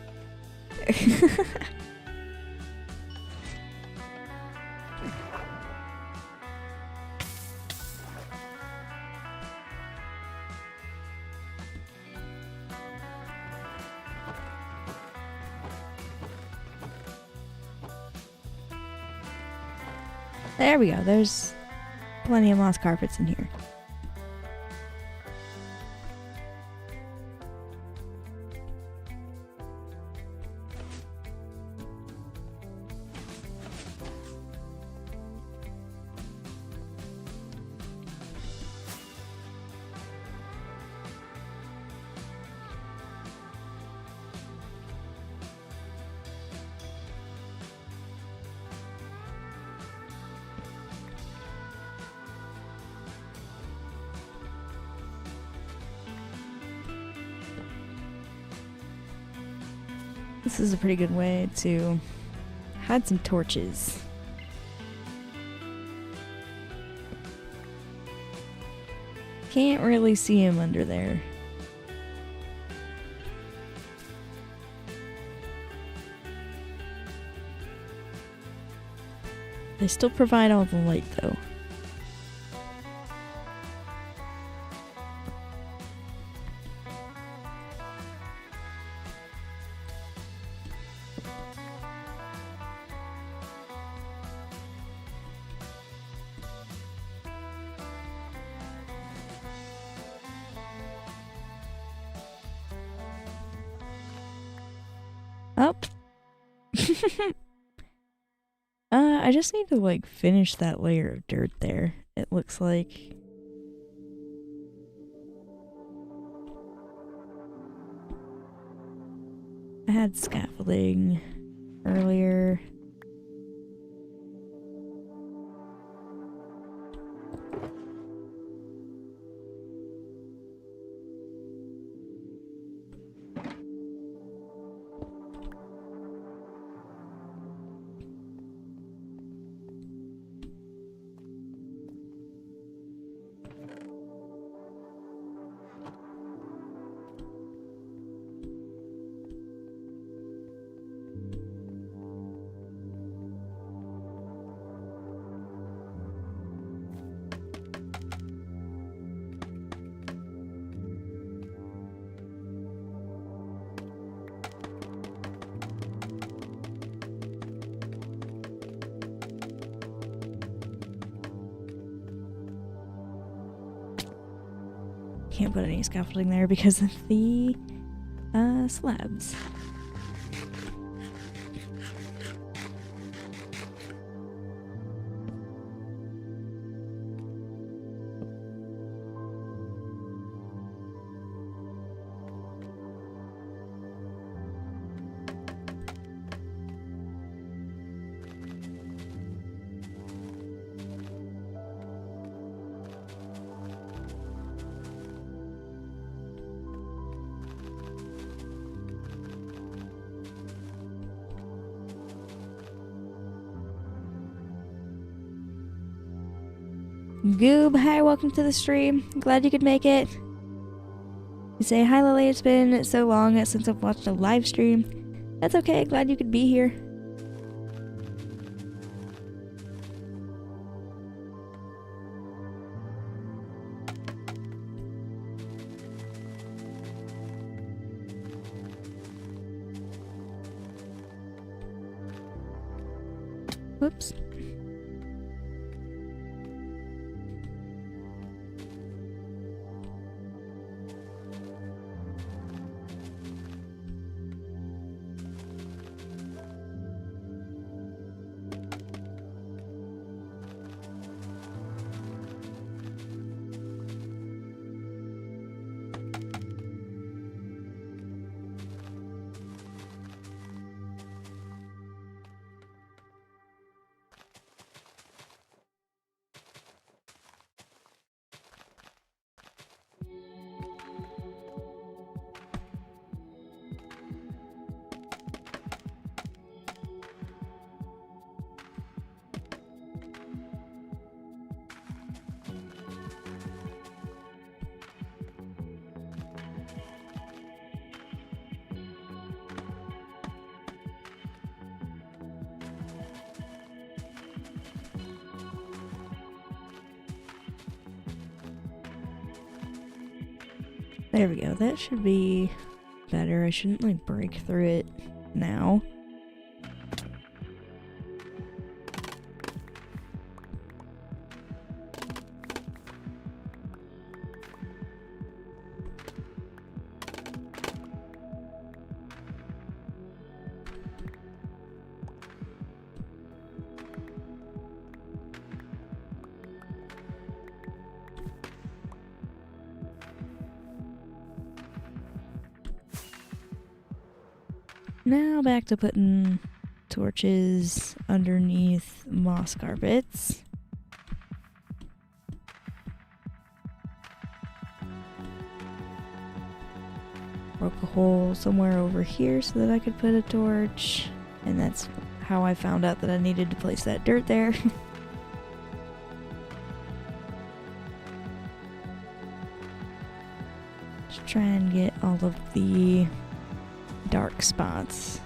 There we go. There's plenty of moss carpets in here. This is a pretty good way to hide some torches. Can't really see him under there. They still provide all the light though. Up. I just need to like finish that layer of dirt there. It looks like. I had scaffolding earlier. Can't put any scaffolding there because of the slabs. Goob, hi, welcome to the stream. Glad you could make it. You say, hi Lily, it's been so long since I've watched a live stream. That's okay, glad you could be here. Whoops. There we go, that should be better. I shouldn't like break through it now. Now back to putting torches underneath moss carpets. broke a hole somewhere over here so that I could put a torch. And that's how I found out that I needed to place that dirt there. Just try and get all of the dark spots.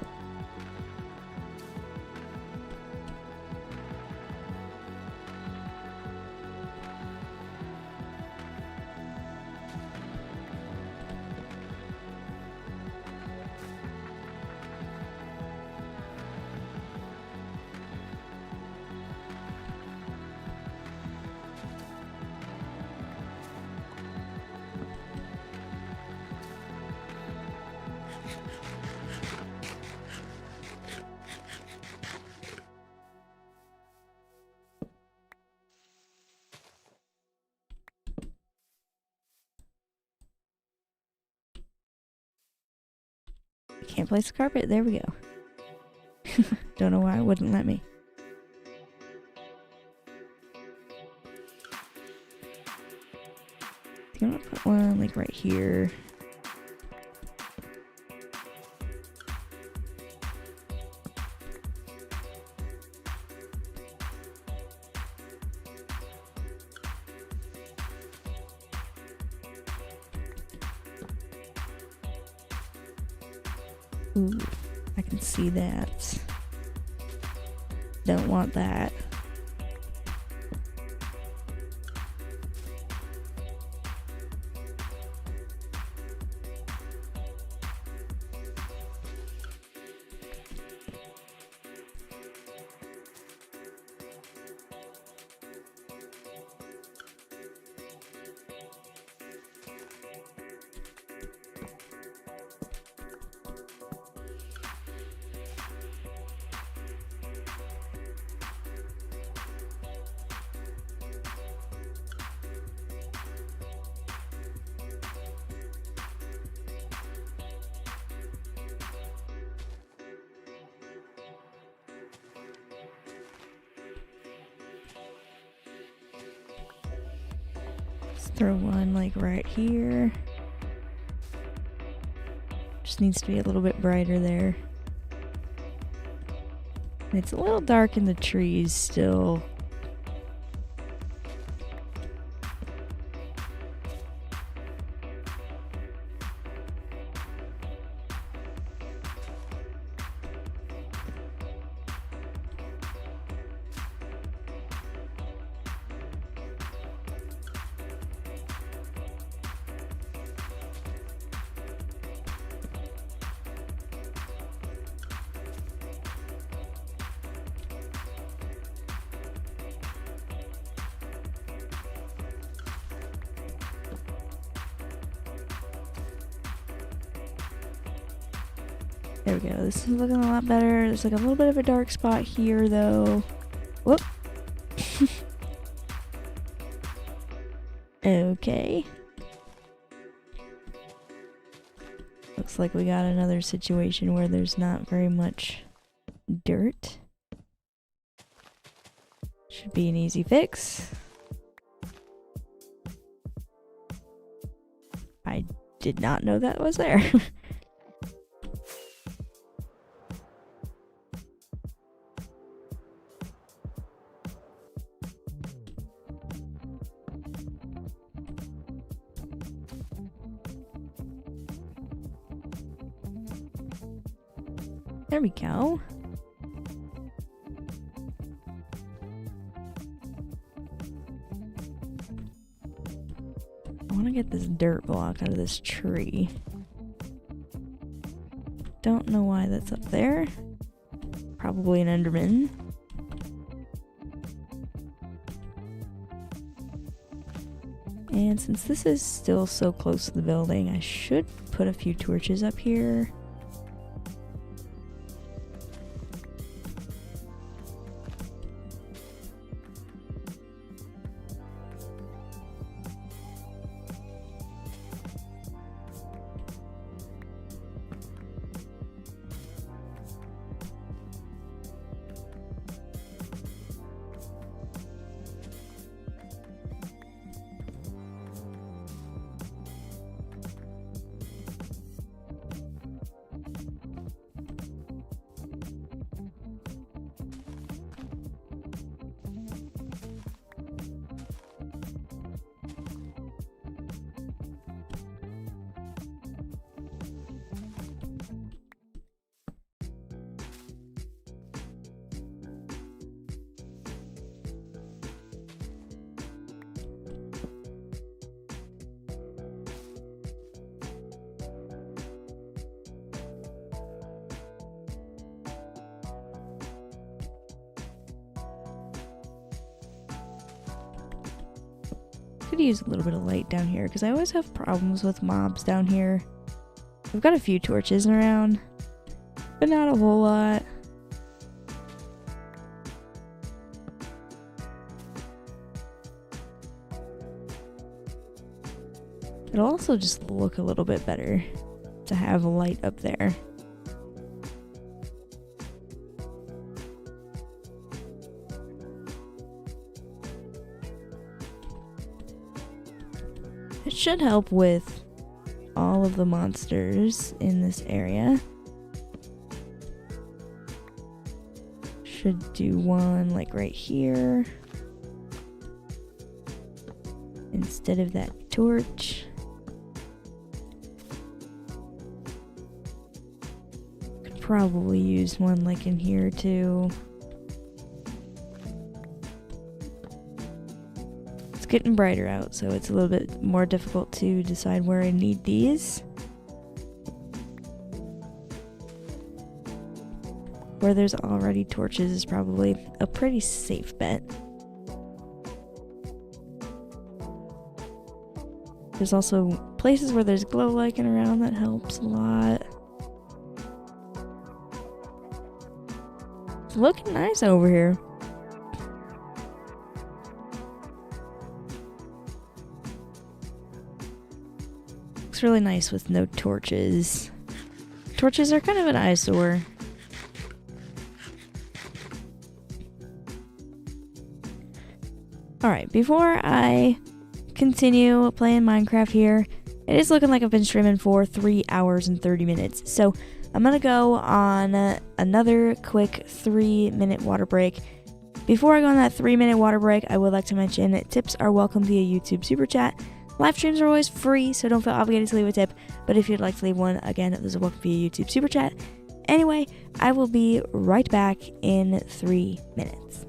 Can't place the carpet. There we go. Don't know why it wouldn't let me. I'm gonna put one like right here. Ooh, I can see that. Don't want that. Throw one like right here. Just needs to be a little bit brighter there. It's a little dark in the trees still. There we go. This is looking a lot better. There's like a little bit of a dark spot here though. Whoop. Okay. Looks like we got another situation where there's not very much dirt. Should be an easy fix. I did not know that was there. There we go. I want to get this dirt block out of this tree. Don't know why that's up there. Probably an Enderman. And since this is still so close to the building, I should put a few torches up here. could use a little bit of light down here because I always have problems with mobs down here. I've got a few torches around, but not a whole lot. It'll also just look a little bit better to have a light up there. It should help with all of the monsters in this area. Should do one like right here instead of that torch. Could probably use one like in here too. It's getting brighter out, so it's a little bit more difficult to decide where I need these. Where there's already torches is probably a pretty safe bet. There's also places where there's glow lichen around that helps a lot. It's looking nice over here. Looks really nice with no torches. Torches are kind of an eyesore. Alright, before I continue playing Minecraft here, it is looking like I've been streaming for 3 hours and 30 minutes. So I'm going to go on another quick 3-minute water break. Before I go on that 3-minute water break, I would like to mention tips are welcome via YouTube Super Chat. Live streams are always free, so don't feel obligated to leave a tip. But if you'd like to leave one, again, those are welcome via YouTube Super Chat. Anyway, I will be right back in 3 minutes.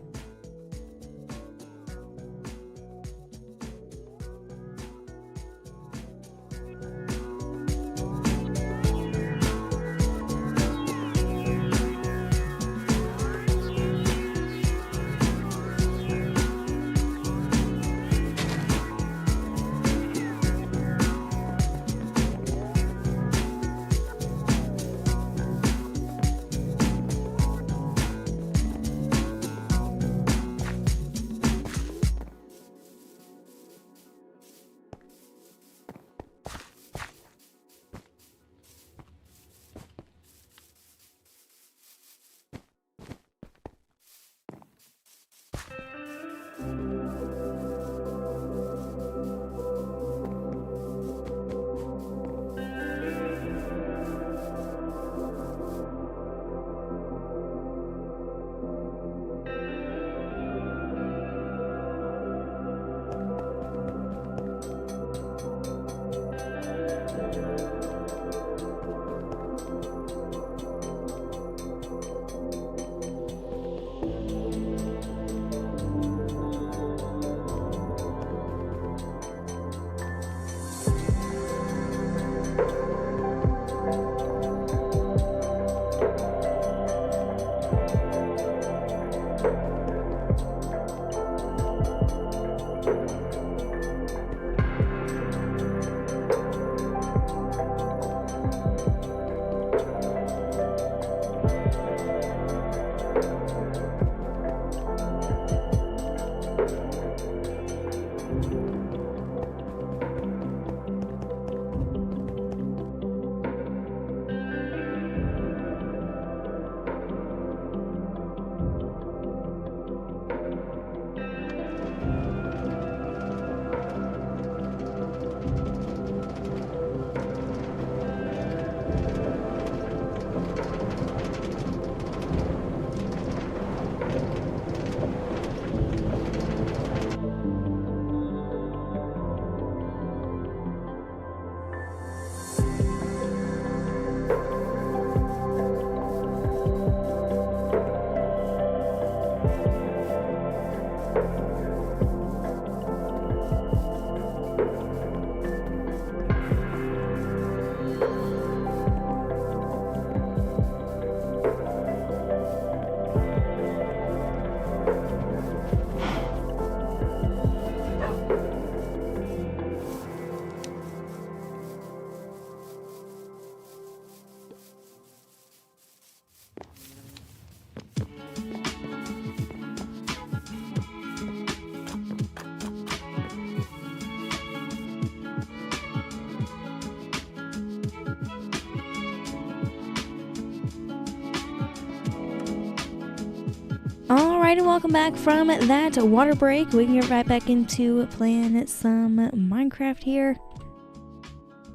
Alright, and welcome back from that water break. We can get right back into playing some Minecraft here.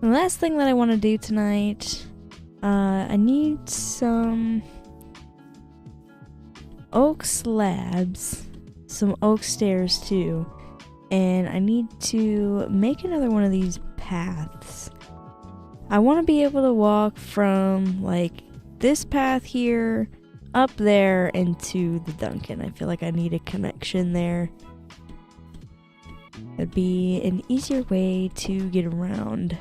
The last thing that I want to do tonight, I need some oak slabs, some oak stairs too, and I need to make another one of these paths. I want to be able to walk from like this path here up there into the Dunkin. I feel like I need a connection there. It'd be an easier way to get around.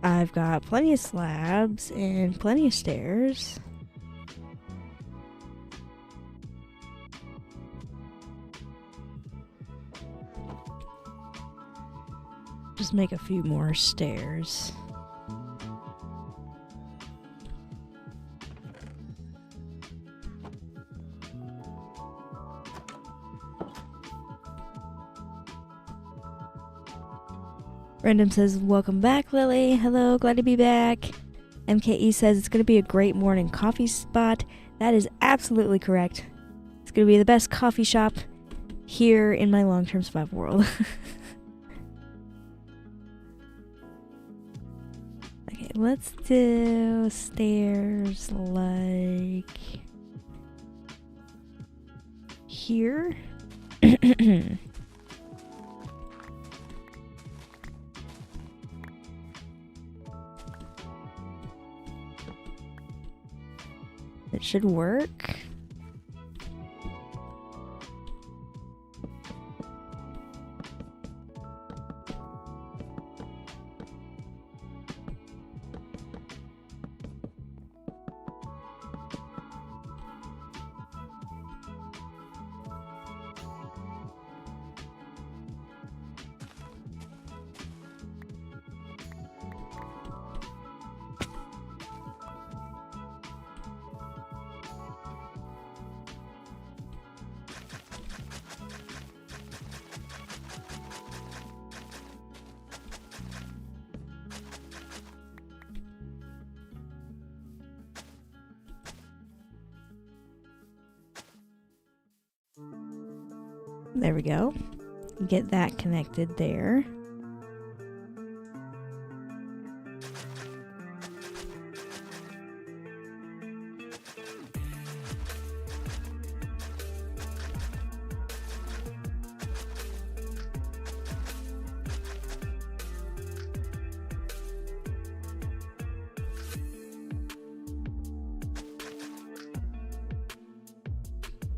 I've got plenty of slabs and plenty of stairs. Just make a few more stairs. Random says, welcome back, Lily. Hello, glad to be back. MKE says, it's going to be a great morning coffee spot. That is absolutely correct. It's going to be the best coffee shop here in my long-term survival world. Okay, let's do stairs like here. It should work. There we go. Get that connected there.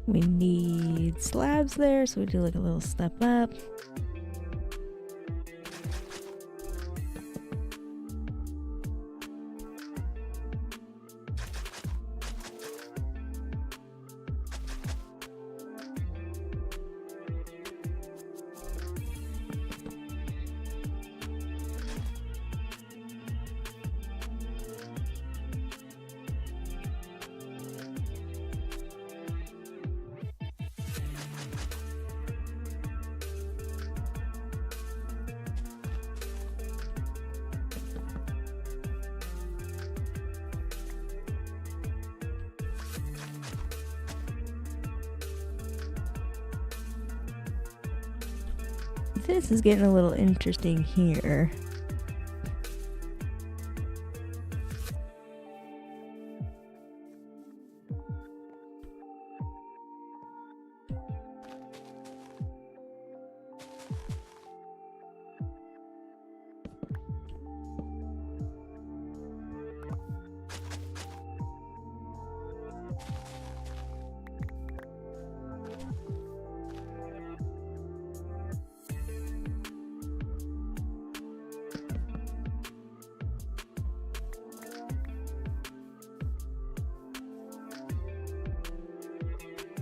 We need slabs there, so we do like a little step up. This is getting a little interesting here.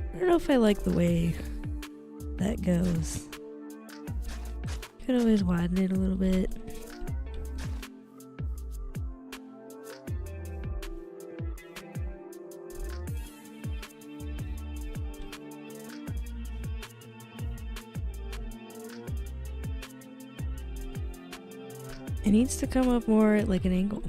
I don't know if I like the way that goes. Could always widen it a little bit. It needs to come up more at like an angle.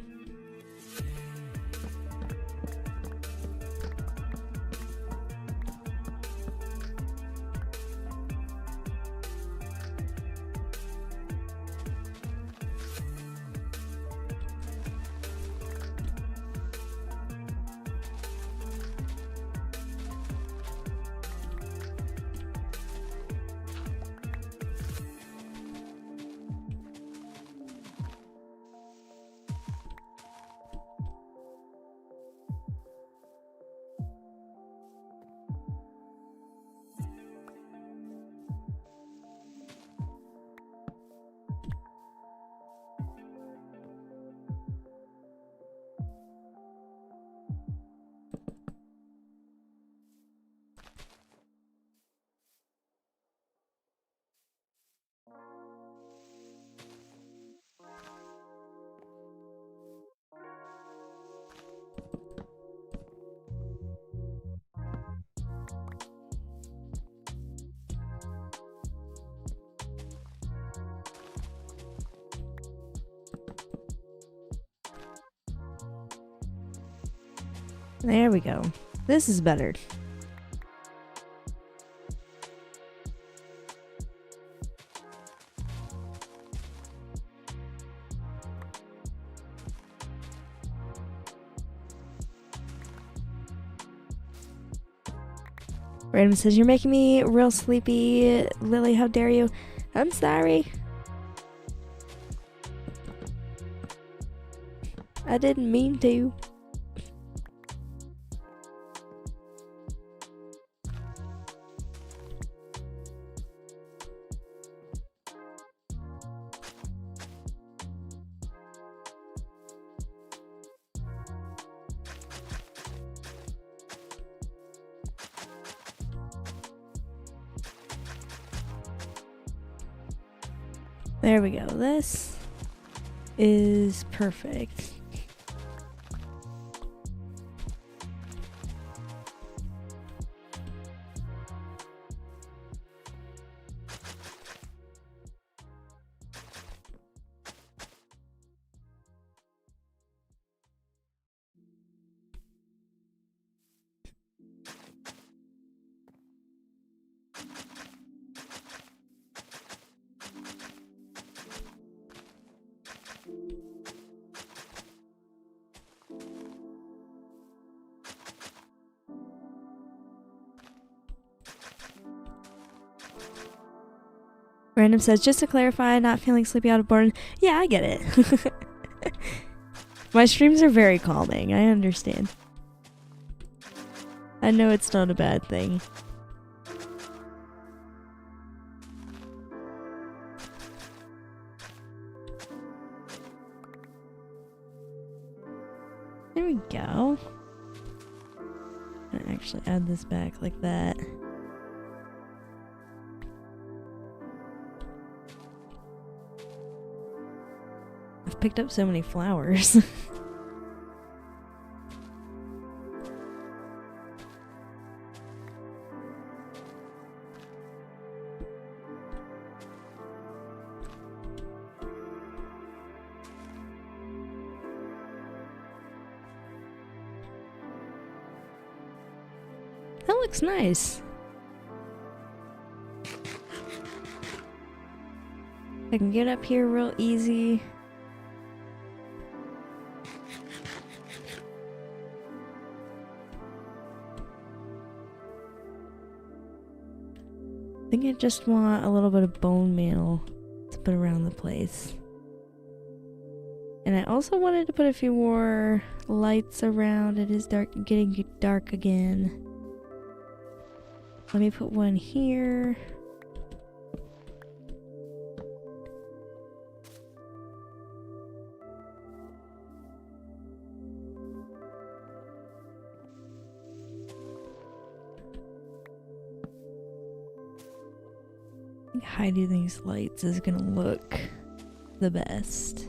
There we go. This is better. Random says, "You're making me real sleepy, Lily. How dare you?" I'm sorry. I didn't mean to. There we go. This is perfect. Random says, "Just to clarify, not feeling sleepy out of boredom." Yeah, I get it. My streams are very calming. I understand. I know it's not a bad thing. There we go. I'm gonna actually add this back like that. I've picked up so many flowers. That looks nice. I can get up here real easy. I think I just want a little bit of bone meal to put around the place. And I also wanted to put a few more lights around. It is dark, getting dark again. Let me put one here. I think hiding these lights is gonna look the best.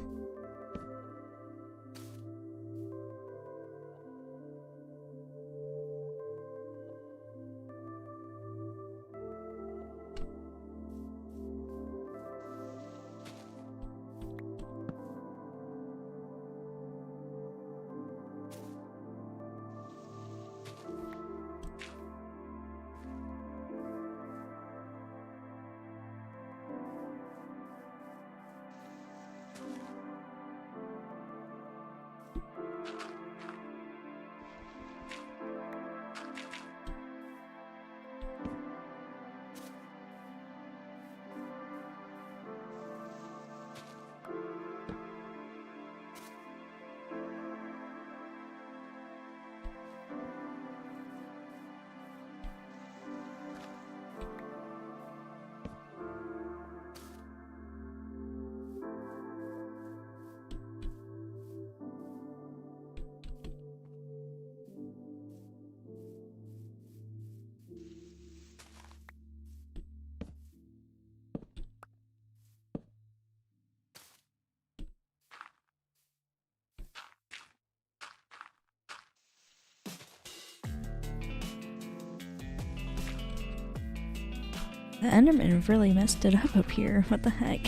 The Enderman really messed it up here. What the heck?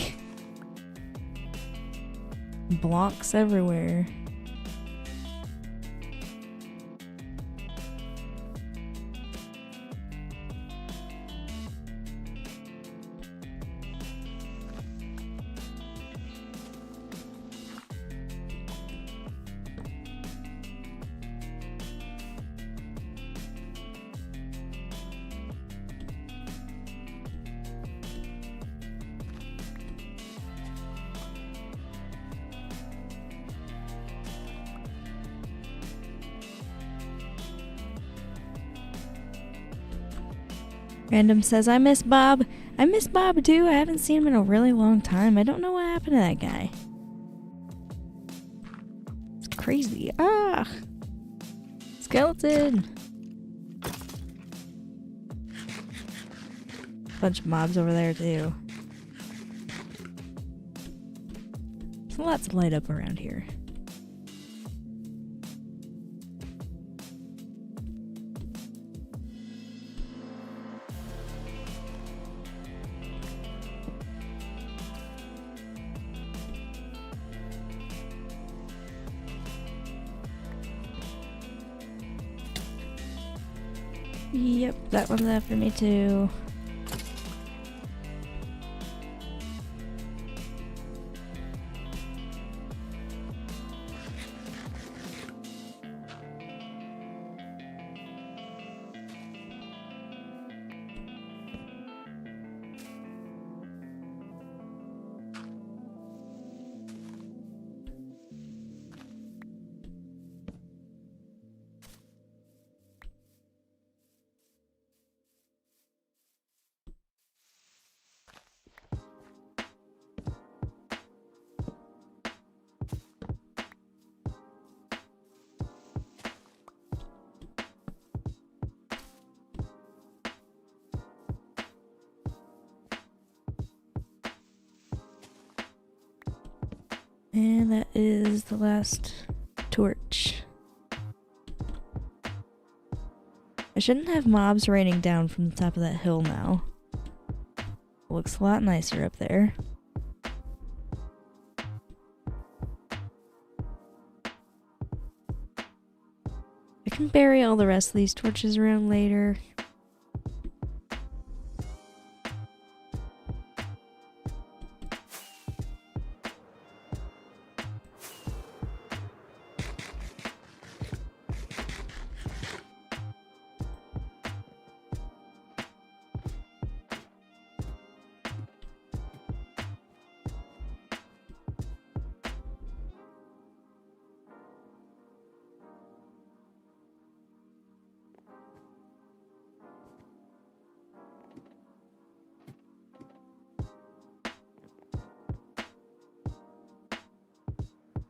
Blocks everywhere. Random says, I miss Bob. I miss Bob too. I haven't seen him in a really long time. I don't know what happened to that guy. It's crazy. Ah! Skeleton! Bunch of mobs over there too. There's lots of light up around here. Yep, that one's after me too. And that is the last torch. I shouldn't have mobs raining down from the top of that hill now. Looks a lot nicer up there. I can bury all the rest of these torches around later.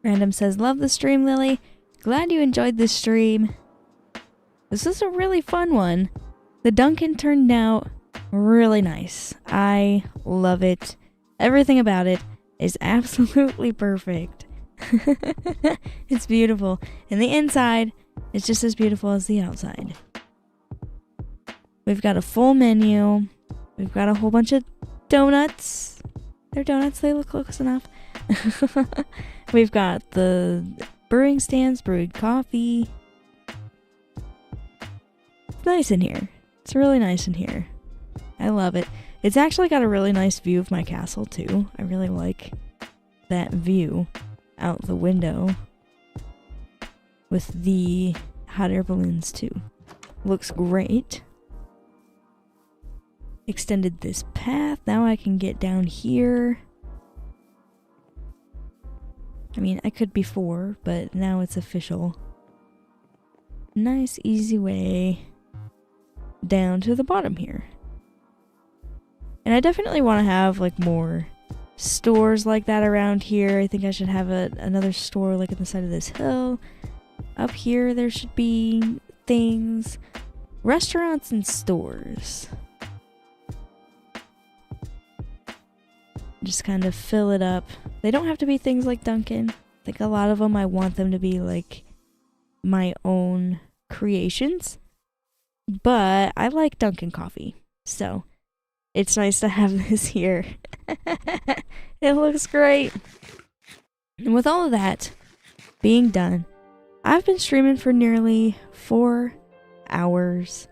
Random says, love the stream, Lily. Glad you enjoyed this stream. This is a really fun one. The Dunkin turned out really nice. I love it. Everything about it is absolutely perfect. It's beautiful. And the inside is just as beautiful as the outside. We've got a full menu. We've got a whole bunch of donuts. They're donuts. They look close enough. We've got the brewing stands, brewed coffee. It's nice in here. It's really nice in here. I love it. It's actually got a really nice view of my castle too. I really like that view out the window with the hot air balloons too. Looks great. Extended this path. Now I can get down here. I mean, I could before, but now it's official. Nice, easy way down to the bottom here. And I definitely want to have, like, more stores like that around here. I think I should have another store, like, on the side of this hill. Up here, there should be things. Restaurants and stores. Just kind of fill it up. They don't have to be things like Dunkin. I think a lot of them, I want them to be like my own creations. But I like Dunkin coffee. So it's nice to have this here. It looks great. And with all of that being done, I've been streaming for nearly 4 hours.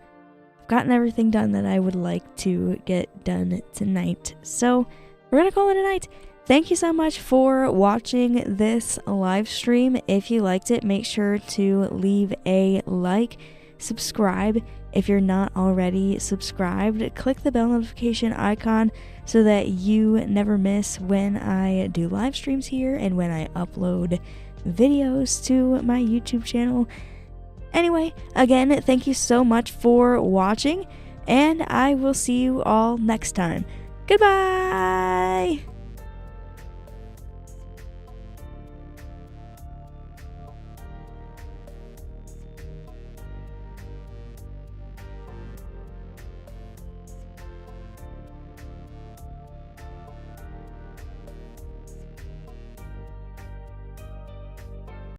I've gotten everything done that I would like to get done tonight. So we're gonna call it a night. Thank you so much for watching this live stream. If you liked it, make sure to leave a like, subscribe if you're not already subscribed. Click the bell notification icon so that you never miss when I do live streams here and when I upload videos to my YouTube channel. Anyway, again, thank you so much for watching, and I will see you all next time. Goodbye!